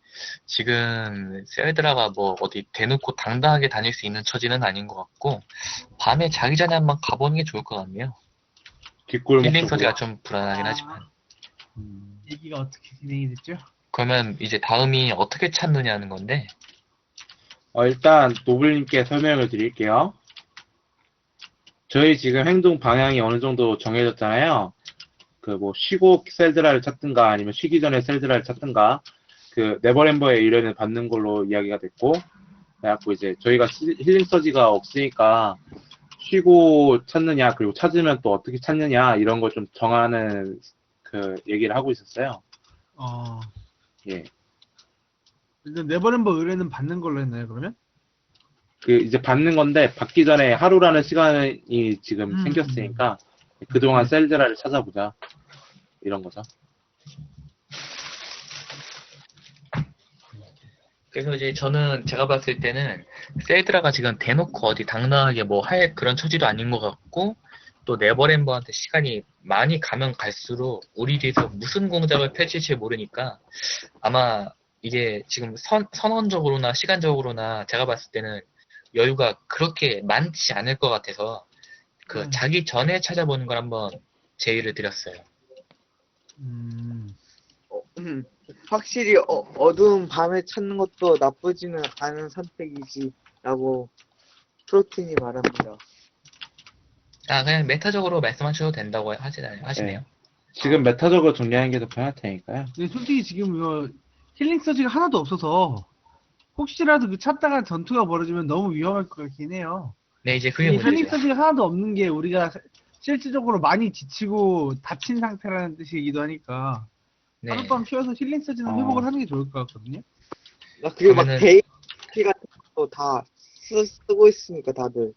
지금 셀드라가 뭐 어디 대놓고 당당하게 다닐 수 있는 처지는 아닌 것 같고 밤에 자기 전에 한번 가보는 게 좋을 것 같네요. 뒷골목 힐링 쪽으로. 서지가 좀 불안하긴 하지만. 얘기가 어떻게 진행이 됐죠? 그러면 이제 다음이 어떻게 찾느냐는 건데 일단 노블님께 설명을 드릴게요. 저희 지금 행동 방향이 어느 정도 정해졌잖아요. 그 뭐 쉬고 셀드라를 찾든가 아니면 쉬기 전에 셀드라를 찾든가 그 네버랜버의 의뢰는 받는 걸로 이야기가 됐고, 그래갖고 이제 저희가 힐링 서지가 없으니까 쉬고 찾느냐 그리고 찾으면 또 어떻게 찾느냐 이런 걸 좀 정하는 그 얘기를 하고 있었어요. 예. 일단 네버랜버 의뢰는 받는 걸로 했나요, 그러면? 그 이제 받는 건데 받기 전에 하루라는 시간이 지금 생겼으니까 그동안 셀드라를 찾아보자 이런 거죠. 그래서 이제 저는 제가 봤을 때는 셀드라가 지금 대놓고 어디 당당하게 뭐 할 그런 처지도 아닌 것 같고 또 네버랜버한테 시간이 많이 가면 갈수록 우리 뒤에서 무슨 공작을 펼칠지 모르니까 아마 이게 지금 선언적으로나 시간적으로나 제가 봤을 때는 여유가 그렇게 많지 않을 것 같아서 그 자기 전에 찾아보는 걸 한번 제의를 드렸어요. 확실히 어두운 밤에 찾는 것도 나쁘지는 않은 선택이지라고 프로틴이 말합니다. 아, 그냥 메타적으로 말씀하셔도 된다고 하시네요. 네. 지금 메타적으로 정리하는 게 더 편할 테니까요. 근데 솔직히 지금 이거 힐링 서지가 하나도 없어서 혹시라도 그 찾다가 전투가 벌어지면 너무 위험할 것 같긴 해요. 네, 이제 그게 이 힐링 문제죠. 서지가 하나도 없는 게 우리가 실질적으로 많이 지치고 다친 상태라는 뜻이기도 하니까 네. 하룻밤 쉬어서 힐링 서지는 회복을 하는 게 좋을 것 같거든요. 그리고 막 그러면은- 데이트 같은 거 다 쓰고 있으니까 다들.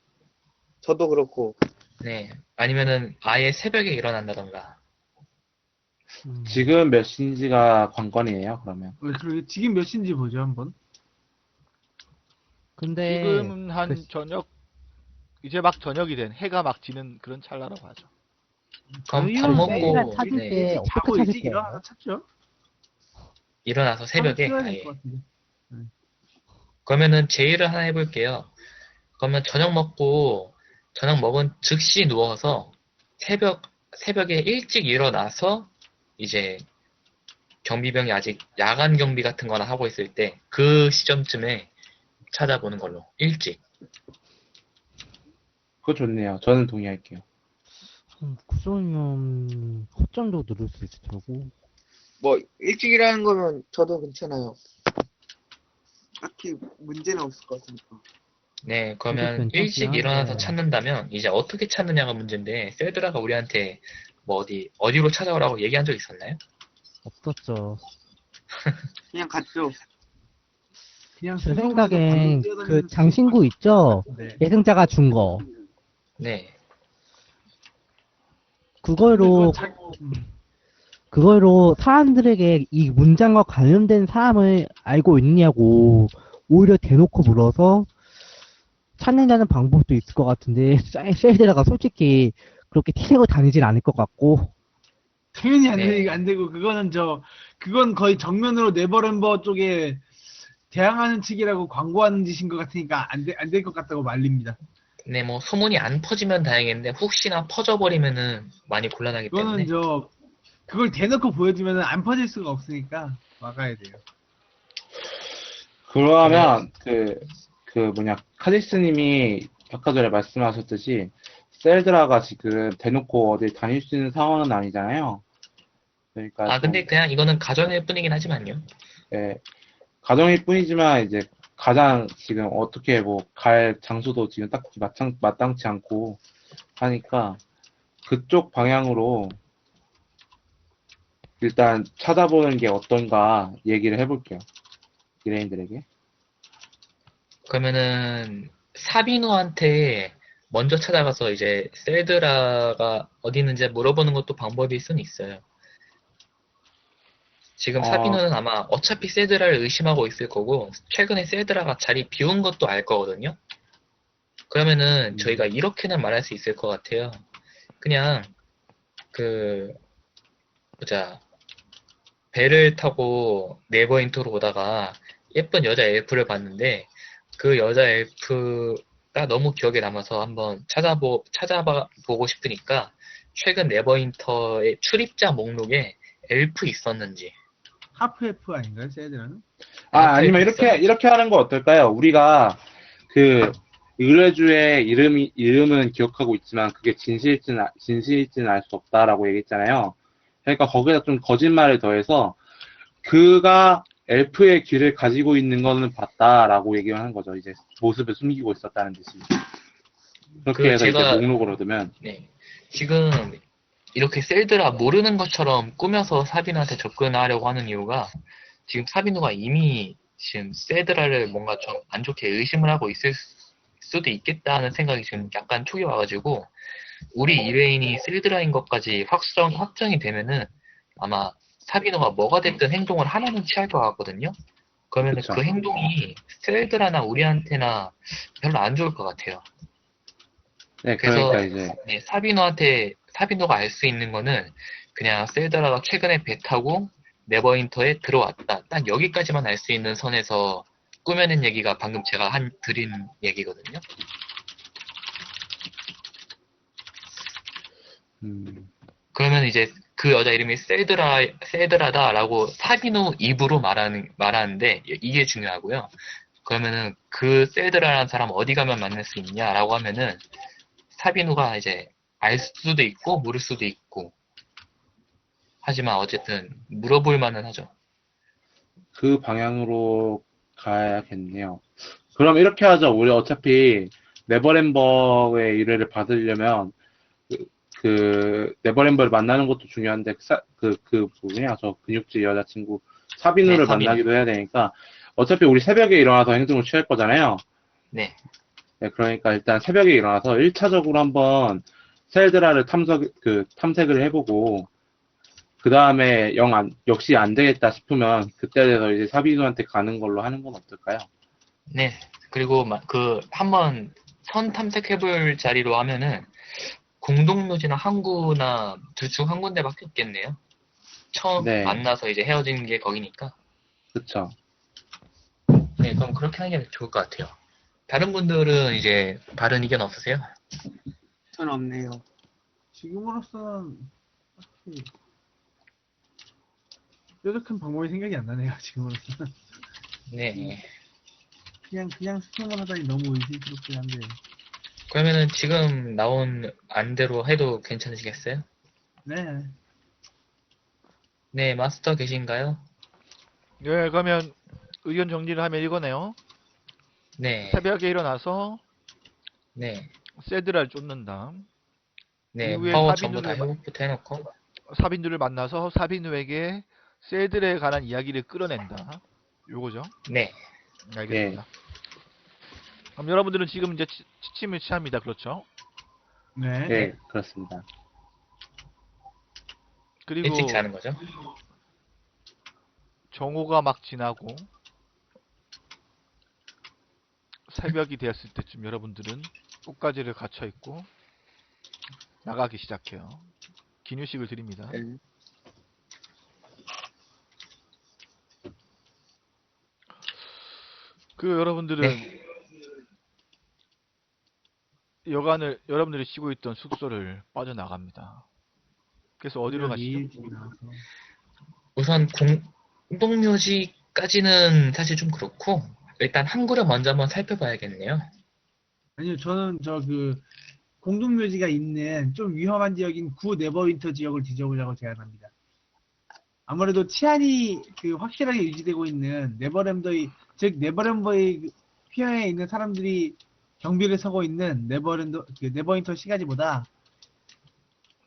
저도 그렇고. 네. 아니면은 아예 새벽에 일어난다던가. 지금 몇 시인지가 관건이에요. 그러면 그리고 지금 몇 시인지 보죠 한번. 근데 지금은 한 그- 저녁 이제 막 저녁이 된 해가 막 지는 그런 찰나라고 하죠. 그럼 밥 일어나서 먹고 찾을 네, 때 일찍 자고 어떻게 찾을 일찍 거예요? 일어나서 찾죠. 일어나서 새벽에 쉬어야 될 아예. 것 같은데. 그러면은 제의를 하나 해볼게요. 그러면 저녁 먹은 즉시 누워서 새벽에 일찍 일어나서 이제 경비병이 아직 야간 경비 같은 거나 하고 있을 때 그 시점쯤에 찾아보는 걸로. 일찍. 그거 좋네요. 저는 동의할게요. 그 정도면 허점도 누를 수 있을 테고. 뭐 일찍 일하는 거면 저도 괜찮아요. 딱히 문제는 없을 것 같으니까. 네, 그러면 괜찮긴 일찍 한데. 일어나서 찾는다면 이제 어떻게 찾느냐가 문제인데 셀드라가 우리한테 뭐 어디로 찾아오라고 얘기한 적 있었나요? 없었죠. 그냥 갔죠. 그냥 제 수동으로 생각엔 방금 그 뛰어다니는 장신구 있죠? 네. 예승자가 준 거. 네. 그걸로 그걸로 사람들에게 이 문장과 관련된 사람을 알고 있냐고 오히려 대놓고 물어서 찾는다는 방법도 있을 것 같은데 셀데라가 솔직히 그렇게 티색을 다니진 않을 것 같고. 당연히 네. 안 되고, 그건 거의 정면으로 네버랜버 쪽에 대항하는 측이라고 광고하는 짓인 것 같으니까 안 될 것 같다고 말립니다. 네, 뭐 소문이 안 퍼지면 다행인데 혹시나 퍼져버리면은 많이 곤란하기 그거는 때문에. 그걸 대놓고 보여주면 안 퍼질 수가 없으니까 막아야 돼요. 그러면 그러면 카디스님이 아까 전에 말씀하셨듯이 셀드라가 지금 대놓고 어디 다닐 수 있는 상황은 아니잖아요. 그러니까 근데 좀 그냥 이거는 가정일 뿐이긴 하지만요. 예, 가정일 뿐이지만 이제 가장 지금 어떻게 뭐 갈 장소도 지금 딱히 마땅치 않고 하니까 그쪽 방향으로 일단 찾아보는 게 어떤가 얘기를 해볼게요. 기레인들에게. 그러면은 사비노한테 먼저 찾아가서 이제 셀드라가 어디 있는지 물어보는 것도 방법일 수는 있어요. 지금 어, 사비노는 아마 어차피 셀드라를 의심하고 있을 거고 최근에 셀드라가 자리 비운 것도 알 거거든요. 그러면은 음, 저희가 이렇게는 말할 수 있을 것 같아요. 그냥 그 보자, 배를 타고 네버윈터로 오다가 예쁜 여자 엘프를 봤는데 그 여자 엘프가 너무 기억에 남아서 한번 찾아보고 싶으니까 최근 네버윈터의 출입자 목록에 엘프 있었는지, 하프 F 아닌가요, 세드라는? 하프 아니면 엘프 있었는지. 이렇게 하는 거 어떨까요? 우리가 그 의뢰주의 이름은 기억하고 있지만 그게 진실일지는 알 수 없다라고 얘기했잖아요. 그러니까 거기다 좀 거짓말을 더해서 그가 엘프의 귀를 가지고 있는 거는 봤다라고 얘기를 하는 거죠. 이제 모습을 숨기고 있었다는 듯이. 그렇게 그 해서 이제 제가 목록을 얻으면 네, 지금 이렇게 셀드라 모르는 것처럼 꾸며서 사비노한테 접근하려고 하는 이유가 지금 사비노가 이미 지금 셀드라를 뭔가 좀 안 좋게 의심을 하고 있을 수도 있겠다는 생각이 지금 약간 촉이 와가지고 우리 이레인이 셀드라인 것까지 확정이 되면은 아마 사비노가 뭐가 됐든 행동을 하나는 취할 것 같거든요. 그러면은 그쵸. 그 행동이 셀드라나 우리한테나 별로 안 좋을 것 같아요. 네, 그래서 그러니까 이제 네, 사비노가 알 수 있는 거는 그냥 셀드라가 최근에 배 타고 네버윈터에 들어왔다. 딱 여기까지만 알 수 있는 선에서 꾸며낸 얘기가 방금 제가 드린 얘기거든요. 음, 그러면 이제 그 여자 이름이 셀드라다라고 사비노 입으로 말하는데 이게 중요하고요. 그러면은 그 셀드라라는 사람 어디 가면 만날 수 있냐라고 하면은 사비노가 이제 알 수도 있고 모를 수도 있고 하지만 어쨌든 물어볼 만은 하죠. 그 방향으로 가야겠네요. 그럼 이렇게 하죠. 우리 어차피 네버랜버의 의뢰를 받으려면 그, 네버랜버를 만나는 것도 중요한데 뭐냐 저 근육질 여자친구 네, 사비누를 사비노. 만나기도 해야 되니까 어차피 우리 새벽에 일어나서 행동을 취할 거잖아요. 네, 네, 그러니까 일단 새벽에 일어나서 1차적으로 한번 셀드라를 탐색을 해보고 그 다음에 역시 안 되겠다 싶으면 그때 돼서 이제 사비누한테 가는 걸로 하는 건 어떨까요? 네. 그리고 한번 선 탐색해볼 자리로 하면은 공동묘지나 항구나 둘 중 한 군데밖에 없겠네요. 처음 네, 만나서 이제 헤어지는 게 거기니까. 그쵸. 네, 그럼 그렇게 하는 게 좋을 것 같아요. 다른 분들은 이제 다른 의견 없으세요? 전 없네요. 지금으로서는 딱히 뾰족한 방법이 생각이 안 나네요, 지금으로서는. 네. 그냥 수송을 하다니 너무 의심스럽긴 한데. 그러면은 지금 나온 안대로 해도 괜찮으시겠어요? 네. 네, 마스터 계신가요? 네, 그러면 의견 정리를 하면 이거네요. 네, 새벽에 일어나서 네, 세드라를 쫓는다. 네. 이후에 파워 전부 다 회복부터 해놓고. 사빈누를 만나서 사빈누에게 세드에 관한 이야기를 끌어낸다. 요거죠. 네, 예, 알겠습니다. 그럼 여러분들은 지금 이제 취침을 취합니다. 그렇죠? 네. 네. 예, 그렇습니다. 일찍 그리고 자는 거죠. 정오가 막 지나고 새벽이 되었을 때쯤 여러분들은 꽃가지를 갇혀 있고 나가기 시작해요. 기뉴식을 드립니다. 네. 여러분들은 네. 여러분들이 쉬고 있던 숙소를 빠져나갑니다. 그래서 어디로 가시죠? 우선 공동묘지까지는 사실 좀 그렇고 일단 항구를 먼저 한번 살펴봐야겠네요. 아니요, 저는 공동묘지가 있는 좀 위험한 지역인 구 네버윈터 지역을 뒤져보자고 제안합니다. 아무래도 치안이 확실하게 유지되고 있는 네버랜더의 피어에 있는 사람들이 경비를 서고 있는 네버윈터 시가지보다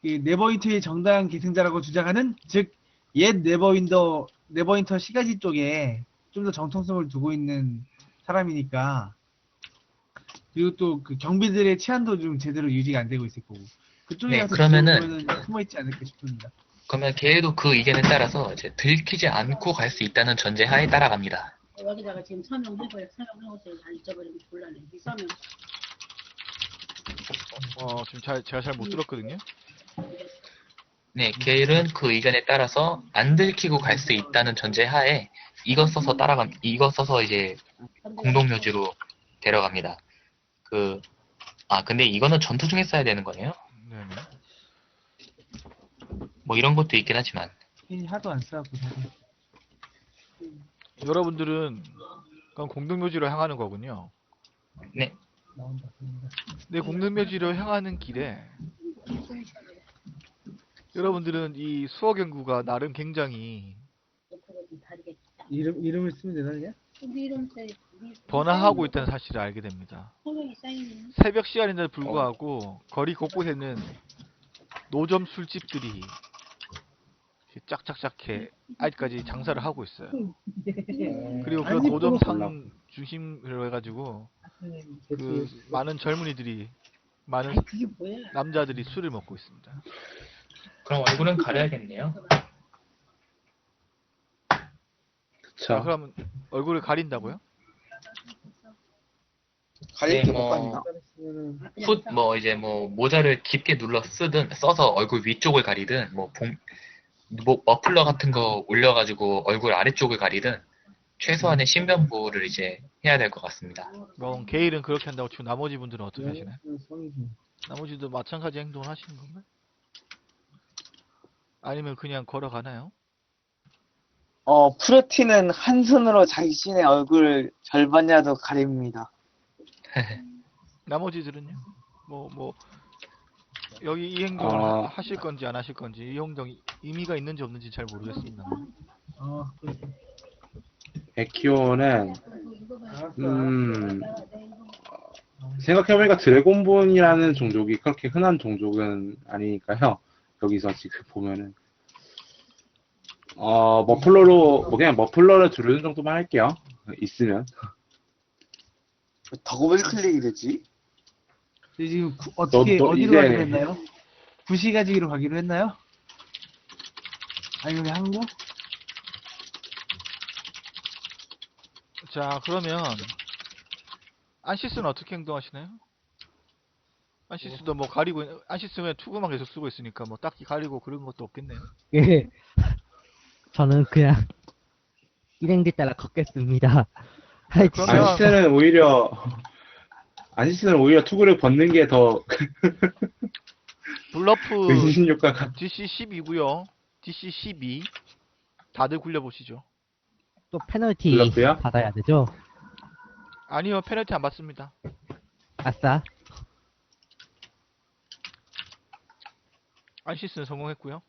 네버윈터의 정당한 계승자라고 주장하는 즉 옛 네버윈터 시가지 쪽에 좀 더 정통성을 두고 있는 사람이니까, 그리고 또 경비들의 치안도 좀 제대로 유지가 안 되고 있을 거고 그쪽에 네, 가서 그러면은 숨어 있지 않을까 싶습니다. 그러면 걔도 그 의견에 따라서 이제 들키지 않고 갈 수 있다는 전제하에 따라갑니다. 여기다가 지금 서명해봐요. 서명해보세요. 안 잊어버리면 곤란해. 이 서명. 지금 제가 잘 못 들었거든요. 네, 게일은 그 의견에 따라서 안 들키고 갈 수 있다는 전제하에 이거 써서 이제 공동묘지로 데려갑니다. 근데 이거는 전투 중에 써야 되는 거네요? 네네. 뭐 이런 것도 있긴 하지만. 하도 안 싸고 여러분들은 그럼 공동묘지로 향하는 거군요. 네, 나온다. 네, 공동묘지로 향하는 길에 여러분들은 이 수어경구가 나름 굉장히 이름을 쓰면 되나 그냥? 번화하고 있다는 사실을 알게 됩니다. 서명이 쌓이네. 새벽 시간인데도 불구하고 거리 곳곳에는 노점 술집들이 짝짝짝해 아직까지 장사를 하고 있어요. 그리고 그 노점상 중심으로 해가지고 많은 젊은이들이 많은 그게 뭐야? 남자들이 술을 먹고 있습니다. 그럼 얼굴은 가려야겠네요. 자, 그쵸. 그러면 얼굴을 가린다고요? 가릴 네, 게 뭐, 뭐가 있나? 이제 모자를 깊게 써서 얼굴 위쪽을 가리든, 머플러 같은 거 올려가지고 얼굴 아래쪽을 가리든, 최소한의 신변보호를 이제 해야 될 것 같습니다. 게일은 그렇게 한다고 치고 나머지 분들은 어떻게 하시나요? 나머지도 마찬가지 행동을 하시는 건가요? 아니면 그냥 걸어가나요? 프레티는 한 손으로 자신의 얼굴 절반이라도 가립니다. 나머지들은요? 여기 이 행동을 하실 건지 안 하실 건지 이 행동이 의미가 있는지 없는지 잘 모르겠습니다. 에키오는 생각해보니까 드래곤본이라는 종족이 그렇게 흔한 종족은 아니니까요. 여기서 지금 보면은 그냥 머플러를 두르는 정도만 할게요. 있으면. 더블 클릭이 되지? 지금 너 어디로 이제- 가기로 했나요? 구시가지기로 가기로 했나요? 아니면 한국? 자, 그러면 안시스는 어떻게 행동하시나요? 안시스도 안시스는 투구만 계속 쓰고 있으니까 딱히 가리고 그런 것도 없겠네요. 예. 저는 그냥 일행들 따라 걷겠습니다. 그러면- 안시스는 오히려 투구를 벗는 게 더 블러프 의심 효과가. DC 12고요. DC 12 다들 굴려보시죠. 또 페널티 불렀고요? 받아야 되죠? 아니요, 페널티 안 받습니다. 아싸. 안시스는 성공했고요.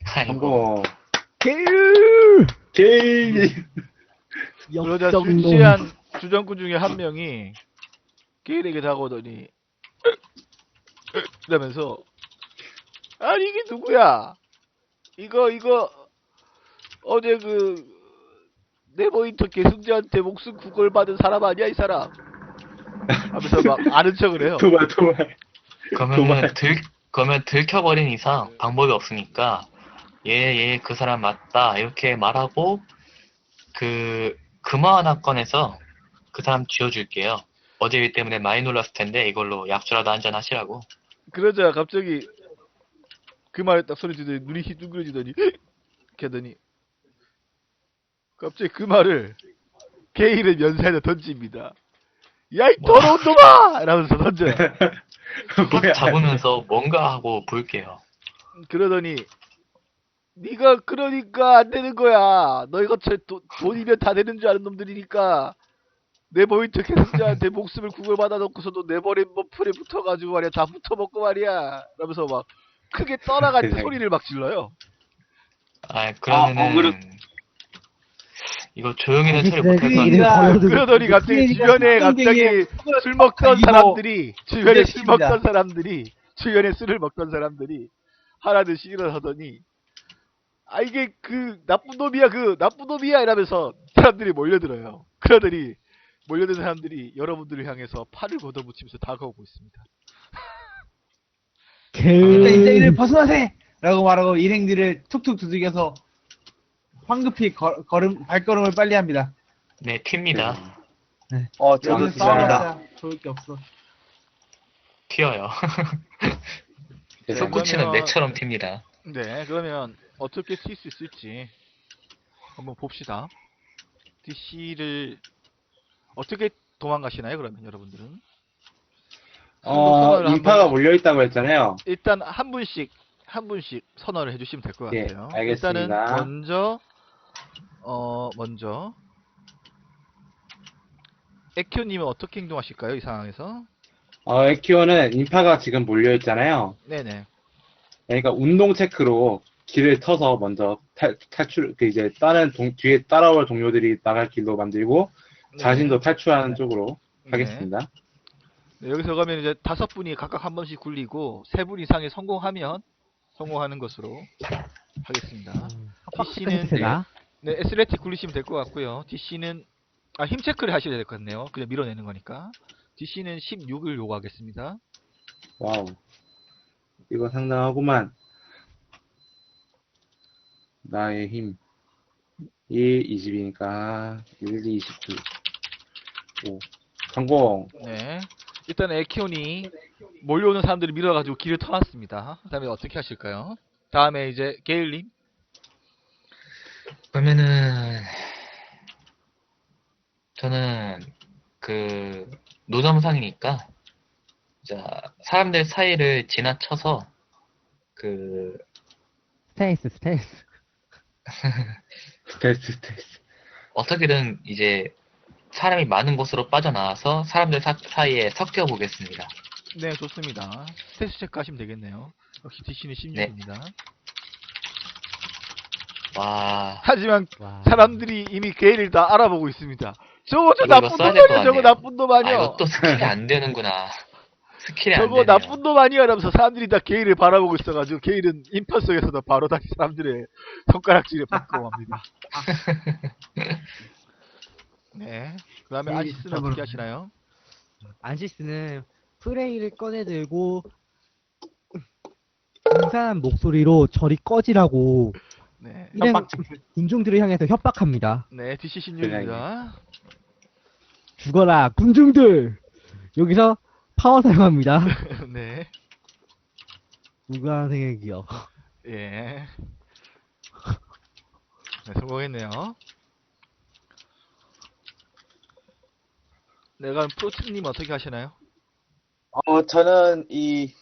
아이고. 한번 게임 그러자 역적놈. 순시한 주전꾼 중에 한 명이 게일에게 다가오더니 이러면서 아니 이게 누구야? 이거 어제 네버윈터 계승자한테 목숨 구걸받은 사람 아니야 이 사람? 하면서 막 아는 척을 해요. 도발. 그러면 들켜버린 이상 방법이 없으니까 그 사람 맞다 이렇게 말하고 금화 하나 꺼내서 그 사람 쥐어줄게요. 어제 일 때문에 많이 놀랐을 텐데 이걸로 약주라도 한잔 하시라고. 그러자 갑자기 그 말에 딱 소리 지더니 눈이 휘둥그레지더니 이렇게 하더니 갑자기 그 말을 게일의 면사에다 던집니다. 야, 이 더러운 놈아! 이러면서 던져요. 딱 잡으면서 뭔가 하고 볼게요. 그러더니 네가 그러니까 안 되는 거야. 너희가 돈이면 다 되는 줄 아는 놈들이니까 네버윈터 캐스터한테 목숨을 구걸받아 놓고서도 네버린 머플에 붙어가지고 말이야 다 붙어먹고 말이야. 이러면서 막 크게 떠나갈 때 소리를 막 질러요. 그러면은 이거 조용히는 처리 못할 것 이름 같아요. 걸어두고 그러더니 갑자기 주변에 갑자기 술 먹던 사람들이 주변에 술 먹던 사람들이 주변에 술을 먹던 사람들이 하나둘씩 일어나더니 아 이게 그 나쁜 놈이야 이러면서 사람들이 몰려들어요. 그러더니 몰려든 사람들이 여러분들을 향해서 팔을 걷어붙이면서 다가오고 있습니다. 일단 이제 이를 벗어나세! 라고 말하고 일행들을 툭툭 두들겨서 황급히 발걸음을 빨리 합니다. 네, 튑니다. 저도 여기서 진짜 싸워봤자 좋을 게 없어. 튀어요. 네, 솟구치는 그러면- 내처럼 튑니다. 네, 그러면 어떻게 튈 수 있을지 한번 봅시다. DC를 어떻게 도망가시나요? 그러면 여러분들은 선언을 인파가 한번- 몰려있다고 했잖아요. 일단 한 분씩 선언을 해주시면 될 것 예, 같아요. 알겠습니다. 일단은 먼저 에큐님은 어떻게 행동하실까요? 이 상황에서? 에키오는 인파가 지금 몰려있잖아요. 네네. 그러니까 운동 체크로 길을 터서 먼저 탈출, 이제 뒤에 따라올 동료들이 나갈 길로 만들고, 자신도 탈출하는 쪽으로 하겠습니다. 네, 여기서 가면 이제 5분이 각각 한 번씩 굴리고 3분 이상에 성공하면 성공하는 것으로 하겠습니다. DC는 세다. 네, 에슬레틱 굴리시면 될 것 같고요. DC는 힘 체크를 하셔야 될 것 같네요. 그냥 밀어내는 거니까. DC는 16을 요구하겠습니다. 와우. 이거 상당하구만. 나의 힘. 1, 20이니까 1, 2, 29. 5. 성공. 네. 일단 에키온이 몰려오는 사람들을 밀어가지고 길을 터놨습니다. 그 다음에 어떻게 하실까요? 다음에 이제 게일님. 그러면은 저는 그 노점상이니까 자 사람들 사이를 지나쳐서 그 스테이스. 스텔스. 어떻게든 이제 사람이 많은 곳으로 빠져나와서 사람들 사이에 섞여 보겠습니다. 네, 좋습니다. 스탯 체크 하시면 되겠네요. 역시 DC는 16입니다. 와, 하지만 와. 사람들이 이미 게일을 다 알아보고 있습니다. 저거 이거 나쁜 써야 놈 될것 아니야, 저거 같네요. 나쁜 놈 아니야. 이것도 스킬이 안 되는구나. 스킬이 안 저거 되네요. 나쁜 놈 아니야 라면서 사람들이 다 게일을 바라보고 있어가지고 게일은 인파 속에서도 바로 다시 사람들의 손가락질을 받고 맙니다. 네. 그 다음에 게일이 아시스는 잡으러 어떻게 하시나요? 안시스는 프레이를 꺼내들고 공산한 목소리로 저리 꺼지라고 네. 일행 군중들을 향해서 협박합니다. 네, DC 16입니다. 죽어라 군중들! 여기서 파워 사용합니다. 네. 무관생의 기억. 예. 네, 성공했네요. 네, 그럼 프로트님 어떻게 하시나요? 저는 이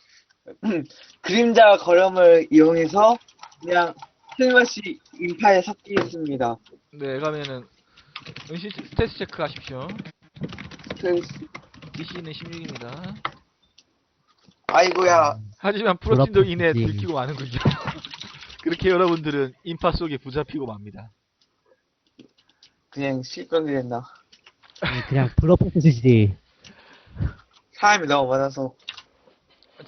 그림자 걸음을 이용해서 그냥 슬며시 인파에 섞이겠습니다. 네, 그러면은 은신 스탯 체크 하십시오. DC는 16입니다. 아이고야. 하지만 프로틴도 이내 부럽지. 들키고 마는군요. 그렇게 여러분들은 인파 속에 붙잡히고 맙니다. 그냥 실병이 됐나. 그냥 브러포스지. 사람이 너무 많아서.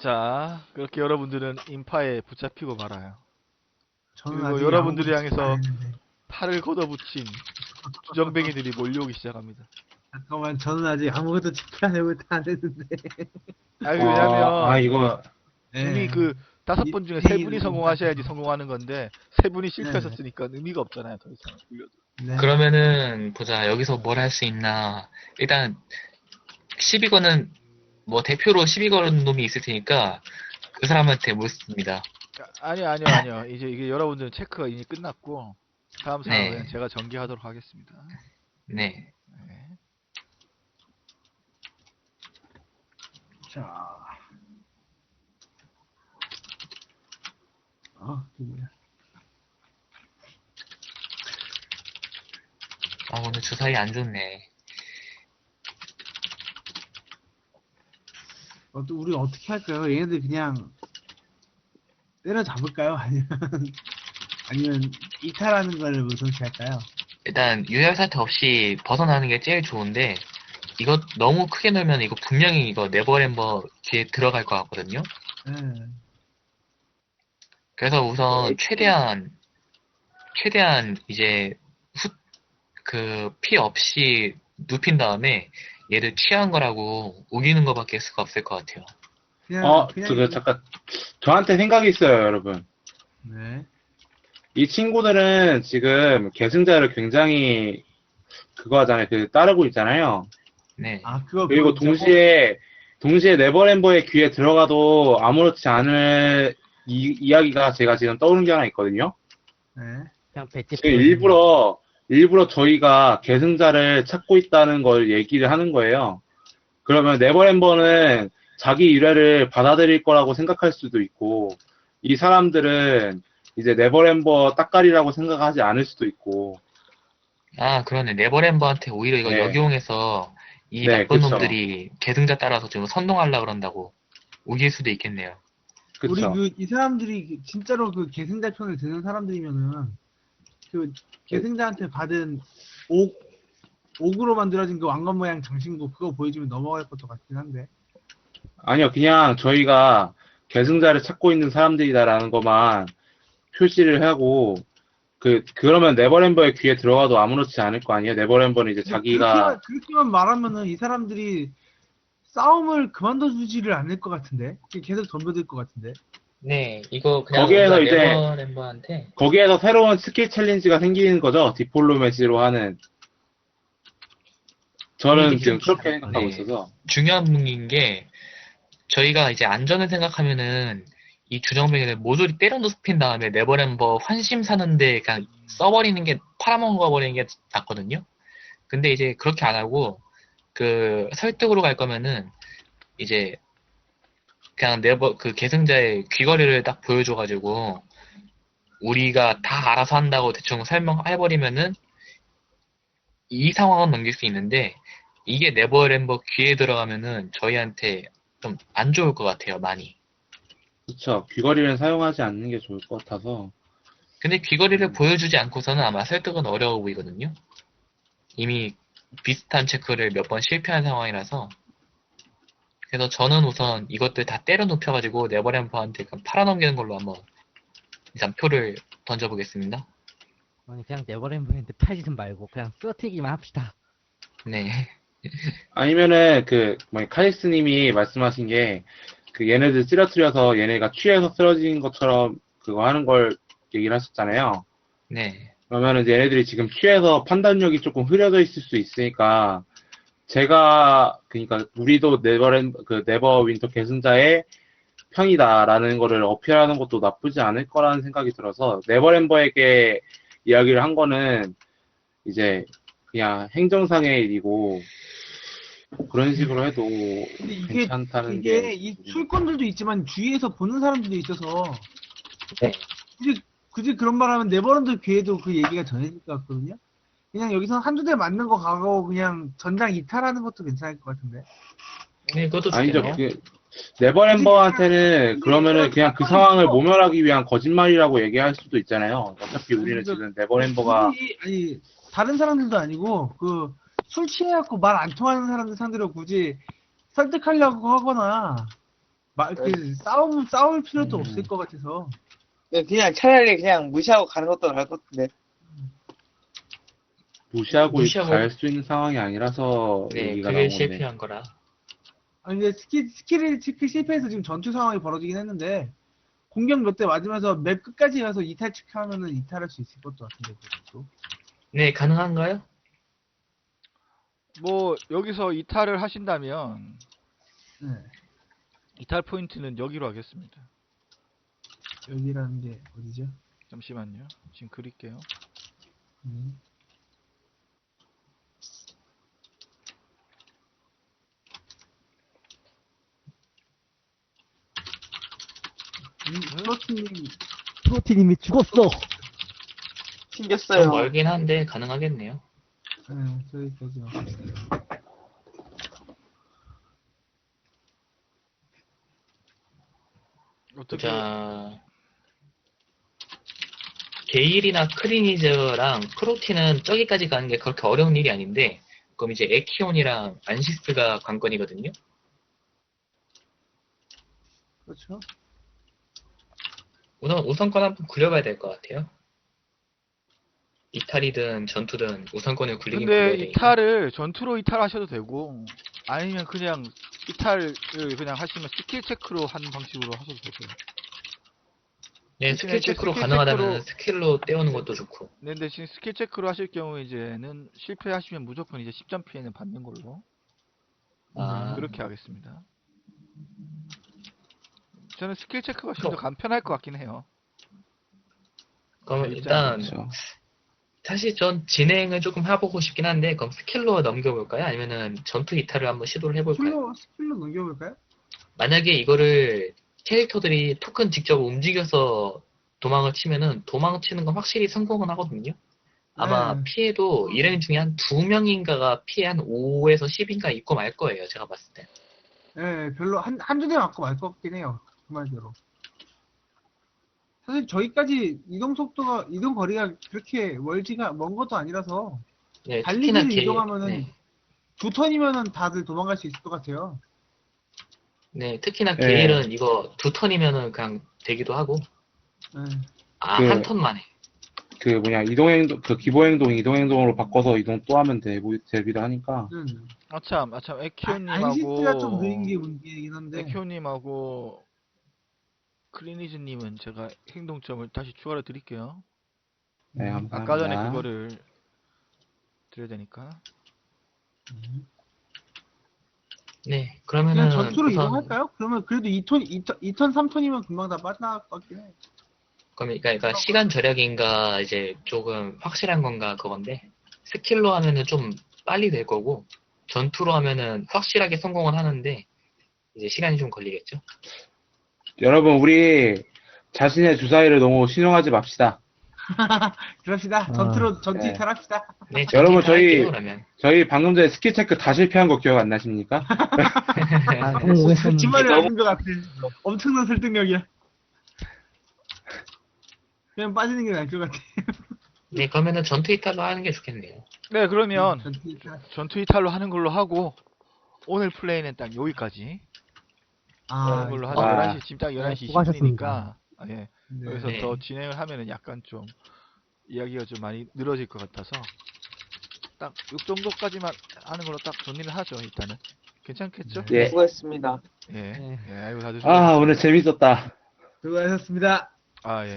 자, 그렇게 여러분들은 인파에 붙잡히고 말아요. 저는 그리고 아직 여러분들을 아무것도 향해서 안 했는데. 팔을 걷어붙인 주정뱅이들이 몰려오기 시작합니다. 잠깐만, 저는 아직 아무것도 집단을 안 했는데. 왜냐면 이거 이미 그 5분 중에 3분이 성공하셔야지 성공하는 건데 3분이 실패하셨으니까 의미가 없잖아요. 더 이상 굴려도. 네. 그러면은 보자 여기서 뭘 할 수 있나. 일단 시비 거는 뭐 대표로 시비 거는 놈이 있을 테니까 그 사람한테 묻습니다. 아니요. 이제 이게 여러분들 체크가 이미 끝났고 다음 상황은 네. 제가 전개하도록 하겠습니다. 네. 네. 자. 누구야? 아, 오늘 주사위 안 좋네. 또 우리 어떻게 할까요? 얘네들 그냥 때려잡을까요? 아니면 이탈하는 걸 우선시 할까요? 일단 유혈 사태 없이 벗어나는 게 제일 좋은데 이거 너무 크게 놀면 이거 분명히 이거 네버램버 뒤에 들어갈 것 같거든요. 네. 그래서 우선 최대한 이제 그 피 없이 눕힌 다음에 얘를 취한 거라고 우기는 거밖에 수가 없을 것 같아요. 그거 잠깐. 저한테 생각이 있어요, 여러분. 네. 이 친구들은 지금 계승자를 굉장히 그거 하잖아요. 따르고 있잖아요. 네. 그리고 동시에 네버램버의 귀에 들어가도 아무렇지 않을 이야기가 제가 지금 떠오르는 게 하나 있거든요. 네. 그냥 배치. 일부러 저희가 계승자를 찾고 있다는 걸 얘기를 하는 거예요. 그러면 네버램버는 자기 유래를 받아들일 거라고 생각할 수도 있고, 이 사람들은 이제 네버램버 따까리라고 생각하지 않을 수도 있고. 아, 그러네. 네버램버한테 오히려 이거 네. 역용해서 이 네, 나쁜 그쵸. 놈들이 계승자 따라서 좀 선동하려고 그런다고 우길 수도 있겠네요. 그쵸. 이 사람들이 진짜로 그 계승자 편을 드는 사람들이면은 그 계승자한테 받은 옥으로 만들어진 그 왕관 모양 장신구 그거 보여주면 넘어갈 것도 같긴 한데. 아니요, 그냥 저희가 계승자를 찾고 있는 사람들이다라는 것만 표시를 하고, 그러면 네버램버의 귀에 들어가도 아무렇지 않을 거 아니에요? 네버램버는 이제 자기가, 그렇게만 말하면은 이 사람들이 싸움을 그만둬주지를 않을 것 같은데. 계속 덤벼들 것 같은데. 네, 이거 그냥 거기에서 우리가 이제- 네버램버한테 거기에서 새로운 스킬 챌린지가 생기는 거죠? 디폴로매시로 하는. 저는 이게 지금 좀 그렇게 생각하고 네. 있어서. 중요한 분인 게 저희가 이제 안전을 생각하면은 이 주정뱅이를 모조리 때려 눕힌 다음에 네버램버 환심 사는데 그냥 써버리는 게 팔아먹어 버리는 게 낫거든요. 근데 이제 그렇게 안 하고 그 설득으로 갈 거면은 이제 그냥 그 계승자의 귀걸이를 딱 보여줘가지고 우리가 다 알아서 한다고 대충 설명해버리면은 이 상황은 넘길 수 있는데 이게 네버램버 귀에 들어가면은 저희한테 좀 안 좋을 것 같아요, 많이. 그쵸. 귀걸이는 사용하지 않는 게 좋을 것 같아서. 근데 귀걸이를 보여주지 않고서는 아마 설득은 어려워 보이거든요. 이미 비슷한 체크를 몇 번 실패한 상황이라서. 그래서 저는 우선 이것들 다 때려 눕혀가지고 네버램버한테 팔아넘기는 걸로 한번 일단 표를 던져보겠습니다. 아니, 그냥 네버램버한테 팔지는 말고 그냥 쓰러뜨리기만 합시다. 네. 아니면은, 카리스님이 말씀하신 게, 얘네들 쓰러뜨려서 얘네가 취해서 쓰러진 것처럼 그거 하는 걸 얘기를 하셨잖아요. 네. 그러면은 이제 얘네들이 지금 취해서 판단력이 조금 흐려져 있을 수 있으니까, 그러니까 우리도 네버 윈터 계승자의 편이다라는 거를 어필하는 것도 나쁘지 않을 거라는 생각이 들어서, 네버램버에게 이야기를 한 거는 이제 그냥 행정상의 일이고, 그런 식으로 해도 근데 괜찮다는 이게 게. 이 술꾼들도 있지만 주위에서 보는 사람들도 있어서 네. 굳이 그런 말 하면 네버랜드 귀에도 그 얘기가 전해질 것 같거든요. 그냥 여기서 한두 대 맞는 거 가고 그냥 전장 이탈하는 것도 괜찮을 것 같은데. 네, 그것도 아니죠. 좋겠네요. 네버램버한테는 그러면은 그냥 그 상황을 모면하기 위한 거짓말이라고 얘기할 수도 있잖아요. 어차피 우리는 지금 네버램버가 아니 다른 사람들도 아니고 그 술 취해갖고 말 안 통하는 사람들 상대로 굳이 설득하려고 하거나 싸울 필요도 없을 것 같아서. 그냥 차라리 그냥 무시하고 가는 것도 나을 것 같은데. 무시하고 무시하고- 갈 수 있는 상황이 아니라서 네, 얘기가 그게 나온 건데. 실패한 거라. 아니 근데 스킬 실패해서 지금 전투 상황이 벌어지긴 했는데 공격 몇 대 맞으면서 맵 끝까지 가서 이탈 체크하면은 이탈할 수 있을 것도 같은데 그것도. 네, 가능한가요? 뭐 여기서 이탈을 하신다면 네. 이탈 포인트는 여기로 하겠습니다. 여기라는 게 어디죠? 잠시만요. 지금 그릴게요. 음. 플러트님 프로틴님이 죽었어. 좀 튕겼어요. 멀긴 한데 가능하겠네요. 네, 저기까지요. 어떻게 자, 게일이나 크리니즈랑 프로틴은 저기까지 가는 게 그렇게 어려운 일이 아닌데, 그럼 이제 에키온이랑 안시스가 관건이거든요. 그렇죠. 우선권 한번 굴려봐야 될 것 같아요. 이탈이든 전투든 우선권을 굴리긴 근데 굴려야 되니까. 이탈을 전투로 이탈하셔도 되고 아니면 그냥 이탈을 그냥 하시면 스킬 체크로 하는 방식으로 하셔도 되고요. 네, 대신에 스킬 이제 체크로 스킬 가능하다면 체크로- 스킬로 때우는 것도 좋고. 네, 대신 스킬 체크로 하실 경우 이제는 실패하시면 무조건 이제 10점 피해는 받는 걸로 아, 그렇게 하겠습니다. 저는 스킬 체크가 좀 더 간편할 것 같긴 해요. 그럼 제 일단 그렇죠. 사실 전 진행을 조금 해보고 싶긴 한데, 그럼 스킬로 넘겨볼까요? 아니면은 전투 이탈을 한번 시도를 해볼까요? 스킬로 넘겨볼까요? 만약에 이거를 캐릭터들이 토큰 직접 움직여서 도망을 치면은 도망치는 건 확실히 성공은 하거든요. 아마 네. 피해도 일행 중에 한 2명인가가 피해 한 5에서 10인가 있고 말 거예요. 제가 봤을 때. 네, 별로 한두 대 맞고 말 것 같긴 해요. 그 말대로. 사실 저기까지 이동 거리가 그렇게 먼 것도 아니라서 네, 달리기를 특히나 이동하면은 네. 2턴이면은 다들 도망갈 수 있을 것 같아요. 네, 특히나 네. 게일은 이거 2턴이면은 그냥 되기도 하고. 네. 아, 그- 한 턴 만에. 그 뭐냐 이동행동 그 기본행동 이동행동으로 바꿔서 이동 또 하면 되기도 하니까 아참 안시스가 좀 느린 게 에키오님하고 문제이긴 한데. 에키오님하고 크리니즈님은 제가 행동점을 다시 추가로 드릴게요. 네 감사합니다. 아까 전에 그거를 드려야 되니까. 네, 그냥 그러면은 전투로 우선 이동할까요? 그러면 그래도 2턴, 3턴이면 금방 다 빠져나갈 것 같긴 해. 그러니까 시간 절약인가 이제 조금 확실한 건가 그건데 스킬로 하면은 좀 빨리 될 거고 전투로 하면은 확실하게 성공을 하는데 이제 시간이 좀 걸리겠죠. 여러분 우리 자신의 주사위를 너무 신용하지 맙시다. 그럽시다. 아, 전투 네. 이탈합시다. 네, 여러분, 전투 할게요, 그러면. 저희 방금 전에 스킬 체크 다 실패한 거 기억 안 나십니까? 아, 성공했었는데. 거짓말을 하는 것 같아. 엄청난 설득력이야. 그냥 빠지는 게 나을 것 같아. 네, 그러면은 전투 이탈로 하는 게 좋겠네요. 네, 그러면 전투 이탈. 전투 이탈로 하는 걸로 하고 오늘 플레이는 딱 여기까지 하는 걸로 하죠. 아. 11시 지금 딱 11시 수고하셨습니다. 20분이니까 예. 네. 여기서 네. 더 진행을 하면은 약간 좀 이야기가 좀 많이 늘어질 것 같아서 딱 이 정도까지만 하는 걸로 딱 정리를 하죠. 일단은 괜찮겠죠? 예. 수고했습니다. 예. 네. 예. 아이고 다들 아 오늘 재밌었다. 수고하셨습니다. 아 예.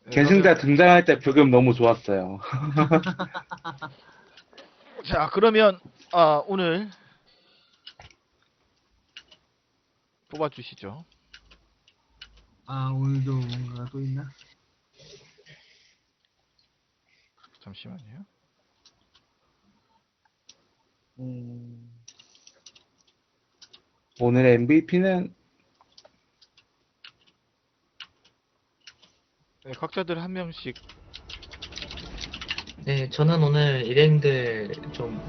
계승자 등장할 때 브금 너무 좋았어요. 자 그러면 오늘 뽑아주시죠. 오늘도 뭔가 또 있나? 잠시만요. 오늘의 MVP는 네, 각자들 한 명씩. 네, 저는 오늘 일행들 좀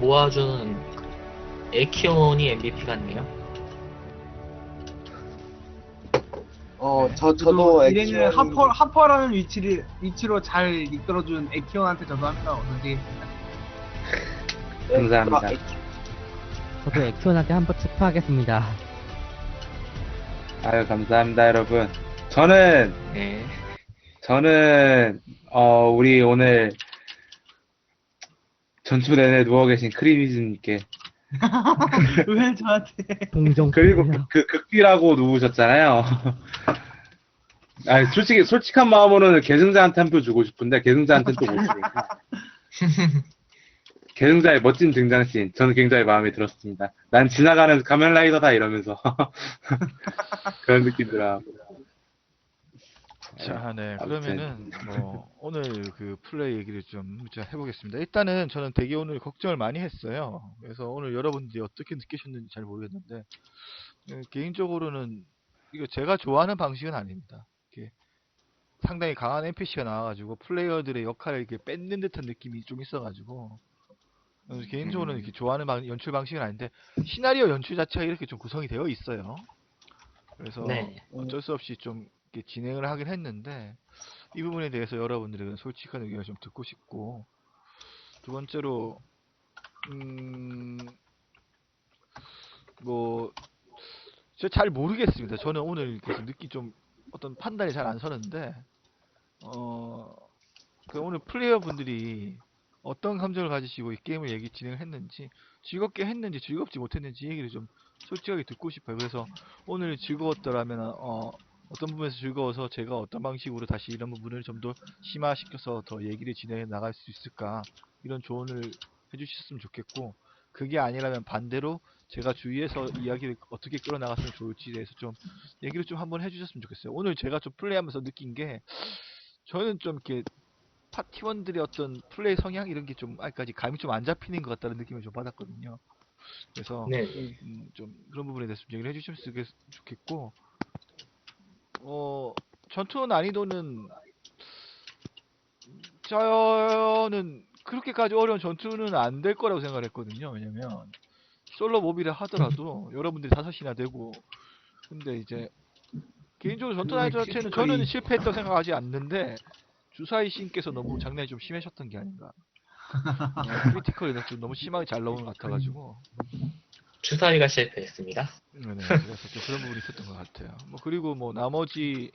모아준 에키온이 MVP 같네요. 저도 이래는 액션- 하퍼라는 위치로 잘 이끌어준 에키온한테 저도 한 표 던지겠습니다. 감사합니다. 저도 액션한테 한번 투표하겠습니다. 아유 감사합니다 여러분. 저는 네. 우리 오늘 전투 내내 누워 계신 크리미즈님께 왜 저한테? 동정. 그리고 그 극비라고 누우셨잖아요. 아니 솔직한 마음으로는 계승자한테 한 표 주고 싶은데 계승자한테 또 못 주니까 계승자의 멋진 등장씬, 저는 굉장히 마음에 들었습니다. 난 지나가는 가면라이더다 이러면서 그런 느낌 들어. 자, 네. 아무튼. 그러면은 뭐 오늘 그 플레이 얘기를 좀 해보겠습니다. 일단은 저는 되게 오늘 걱정을 많이 했어요. 그래서 오늘 여러분들이 어떻게 느끼셨는지 잘 모르겠는데 개인적으로는 이거 제가 좋아하는 방식은 아닙니다. 이렇게 상당히 강한 NPC가 나와가지고 플레이어들의 역할을 이렇게 뺏는 듯한 느낌이 좀 있어가지고 개인적으로는 이렇게 좋아하는 연출 방식은 아닌데 시나리오 연출 자체가 이렇게 좀 구성이 되어 있어요. 그래서 네. 어쩔 수 없이 좀 이렇게 진행을 하긴 했는데 이 부분에 대해서 여러분들의 솔직한 의견을 좀 듣고 싶고, 두 번째로 뭐 제가 잘 모르겠습니다. 저는 오늘 계속 좀 어떤 판단이 잘 안 서는데 그 오늘 플레이어 분들이 어떤 감정을 가지시고 이 게임을 진행을 했는지, 즐겁게 했는지 즐겁지 못했는지 얘기를 좀 솔직하게 듣고 싶어요. 그래서 오늘 즐거웠더라면 어떤 부분에서 즐거워서 제가 어떤 방식으로 다시 이런 부분을 좀 더 심화시켜서 더 얘기를 진행해 나갈 수 있을까, 이런 조언을 해주셨으면 좋겠고, 그게 아니라면 반대로 제가 주위에서 이야기를 어떻게 끌어나갔으면 좋을지에 대해서 좀 얘기를 좀 한번 해주셨으면 좋겠어요. 오늘 제가 좀 플레이하면서 느낀 게, 저는 좀 이렇게 파티원들의 어떤 플레이 성향 이런 게 좀 아직까지 감이 좀 안 잡히는 것 같다는 느낌을 좀 받았거든요. 그래서 네. 좀 그런 부분에 대해서 좀 얘기를 해주셨으면 좋겠고, 전투 난이도는 저는 그렇게까지 어려운 전투는 안 될 거라고 생각을 했거든요. 왜냐면 솔로 모비를 하더라도 여러분들이 5이나 되고, 근데 이제 개인적으로 전투 난이도 자체는 저는 실패했다고 생각하지 않는데 주사위 신께서 너무 장난이 좀 심하셨던 게 아닌가. 크리티컬이 좀 너무 심하게 잘 나오는 것 같아가지고. 주사위가 실패했습니다. 네네. 그래서 좀 그런 부분이 있었던 것 같아요. 뭐 그리고 뭐 나머지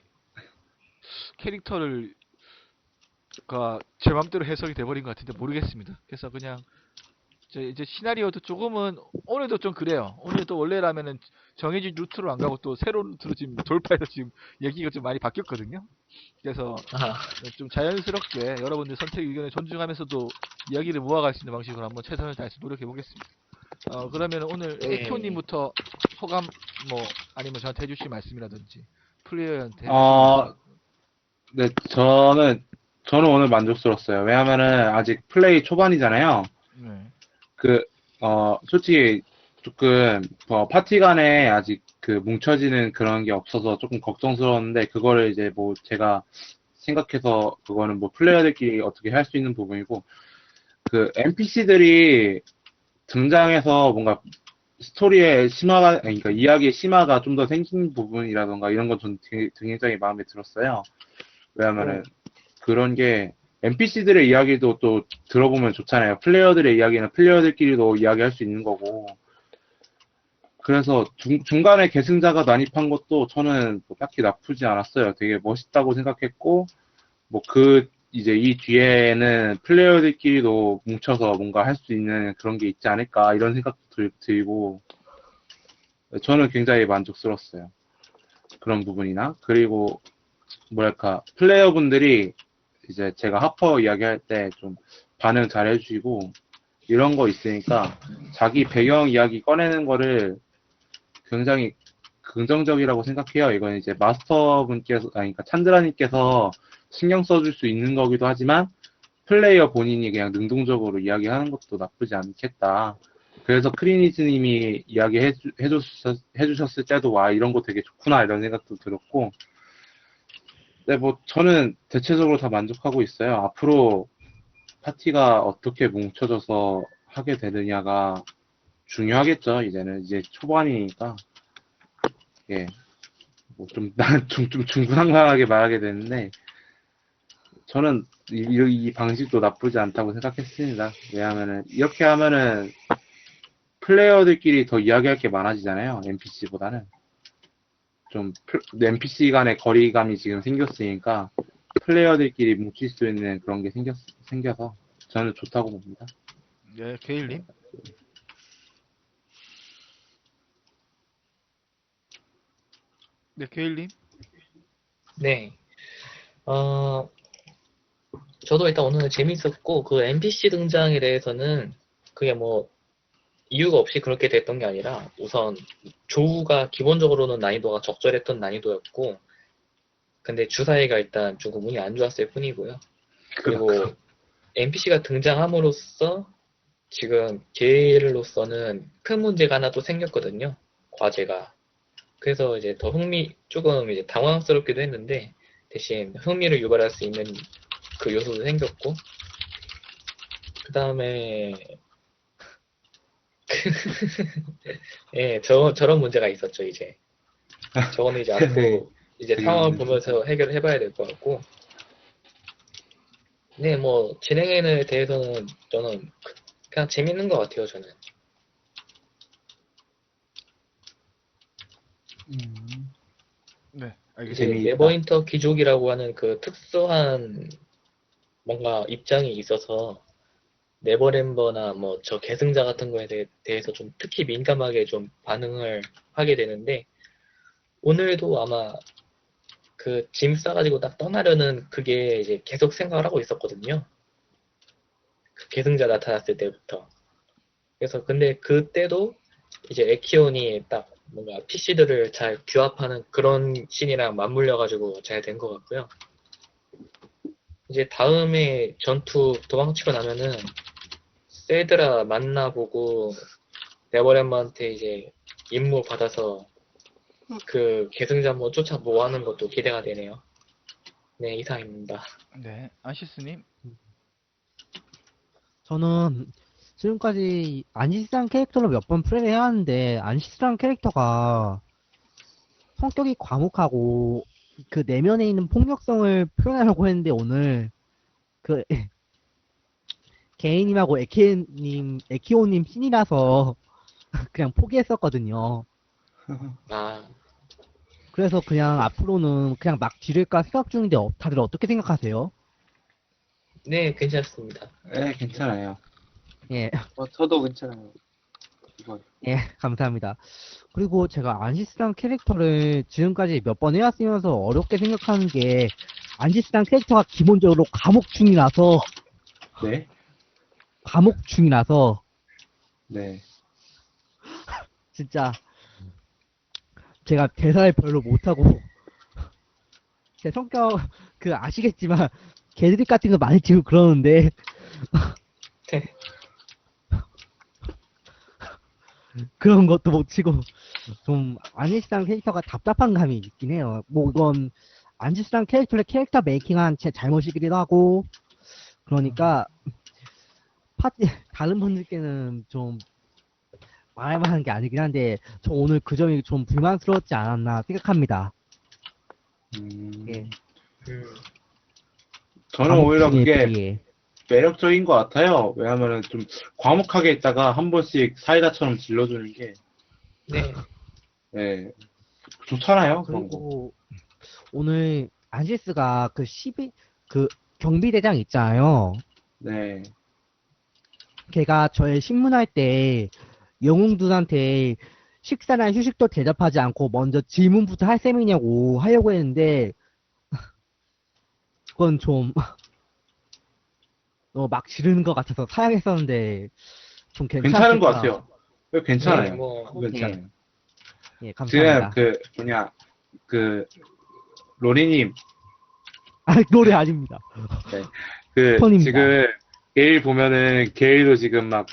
캐릭터를 제 맘대로 해석이 돼버린 것 같은데 모르겠습니다. 그래서 그냥 이제 시나리오도 조금은 오늘도 좀 그래요. 오늘도 원래라면은 정해진 루트로 안 가고 또 새로운 루트로 지금 돌파해서 지금 얘기가 좀 많이 바뀌었거든요. 그래서 좀 자연스럽게 여러분들 선택 의견을 존중하면서도 이야기를 모아갈 수 있는 방식으로 한번 최선을 다해서 노력해 보겠습니다. 그러면 오늘 네. 에이토님부터 소감, 뭐 아니면 저한테 해주실 말씀이라든지 플레이어한테 해주실 말씀. 네, 저는 오늘 만족스러웠어요. 왜냐면은 아직 플레이 초반이잖아요. 네. 솔직히 조금 파티 간에 아직 뭉쳐지는 그런 게 없어서 조금 걱정스러웠는데, 그거를 이제 뭐 제가 생각해서 그거는 뭐 플레이어들끼리 어떻게 할 수 있는 부분이고, NPC들이 등장해서 뭔가 스토리의 심화가, 그러니까 이야기의 심화가 좀 더 생긴 부분이라던가 이런 건 전 굉장히 마음에 들었어요. 왜냐면은 그런 게 NPC들의 이야기도 또 들어보면 좋잖아요. 플레이어들의 이야기는 플레이어들끼리도 이야기할 수 있는 거고. 그래서 중간에 계승자가 난입한 것도 저는 뭐 딱히 나쁘지 않았어요. 되게 멋있다고 생각했고, 뭐 이제 이 뒤에는 플레이어들끼리도 뭉쳐서 뭔가 할 수 있는 그런 게 있지 않을까, 이런 생각도 들고, 저는 굉장히 만족스러웠어요. 그런 부분이나. 그리고 뭐랄까, 플레이어분들이 이제 제가 하퍼 이야기할 때 좀 반응 잘 해주시고, 이런 거 있으니까 자기 배경 이야기 꺼내는 거를 굉장히 긍정적이라고 생각해요. 이건 이제 마스터분께서, 그러니까 찬드라님께서 신경 써줄 수 있는 거기도 하지만, 플레이어 본인이 그냥 능동적으로 이야기하는 것도 나쁘지 않겠다. 그래서 크리니즈님이 해주셨을 때도 와, 이런 거 되게 좋구나, 이런 생각도 들었고, 네, 뭐 저는 대체적으로 다 만족하고 있어요. 앞으로 파티가 어떻게 뭉쳐져서 하게 되느냐가 중요하겠죠. 이제 초반이니까. 예. 뭐 좀 중구난방하게 말하게 되는데, 저는 이 방식도 나쁘지 않다고 생각했습니다. 왜냐하면은 이렇게 하면은 플레이어들끼리 더 이야기할 게 많아지잖아요. NPC보다는. 좀 NPC 간의 거리감이 지금 생겼으니까 플레이어들끼리 뭉칠 수 있는 그런 게 생겨서 저는 좋다고 봅니다. 네, 게일님. 네, 게일님. 네. 저도 일단 오늘 재밌었고, 그 NPC 등장에 대해서는 그게 뭐 이유가 없이 그렇게 됐던 게 아니라 우선 조우가 기본적으로는 난이도가 적절했던 난이도였고 근데 주사위가 일단 조금 운이 안 좋았을 뿐이고요. 그리고 NPC가 등장함으로써 지금 게일로서는 큰 문제가 하나 또 생겼거든요. 과제가. 그래서 이제 더 조금 이제 당황스럽기도 했는데 대신 흥미를 유발할 수 있는 그 요소도 생겼고 그 다음에 예, 저런 문제가 있었죠, 이제. 저거는 이제 앞으로 이제 상황을 보면서 해결을 해봐야 될 것 같고. 네, 뭐, 진행에 대해서는 저는 그냥 재밌는 것 같아요, 저는. 네, 이제 알겠습니다. 네버윈터 귀족이라고 하는 그 특수한 뭔가 입장이 있어서 네버램버나 뭐 저 계승자 같은 거에 대해서 좀 특히 민감하게 좀 반응을 하게 되는데 오늘도 아마 그 짐 싸가지고 딱 떠나려는 그게 이제 계속 생각을 하고 있었거든요. 그 계승자 나타났을 때부터. 그래서 근데 그때도 이제 에키온이 딱 뭔가 PC들을 잘 규합하는 그런 씬이랑 맞물려가지고 잘 된 것 같고요. 이제 다음에 전투 도망치고 나면은 세드라 만나보고 네버랜버한테 이제 임무 받아서 그 계승자 한번 쫓아 모아는 것도 기대가 되네요. 네, 이상입니다. 네, 안시스님. 저는 지금까지 안시스란 캐릭터로 몇 번 플레이 해왔는데 안시스란 캐릭터가 성격이 과묵하고 그 내면에 있는 폭력성을 표현하려고 했는데 오늘 그 개인님하고 에키오님 씬이라서 그냥 포기했었거든요. 아, 그래서 그냥 앞으로는 그냥 막 지를까 생각 중인데 다들 어떻게 생각하세요? 네, 괜찮습니다. 네, 괜찮아요. 예, 저도 괜찮아요. 이건. 예, 감사합니다. 그리고 제가 안시스란 캐릭터를 지금까지 몇 번 해왔으면서 어렵게 생각하는 게 안시스란 캐릭터가 기본적으로 네, 과목중이라서 네. 진짜 제가 대사를 별로 못하고 제 성격 그 아시겠지만 개드립 같은 거 많이 치고 그러는데 그런 것도 못 치고 좀 안시스란 캐릭터가 답답한 감이 있긴 해요. 뭐 이건 안시스란 캐릭터의 캐릭터 메이킹한 제 잘못이기도 하고 그러니까 다른 분들께는 좀 말할 만한 게 아니긴 한데 저 오늘 그 점이 좀 불만스러웠지 않았나 생각합니다. 예. 저는 오히려 과목중에 그게 비해. 매력적인 것 같아요. 왜냐면은 좀 과묵하게 있다가 한 번씩 사이다처럼 질러주는 게, 네. 네, 좋잖아요, 그런 거. 그리고 오늘 안시스가 그 경비대장 있잖아요. 네, 걔가 저의 신문할 때 영웅들한테 식사나 휴식도 대접하지 않고 먼저 질문부터 할 셈이냐고 하려고 했는데 그건 좀 막 지르는 것 같아서 사양했었는데 좀 괜찮은 것 괜찮겠다. 같아요. 괜찮아요. 네, 뭐, 괜찮아요. 예, 지금 감사합니다. 로리님, 아, 노래 아닙니다. 폰입니다. 지금 게일 보면은 게일도 지금 막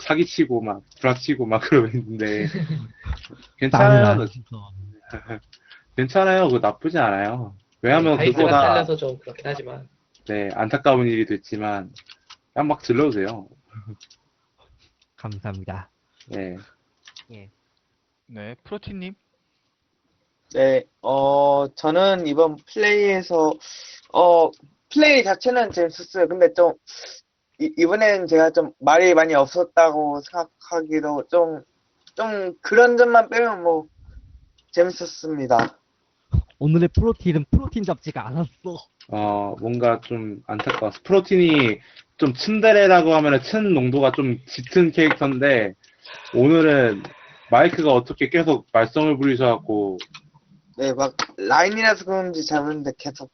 사기치고 막 구라치고 막 그러고 있는데 괜찮아요. 나는 괜찮아요. 그거 나쁘지 않아요. 왜냐면 바이스가 그거보다 잘려서 좀 그렇긴 하지만 네, 안타까운 일이 됐지만 그냥 막 질러주세요. 감사합니다. 네. 예. 네, 프로티님. 네, 저는 이번 플레이에서, 플레이 자체는 재밌었어요. 근데 좀, 이번에는 제가 좀 말이 많이 없었다고 생각하기도 좀 그런 점만 빼면 뭐, 재밌었습니다. 오늘의 프로틴은 프로틴 잡지가 않았어. 뭔가 좀 안타까웠어. 프로틴이 좀 츤데레라고 하면은 츤 농도가 좀 짙은 캐릭터인데 오늘은 마이크가 어떻게 계속 말썽을 부리셔갖고 네, 막, 라인이라서 그런지 잘 모르는데 계속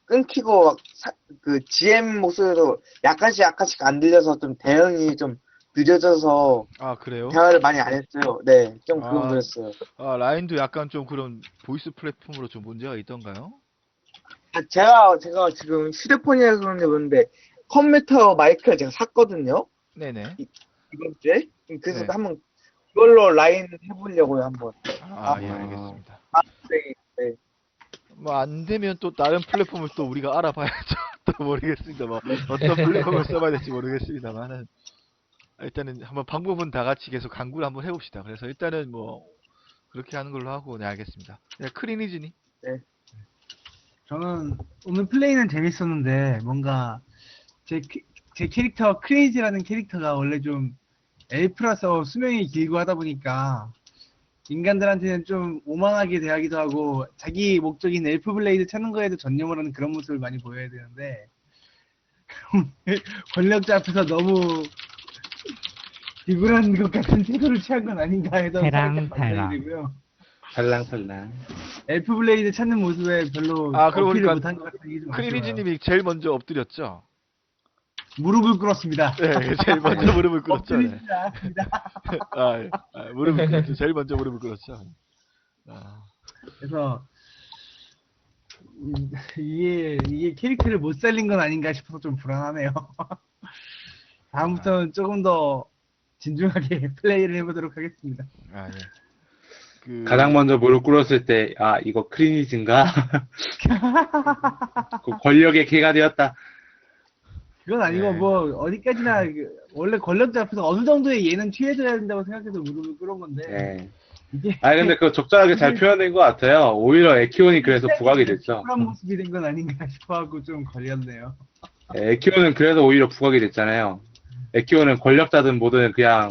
끊기고, 막, 그 GM 목소리도 약간씩 안 들려서 좀 대응이 좀 늦어져서 아, 그래요? 대화를 많이 안 했어요. 네, 좀 아. 그건 그랬어요. 아, 라인도 약간 좀 그런 보이스 플랫폼으로 좀 문제가 있던가요? 아, 제가 지금 휴대폰이라서 그런지 모르는데 컴퓨터 마이크를 제가 샀거든요. 네네. 이번 주에. 그래서 네. 한번 그걸로 라인 해보려고요, 한번. 아, 예, 알겠습니다. 네, 네. 뭐, 안 되면 또 다른 플랫폼을 또 우리가 알아봐야죠. 또 모르겠습니다. 뭐, 어떤 플랫폼을 써봐야 될지 모르겠습니다만은. 일단은 한번 방법은 다 같이 계속 강구를 한번 해봅시다. 그래서 일단은 뭐, 그렇게 하는 걸로 하고, 네, 알겠습니다. 네, 크리니즈니? 저는 오늘 플레이는 재밌었는데 뭔가 제 캐릭터 크레이지라는 캐릭터가 원래 좀 엘프라서 수명이 길고 하다 보니까 인간들한테는 좀 오만하게 대하기도 하고 자기 목적인 엘프 블레이드 찾는 거에도 전념을 하는 그런 모습을 많이 보여야 되는데 권력자 앞에서 너무 비굴한 것 같은 태도를 취한 건 아닌가 해서 살짝 반대드리고요. 살랑살랑. 엘프 블레이드 찾는 모습에 별로 아, 그러고 어필을 보니까 못한 것 같은 게 좀 아쉬워요. 크리니즈님이 제일 먼저 엎드렸죠? 무릎을 꿇었습니다. 네, 제일 먼저 무릎을 꿇었죠. 네. 엎드리지 않았습니다. 아, 예. 무릎을 꿇었죠. 제일 먼저 무릎을 꿇었죠. 아, 그래서 이게 캐릭터를 못 살린 건 아닌가 싶어서 좀 불안하네요. 다음부터는 조금 더 진중하게 플레이를 해보도록 하겠습니다. 아, 예. 그, 가장 먼저 무릎 꿇었을 때, 아, 이거 크리니즈인가? 그 권력의 개가 되었다. 그건 아니고 네. 뭐 어디까지나 원래 권력자 앞에서 어느 정도의 예는 취해줘야 된다고 생각해서 무릎을 꿇은 건데 네. 이게 아 근데 그거 적절하게 잘 표현된 것 같아요. 오히려 에키온이 그래서 부각이 됐죠. 그런 모습이 된 건 아닌가 싶어하고 좀 걸렸네요. 네, 에키온은 그래서 오히려 부각이 됐잖아요. 에키온은 권력자든 뭐든 그냥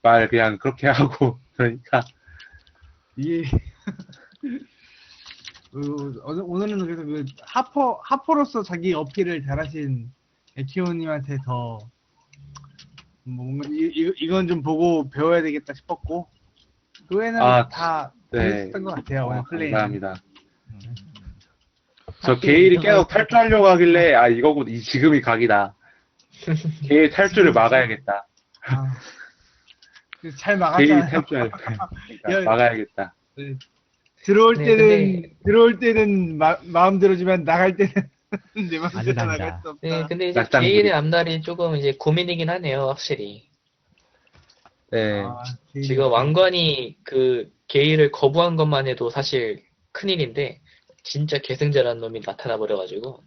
말 그냥 그렇게 하고 그러니까 이게 오늘은 그래서 그 하퍼로서 자기 어필을 잘하신 에키오님한테 더 뭔가 이건 좀 보고 배워야 되겠다 싶었고 그 외에는 아, 다 네. 재밌었던 것 같아요. 오늘 플레이. 감사합니다. 저 게일이 계속 탈주하려고 하길래 아 이거고 지금이 각이다. 게일 탈주를 막아야겠다. 아, 잘 게일이 막았잖아요. 탈주하려고 야, 막아야겠다. 네. 들어올 네, 때는 마음대로지만 나갈 때는 내 마음대로 안 나갈 된다. 수 없다. 네, 근데 이제 낙장 게일의 부리. 앞날이 조금 이제 고민이긴 하네요, 확실히. 네. 아, 게일이 지금 왕관이 그 게일을 거부한 것만 해도 사실 큰일인데, 진짜 계승자라는 놈이 나타나 버려가지고.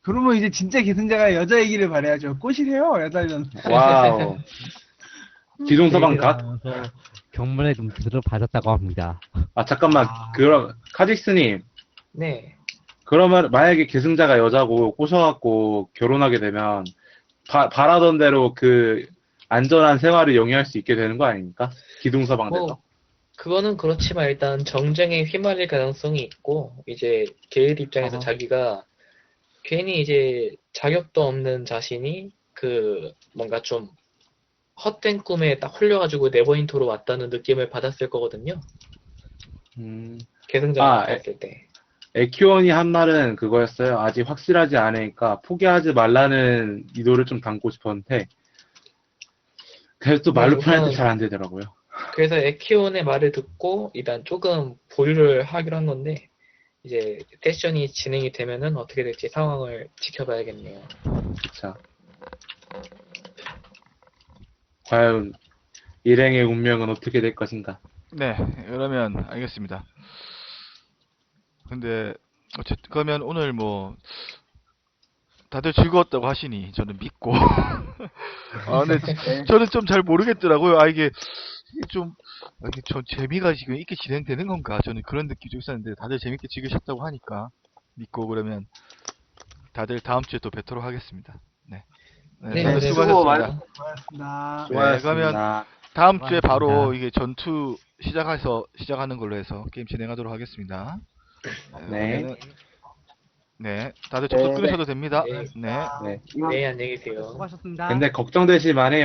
그러면 이제 진짜 계승자가 여자 얘기를 바래야죠. 꼬시래요, 여자면. 와우. 기동서방 각? 하면서 경문에 좀 들어받았다고 합니다. 아 잠깐만 그럼 카직스님 네. 그러면 만약에 계승자가 여자고 꼬셔갖고 결혼하게 되면 바라던 대로 그 안전한 생활을 영위할 수 있게 되는 거 아닙니까? 기둥서방돼서. 뭐, 그거는 그렇지만 일단 정쟁에 휘말릴 가능성이 있고, 이제 게일 입장에서 어허. 자기가 괜히 이제 자격도 없는 자신이 그 뭔가 좀 헛된 꿈에 딱 홀려가지고 네버윈터로 왔다는 느낌을 받았을 거거든요. 계승자가 나왔을 때. 에키온이 한 말은 그거였어요. 아직 확실하지 않으니까 포기하지 말라는 의도를 좀 담고 싶었는데 그래서 또 말로 네, 표현할 때 우선- 잘 안 되더라고요. 그래서 에키온의 말을 듣고 일단 조금 보류를 하기로 한 건데, 이제 세션이 진행이 되면은 어떻게 될지 상황을 지켜봐야겠네요. 그쵸. 과연 일행의 운명은 어떻게 될 것인가? 네, 그러면 알겠습니다. 근데 어쨌든 그러면 오늘 뭐 다들 즐거웠다고 하시니 저는 믿고 아 근데 저는 좀 잘 모르겠더라고요. 아 이게 좀 이게 좀 재미가 지금 있게 진행되는 건가 저는 그런 느낌이 좀 있었는데 다들 재밌게 즐기셨다고 하니까 믿고 그러면 다들 다음 주에 또 뵙도록 하겠습니다. 네, 네, 다들 네, 수고하셨습니다. 고맙습니다. 좋아했습니다. 다음 주에 바로 고맙습니다. 이게 전투 시작하는 걸로 해서 게임 진행하도록 하겠습니다. 네. 그러면은 네, 다들 접속 끊으셔도 됩니다. 네. 네. 네. 네, 안녕히 계세요. 수고하셨습니다. 근데 걱정되실 만해요.